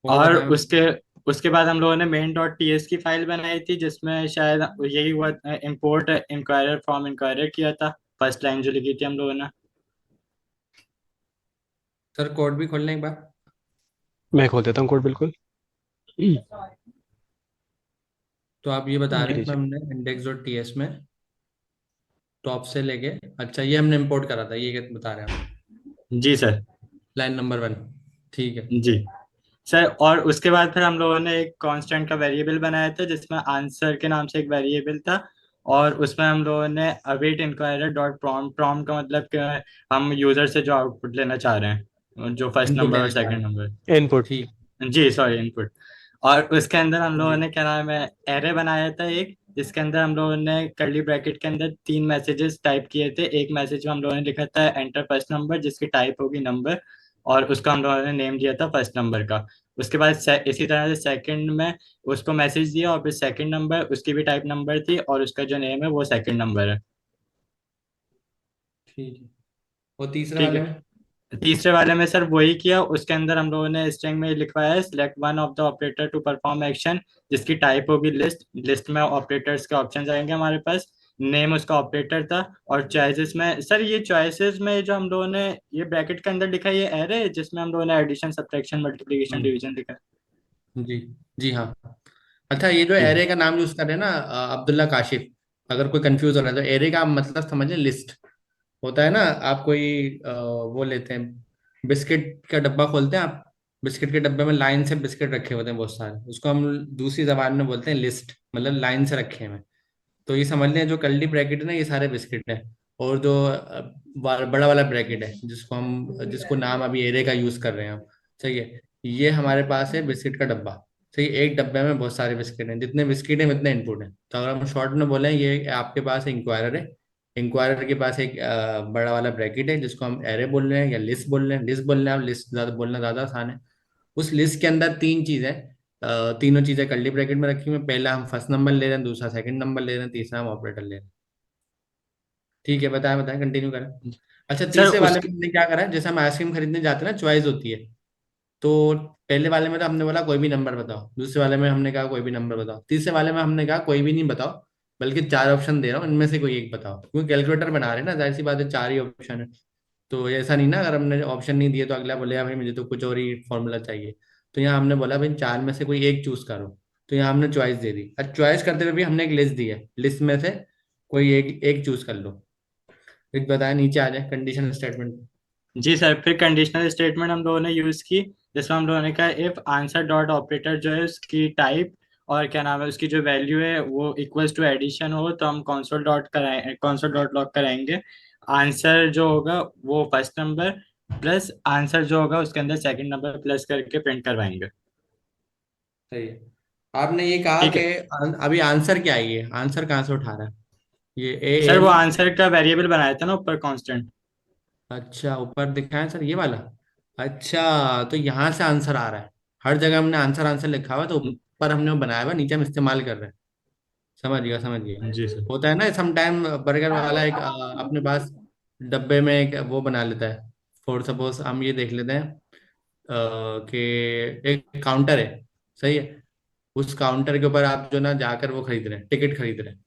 और और बताएं। उसके उसके बाद हम लोगों ने मेन डॉट टीएस की फाइल बनाई थी, जिसमें शायद यही हुआ, इंपोर्ट इंक्वायरर फ्रॉम इंक्वायरर किया था, फर्स्ट लाइन जो लिखी थी हम लोगों ने। सर कोड भी खोल लें एक बार। मैं खोल देता हूँ कोड, बिल्कुल। ये तो आप ये बता रहे हैं इसमें लीजिए। हमने इंडेक्स डॉट टी एस में टॉप से लेके, अच्छा ये हमने इंपोर्ट करा था, ये क्या बता रहे हैं आप, जी सर। Line number 1। ठीक है। जी सर। और उसके बाद फिर हम लोगों ने एक कांस्टेंट का वेरिएबल बनाया था, जिसमें आंसर के नाम से एक वेरिएबल था। और उसमें हम लोगों ने await inquirer dot prompt, prompt का मतलब कि हम यूजर से जो आउटपुट लेना चाह रहे हैं, जो फर्स्ट इनपुट नंबर और लेना चाह रहे सेकंड हैं। नंबर। इनपुट। ठीक। जी सॉरी, इनपुट। और उसके अंदर हम लोगों जी। ने क्या नाम है एरे बनाया था एक, जिसके अंदर हम लोगों ने कर्ली ब्रैकेट के अंदर 3 मैसेजेस टाइप किए थे। एक मैसेज में हम लोगों ने लिखा था एंटर फर्स्ट नंबर, जिसकी टाइप होगी नंबर, और उसका हम लोगों ने नेम दिया था फर्स्ट नंबर का। उसके बाद इसी तरह से सेकंड में उसको मैसेज दिया, और फिर सेकंड नंबर उसकी भी टाइप नंबर थी, और उसका जो नेम है वो सेकंड नंबर है। ठीक है। और तीसरे ठीक वाले है। में। तीसरे वाले में सर वही किया, उसके अंदर हम लोगों ने स्ट्रिंग में लिखवाया है select one of the operator to perform action, जिसकी टाइप होगी लिस्ट। लिस्ट में ऑपरेटर्स के ऑप्शन आएंगे हमारे पास, नेम उसका ऑपरेटर था। और चॉइसेस में सर, ये चॉइसेस में जो हम लोगों ने ये ब्रैकेट के अंदर लिखा है ये एरे है, जिसमें हम लोगों ने एडिशन सब्ट्रैक्शन मल्टीप्लिकेशन हम्म, डिवीजन लिखा जी। जी हाँ। अच्छा, ये जो है। एरे का नाम यूज कर रहे हैं ना अब्दुल्ला काशिफ, अगर कोई कंफ्यूज हो रहा है तो एरे का मतलब समझे लिस्ट होता है ना। आप कोई वो लेते हैं, बिस्किट का डब्बा खोलते हैं आप, बिस्किट के डब्बे में लाइन से बिस्किट रखे होते हैं बहुत सारे, उसको हम दूसरी जबान में बोलते हैं लिस्ट, मतलब लाइन से रखे हैं। तो ये समझ लें जो कर्ली ब्रैकेट है ना, ये सारे बिस्किट है। और जो बड़ा वाला ब्रैकेट है जिसको नाम अभी एरे का यूज कर रहे हैं हम, सही है, ये हमारे पास है बिस्किट का डब्बा। सही है, एक डब्बे में बहुत सारे बिस्किट हैं, जितने बिस्किट हैं उतने इनपुट हैं। तो अगर हम शॉर्ट में बोलें, ये आपके पास इंक्वायरर है, इंक्वायरर के पास एक बड़ा वाला ब्रैकेट है जिसको हम एरे बोल रहे हैं या लिस्ट बोल रहे हैं। लिस्ट बोल रहे हैं, आप लिस्ट ज्यादा बोलना ज्यादा आसान है। उस लिस्ट के अंदर 3 चीजें, तीनों चीजें कर्ली ब्रैकेट में रखी हुई हैं। पहला हम फर्स्ट नंबर ले रहे हैं, दूसरा सेकंड नंबर ले रहे हैं, तीसरा हम ऑपरेटर ले रहे हैं। ठीक है, बताएं बताएं, कंटिन्यू करें। अच्छा, सर तीसरे वाले में उसके हमने क्या करा है, जैसे हम आइसक्रीम खरीदने जाते हैं ना, चॉइस होती है। तो पहले वाले में तो हमने बोला कोई भी नंबर बताओ, दूसरे वाले में हमने कहा कोई भी नंबर बताओ, तीसरे वाले में हमने कहा कोई भी नहीं बताओ, बल्कि 4 ऑप्शन दे रहा हूँ, इनमें से कोई एक बताओ, क्योंकि कैलकुलेटर बना रहे हैं ना, जाहिर सी बात है 4 ही ऑप्शन है। तो ऐसा नहीं ना, अगर हमने ऑप्शन नहीं दिए तो अगला बोलेगा भाई मुझे तो कुछ और ही फॉर्मूला चाहिए। तो यहाँ हमने बोला भाई 4 में से कोई एक चूज करो। तो यहाँ हमने चॉइस दे दी। अब चॉइस करते हुए भी हमने एक लिस्ट दी है, लिस्ट में से कोई एक एक चूज कर लो। फिर बताया, नीचे आ जाए कंडीशन स्टेटमेंट। जी सर, फिर कंडीशनल स्टेटमेंट हम लोगों ने यूज की, जिसमें हम लोगों ने कहा इफ आंसर डॉट ऑपरेटर जो है उसकी टाइप और क्या नाम है उसकी जो वैल्यू है वो इक्वल्स टू एडिशन हो, तो हम console डॉट लॉग कराएंगे। आंसर जो होगा वो फर्स्ट नंबर प्लस आंसर जो होगा उसके अंदर सेकंड नंबर प्लस करके प्रिंट करवाएंगे। सही है। आपने ये कहा ठीक कि है अभी आंसर क्या है, ये आंसर कहाँ से उठा रहा है, ये ए सर, वो एन? आंसर का वेरिएबल बनाया था ना ऊपर कांस्टेंट। अच्छा, ऊपर दिखाया सर ये वाला। अच्छा, तो यहाँ से आंसर आ रहा है। हर जगह हमने आंसर आंसर लिखा हुआ है, तो ऊपर हमने वो बनाया हुआ है, नीचे हम इस्तेमाल कर रहे हैं। समझ गया, समझ गया। जी सर। होता है ना सम टाइम, बर्गर वाला एक अपने पास डब्बे में एक वो बना लेता है। फॉर सपोज हम ये देख लेते हैं कि एक काउंटर है, सही है। उस काउंटर के ऊपर आप जो ना जाकर वो खरीद रहे हैं, टिकट खरीद रहे हैं।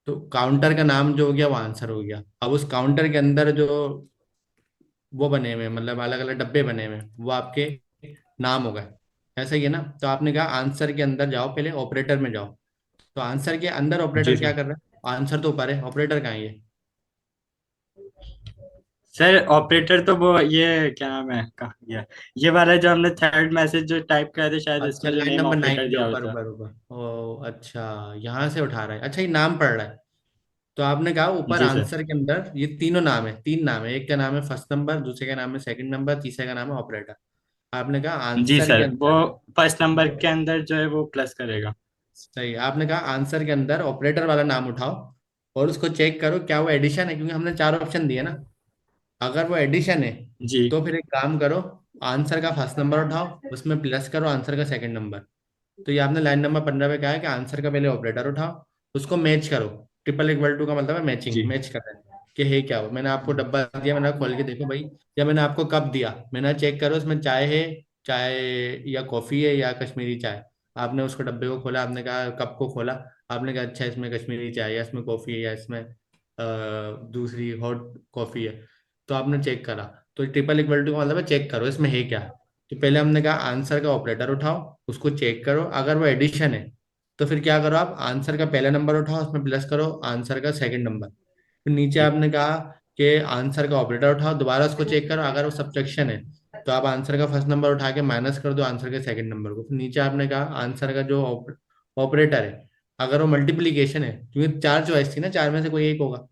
तो काउंटर का नाम जो हो गया वो आंसर हो गया। अब उस काउंटर के अंदर जो वो बने हुए हैं, मतलब अलग अलग डब्बे बने हुए हैं, वो आपके नाम हो गए। ऐसा ही है ना? तो आपने कहा आंसर के अंदर जाओ, पहले ऑपरेटर में जाओ। तो आंसर के अंदर जी ऑपरेटर क्या सर। कर रहा है? आंसर तो ऊपर है, ऑपरेटर कहाँ है ये? सर ऑपरेटर तो वो ये क्या नाम है कहाँ गया, ये वाला जो हमने थर्ड मैसेज जो टाइप किया था शायद अच्छा, इसमें जो लाइन नेम नंबर 9 ऑपरेटर के दिया ऊपर होता। ऊपर ऊपर, ओ अच्छा, यहाँ से उठा रहा है। अच्छा, ये नाम पढ़ रहा है। तो आपने कहा ऊपर जी सर। आंसर के अंदर ये तीनों नाम है, तीन नाम है। एक का नाम है फर्स्ट नंबर, दूसरे का नाम है सेकंड नंबर, तीसरे का नाम है ऑपरेटर। आपने कहा जी आंसर के सर, वो अंदर फर्स्ट नंबर के अंदर जो है वो प्लस करेगा। सही। आपने कहा आंसर के अंदर ऑपरेटर वाला नाम उठाओ और उसको चेक करो क्या वो एडिशन है, क्योंकि हमने चार ऑप्शन दिए ना। अगर वो एडिशन है जी तो फिर एक काम करो, आंसर का फर्स्ट नंबर उठाओ, उसमें प्लस करो आंसर का सेकंड नंबर। तो ये आपने लाइन नंबर 15 पे कहा है कि आंसर का पहले ऑपरेटर उठाओ, उसको मैच करो। ट्रिपल इक्वल टू का मतलब है मैचिंग, जी मैच कर रहे हैं कि है क्या। हो मैंने आपको डब्बा दिया, मैंने कहा खोल के देखो भाई। या मैंने आपको कप दिया, मैंने चेक करो उसमें चाय है, चाय या कॉफी है या कश्मीरी चाय। आपने उसको डब्बे को खोला, आपने कहा कप को खोला, आपने कहा अच्छा इसमें कश्मीरी चाय है, या इसमें कॉफी है, या इसमें दूसरी हॉट कॉफी है। तो आपने चेक करा। तो ट्रिपल इक्वल टू का मतलब है चेक करो इसमें है क्या। तो पहले हमने कहा आंसर का ऑपरेटर उठाओ, उसको चेक करो, अगर वो एडिशन है तो फिर क्या करो, आप आंसर का पहला नंबर उठाओ, उसमें प्लस करो आंसर का सेकंड नंबर। फिर नीचे आपने कहा कि आंसर का ऑपरेटर उठाओ, दोबारा उसको चेक करो, अगर वो सब्ट्रैक्शन है तो आप आंसर का फर्स्ट नंबर उठा के माइनस कर दो आंसर के सेकंड नंबर को। फिर नीचे आपने कहा आंसर का जो ऑपरेटर है, अगर वो मल्टीप्लीकेशन है, क्योंकि चार चॉइस थी ना, चार में से कोई एक होगा,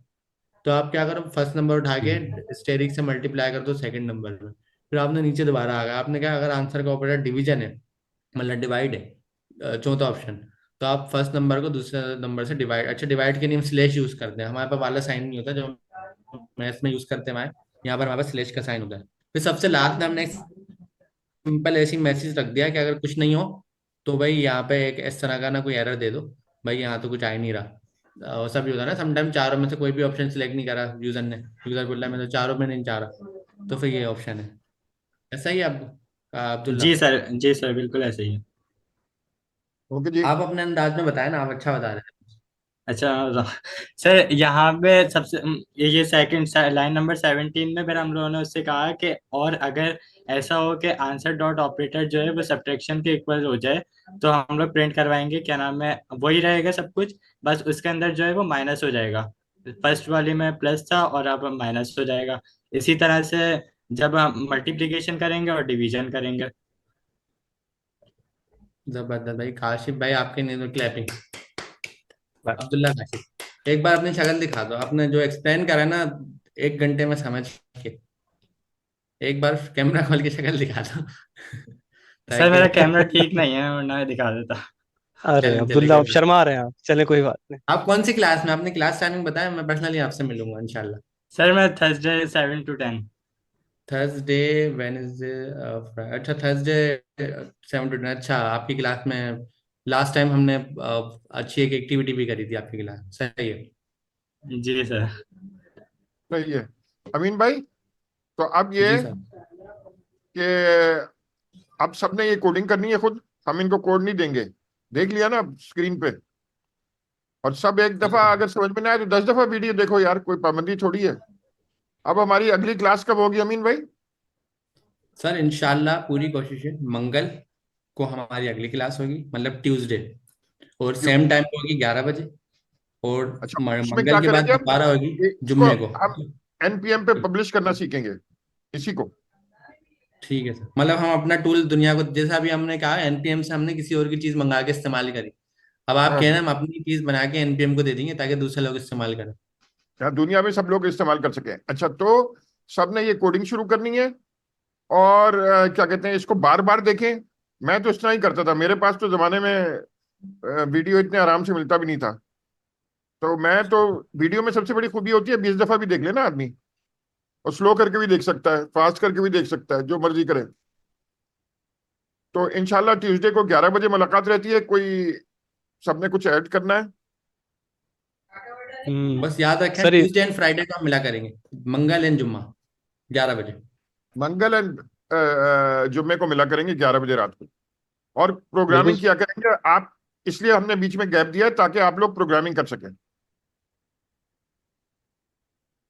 तो आप क्या करो फर्स्ट नंबर उठा के स्टेरिक से मल्टीप्लाई कर दो सेकंड नंबर में। फिर आपने नीचे दोबारा आ गया, आपने कहा अगर आंसर का ऑपरेटर डिवीजन है, मतलब डिवाइड है, चौथा ऑप्शन, तो आप फर्स्ट नंबर को दूसरे नंबर से डिवाइड। अच्छा, डिवाइड के लिए हम स्लेश यूज करते हैं, हमारे पास वाला साइन नहीं होता जो मैथ्स में यूज करते हैं हमारे यहाँ पर, हमारे पास स्लेश का साइन होता है। फिर सबसे लास्ट में हमने एक सिंपल ऐसी मैसेज रख दिया कि अगर कुछ नहीं हो तो भाई यहाँ पे एक इस तरह का ना कोई एरर दे दो, भाई यहाँ तो कुछ आ ही नहीं रहा। सब भी होता है ना, समटाइम चारों में से कोई भी ऑप्शन सिलेक्ट नहीं करा यूजर ने, यूजर बोल रहा है मैं तो चारों में नहीं चाह रहा, तो फिर ये ऑप्शन है। ऐसा ही है अब अब्दुल्ला। जी सर बिल्कुल ऐसे ही है। ओके जी। आप अपने अंदाज में बताए ना, आप अच्छा बता रहे अच्छा सर यहाँ पे सबसे ये सेकंड लाइन नंबर 17 में फिर हम लोगों ने उससे कहा कि और अगर ऐसा हो कि आंसर डॉट ऑपरेटर जो है वो सब्ट्रैक्शन के इक्वल हो जाए, तो हम लोग प्रिंट करवाएंगे क्या नाम है वही रहेगा सब कुछ, बस उसके अंदर जो है वो माइनस हो जाएगा। फर्स्ट वाली में प्लस था और अब माइनस हो जाएगा। इसी तरह से जब हम मल्टीप्लिकेशन करेंगे और डिवीजन करेंगे। हैं। जबरदस्त भाई, काशिफ भाई आपके लिए तो क्लैपिंग। बस। अब्दुल्ला काशिफ, एक बार अपनी शक्ल दिखा दो, आपने जो एक्सप्लेन करा ना 1 घंटे में समझ के, एक बार कैमरा खोल के शक्ल दिखा दो सर ताकि मेरा कैमरा ठीक नहीं है वरना दिखा देता। अरे चलें चले अब्दुल्ला, कोई आप बात। शर्मा रहे हैं आप, चले कोई बात नहीं। आप कौन सी क्लास में, आपने क्लास टाइमिंग बताया, मैं पर्सनली आपसे मिलूंगा इंशाल्लाह। सर मैं थर्सडे 7 to 10। थर्सडे, वेनेसडे, अच्छा थर्सडे 7 to 10। अच्छा, आपकी क्लास में लास्ट टाइम हमने अच्छी एक एक्टिविटी भी करी थी आपकी क्लास, सही है। जी सर। सही है अमीन भाई। तो अब ये जी सर। कि अब सबने ये कोडिंग करनी है खुद, हम इनको कोड नहीं देंगे। देख लिया ना स्क्रीन पे। और सब एक जी दफा सर। अगर समझ में ना आए तो 10 दफा वीडियो देखो यार, कोई पाबंदी थोड़ी है। अब हमारी अगली क्लास कब होगी अमीन भाई? सर इंशाल्लाह पूरी कोशिश है, मंगल को हमारी अगली क्लास होगी, मतलब ट्यूसडे, और क्यों? सेम टाइम होगी 11 बजे। और अच्छा, उसमें क्या मंगल के बाद करेंगे हम? दोबारा होगी इसको जुम्मे को। हम एनपीएम पे पब्लिश करना सीखेंगे इसी को। ठीक है सर, मतलब हम अपना टूल दुनिया को, जैसे अभी हमने कहा एनपीएम से हमने किसी और की चीज मंगा के इस्तेमाल करी, अब आप कह रहे हाँ, हैं हम अपनी चीज बना के एनपीएम को दे देंगे ताकि दूसरे लोग इस्तेमाल करें। यहाँ दुनिया में सब लोग इस्तेमाल कर सकें। अच्छा, तो सबने ये कोडिंग शुरू करनी है और क्या कहते हैं, इसको बार बार देखें। मैं तो इस तरह ही करता था, मेरे पास तो जमाने में वीडियो इतने आराम से मिलता भी नहीं था। तो मैं तो, वीडियो में सबसे बड़ी खूबी होती है 20 दफा भी देख लेना आदमी, और स्लो करके भी देख सकता है, फास्ट करके भी देख सकता है, जो मर्जी करे। तो इंशाल्लाह ट्यूसडे को 11 बजे मुलाकात रहती है। कोई सबने कुछ ऐड करना है? बस याद रखें सर ट्यूसडे एंड फ्राइडे को हम मिला करेंगे, मंगल एंड जुम्मा 11 बजे। मंगल एंड जुम्मे को मिला करेंगे 11 बजे रात को, और बिल्कुल। प्रोग्रामिंग किया करेंगे आप। इसलिए हमने बीच में गैप दिया है ताकि आप लोग प्रोग्रामिंग कर सकें।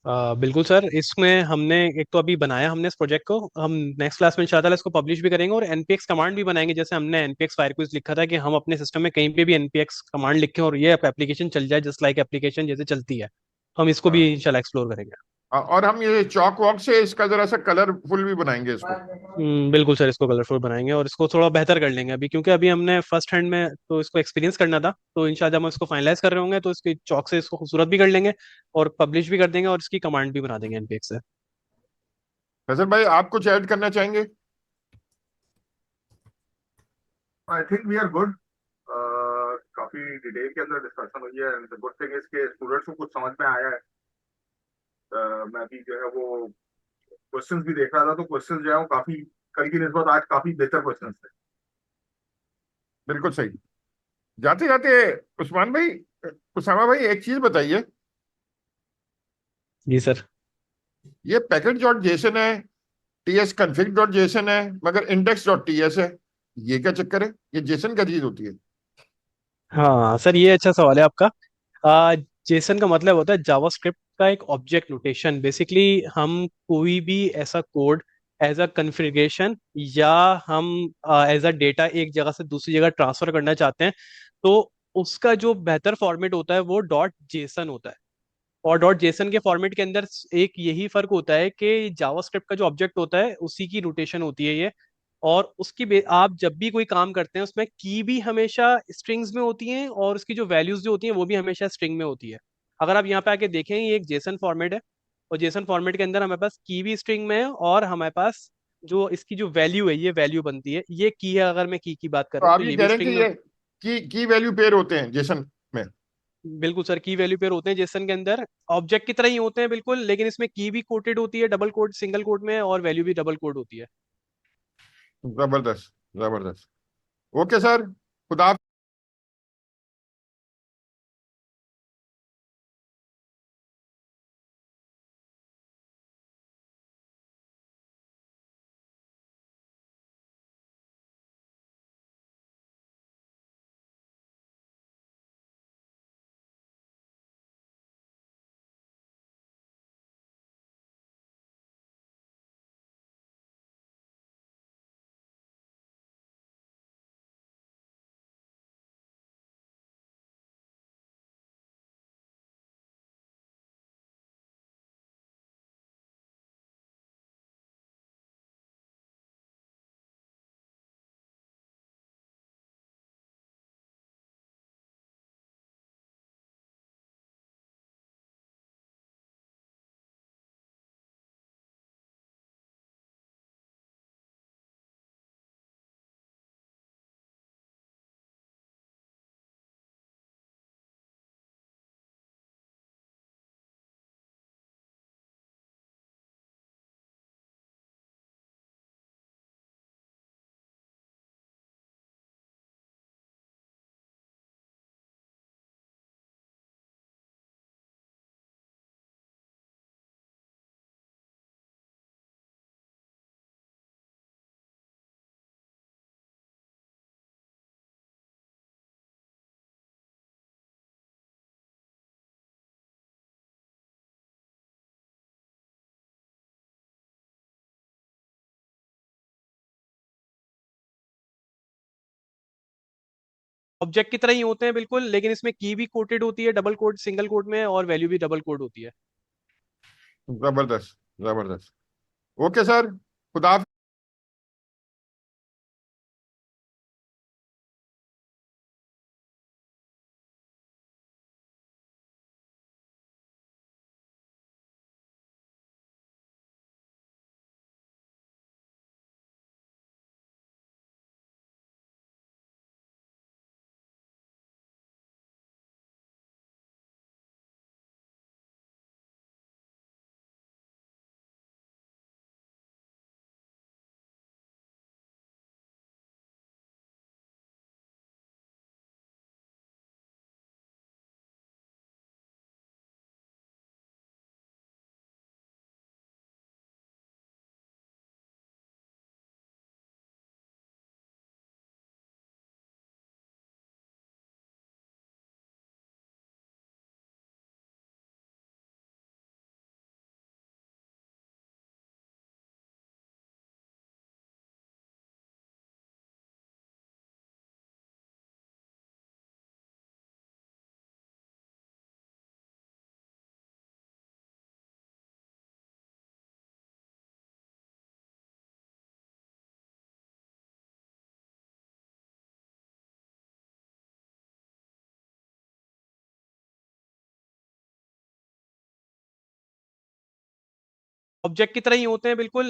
बिल्कुल सर, इसमें हमने एक तो अभी बनाया हमने इस प्रोजेक्ट को, हम नेक्स्ट क्लास में इंशाल्लाह इसको पब्लिश भी करेंगे और एनपीएक्स कमांड भी बनाएंगे। जैसे हमने एनपीएक्स फायर क्विज लिखा था कि हम अपने सिस्टम में कहीं पे भी एनपीएक्स कमांड लिखें और ये एप्लीकेशन चल जाए जस्ट लाइक एप्लीकेशन जैसे चलती है। हम इसको हाँ, भी इंशाल्लाह एक्सप्लोर करेंगे। और हम ये चौक वॉक से इसका जरा सा कलरफुल भी बनाएंगे इसको। बिल्कुल सर, इसको कलरफुल बनाएंगे और इसको थोड़ा बेहतर कर लेंगे अभी, क्योंकि अभी हमने फर्स्ट हैंड में तो इसको एक्सपीरियंस करना था। तो इंशाल्लाह जब हम इसको फाइनलाइज कर रहे होंगे तो इसकी चौक से इसको खूबसूरत भी कर लेंगे और पब्लिश भी कर देंगे और इसकी कमांड भी बना देंगे एनपीएक्स से। फैसल भाई, आप कुछ ऐड करना चाहेंगे? I think we are good. काफी डिटेल के अंदर डिस्कशन हुई है, द गुड थिंग इज के स्टूडेंट्स को कुछ समझ में आया है। मैं भी जो है वो क्वेश्चंस भी देख रहा था, तो क्वेश्चंस जो है वो काफी, कल की निस्बत आज काफी बेहतर क्वेश्चंस थे। बिल्कुल सही। जाते जाते उस्मान भाई, उसामा भाई, एक चीज बताइए। जी सर। ये पैकेट डॉट जेसन है, टीएस कन्फिग डॉट जेसन है, मगर इंडेक्स डॉट टीएस है। ये क्या चक्कर है? ये जेसन क्या चीज होती है? हाँ सर, ये अच्छा सवाल है आपका। आ, जेसन का मतलब होता है जावास्क्रिप्ट का एक ऑब्जेक्ट नोटेशन। बेसिकली हम कोई भी ऐसा कोड एज अ कन्फिग्रेशन या हम एज अ डेटा एक जगह से दूसरी जगह ट्रांसफर करना चाहते हैं, तो उसका जो बेहतर फॉर्मेट होता है वो डॉट जेसन होता है। और डॉट जेसन के फॉर्मेट के अंदर एक यही फर्क होता है कि जावास्क्रिप्ट का जो ऑब्जेक्ट होता है उसी की नोटेशन होती है ये। और आप जब भी कोई काम करते हैं उसमें की भी हमेशा स्ट्रिंग्स में होती हैं और उसकी जो वैल्यूज जो होती हैं वो भी हमेशा स्ट्रिंग में होती है। अगर आप यहाँ पे आके देखें, ये एक जेसन फॉर्मेट है और जेसन फॉर्मेट के अंदर हमारे पास की भी स्ट्रिंग में है और हमारे पास जो इसकी जो वैल्यू है ये वैल्यू बनती है। ये की है, अगर मैं की बात कर तो रहा हूँ आप तो ये ये कह भी रहे हैं कि स्ट्रिंग में। ये की वैल्यू पेयर होते हैं जेसन में? बिल्कुल सर, की वैल्यू पेयर होते हैं जेसन के अंदर, ऑब्जेक्ट की तरह ही होते हैं बिल्कुल, लेकिन इसमें की भी कोटेड होती है डबल कोड सिंगल कोड में और वैल्यू भी डबल कोड होती है। जबरदस्त, जबरदस्त। ओके सर, खुदा। ऑब्जेक्ट की तरह ही होते हैं बिल्कुल, लेकिन इसमें की भी कोटेड होती है डबल कोड सिंगल कोड में और वैल्यू भी डबल कोड होती है। जबरदस्त, जबरदस्त। ओके सर, खुदा। ऑब्जेक्ट की तरह ही होते हैं बिल्कुल।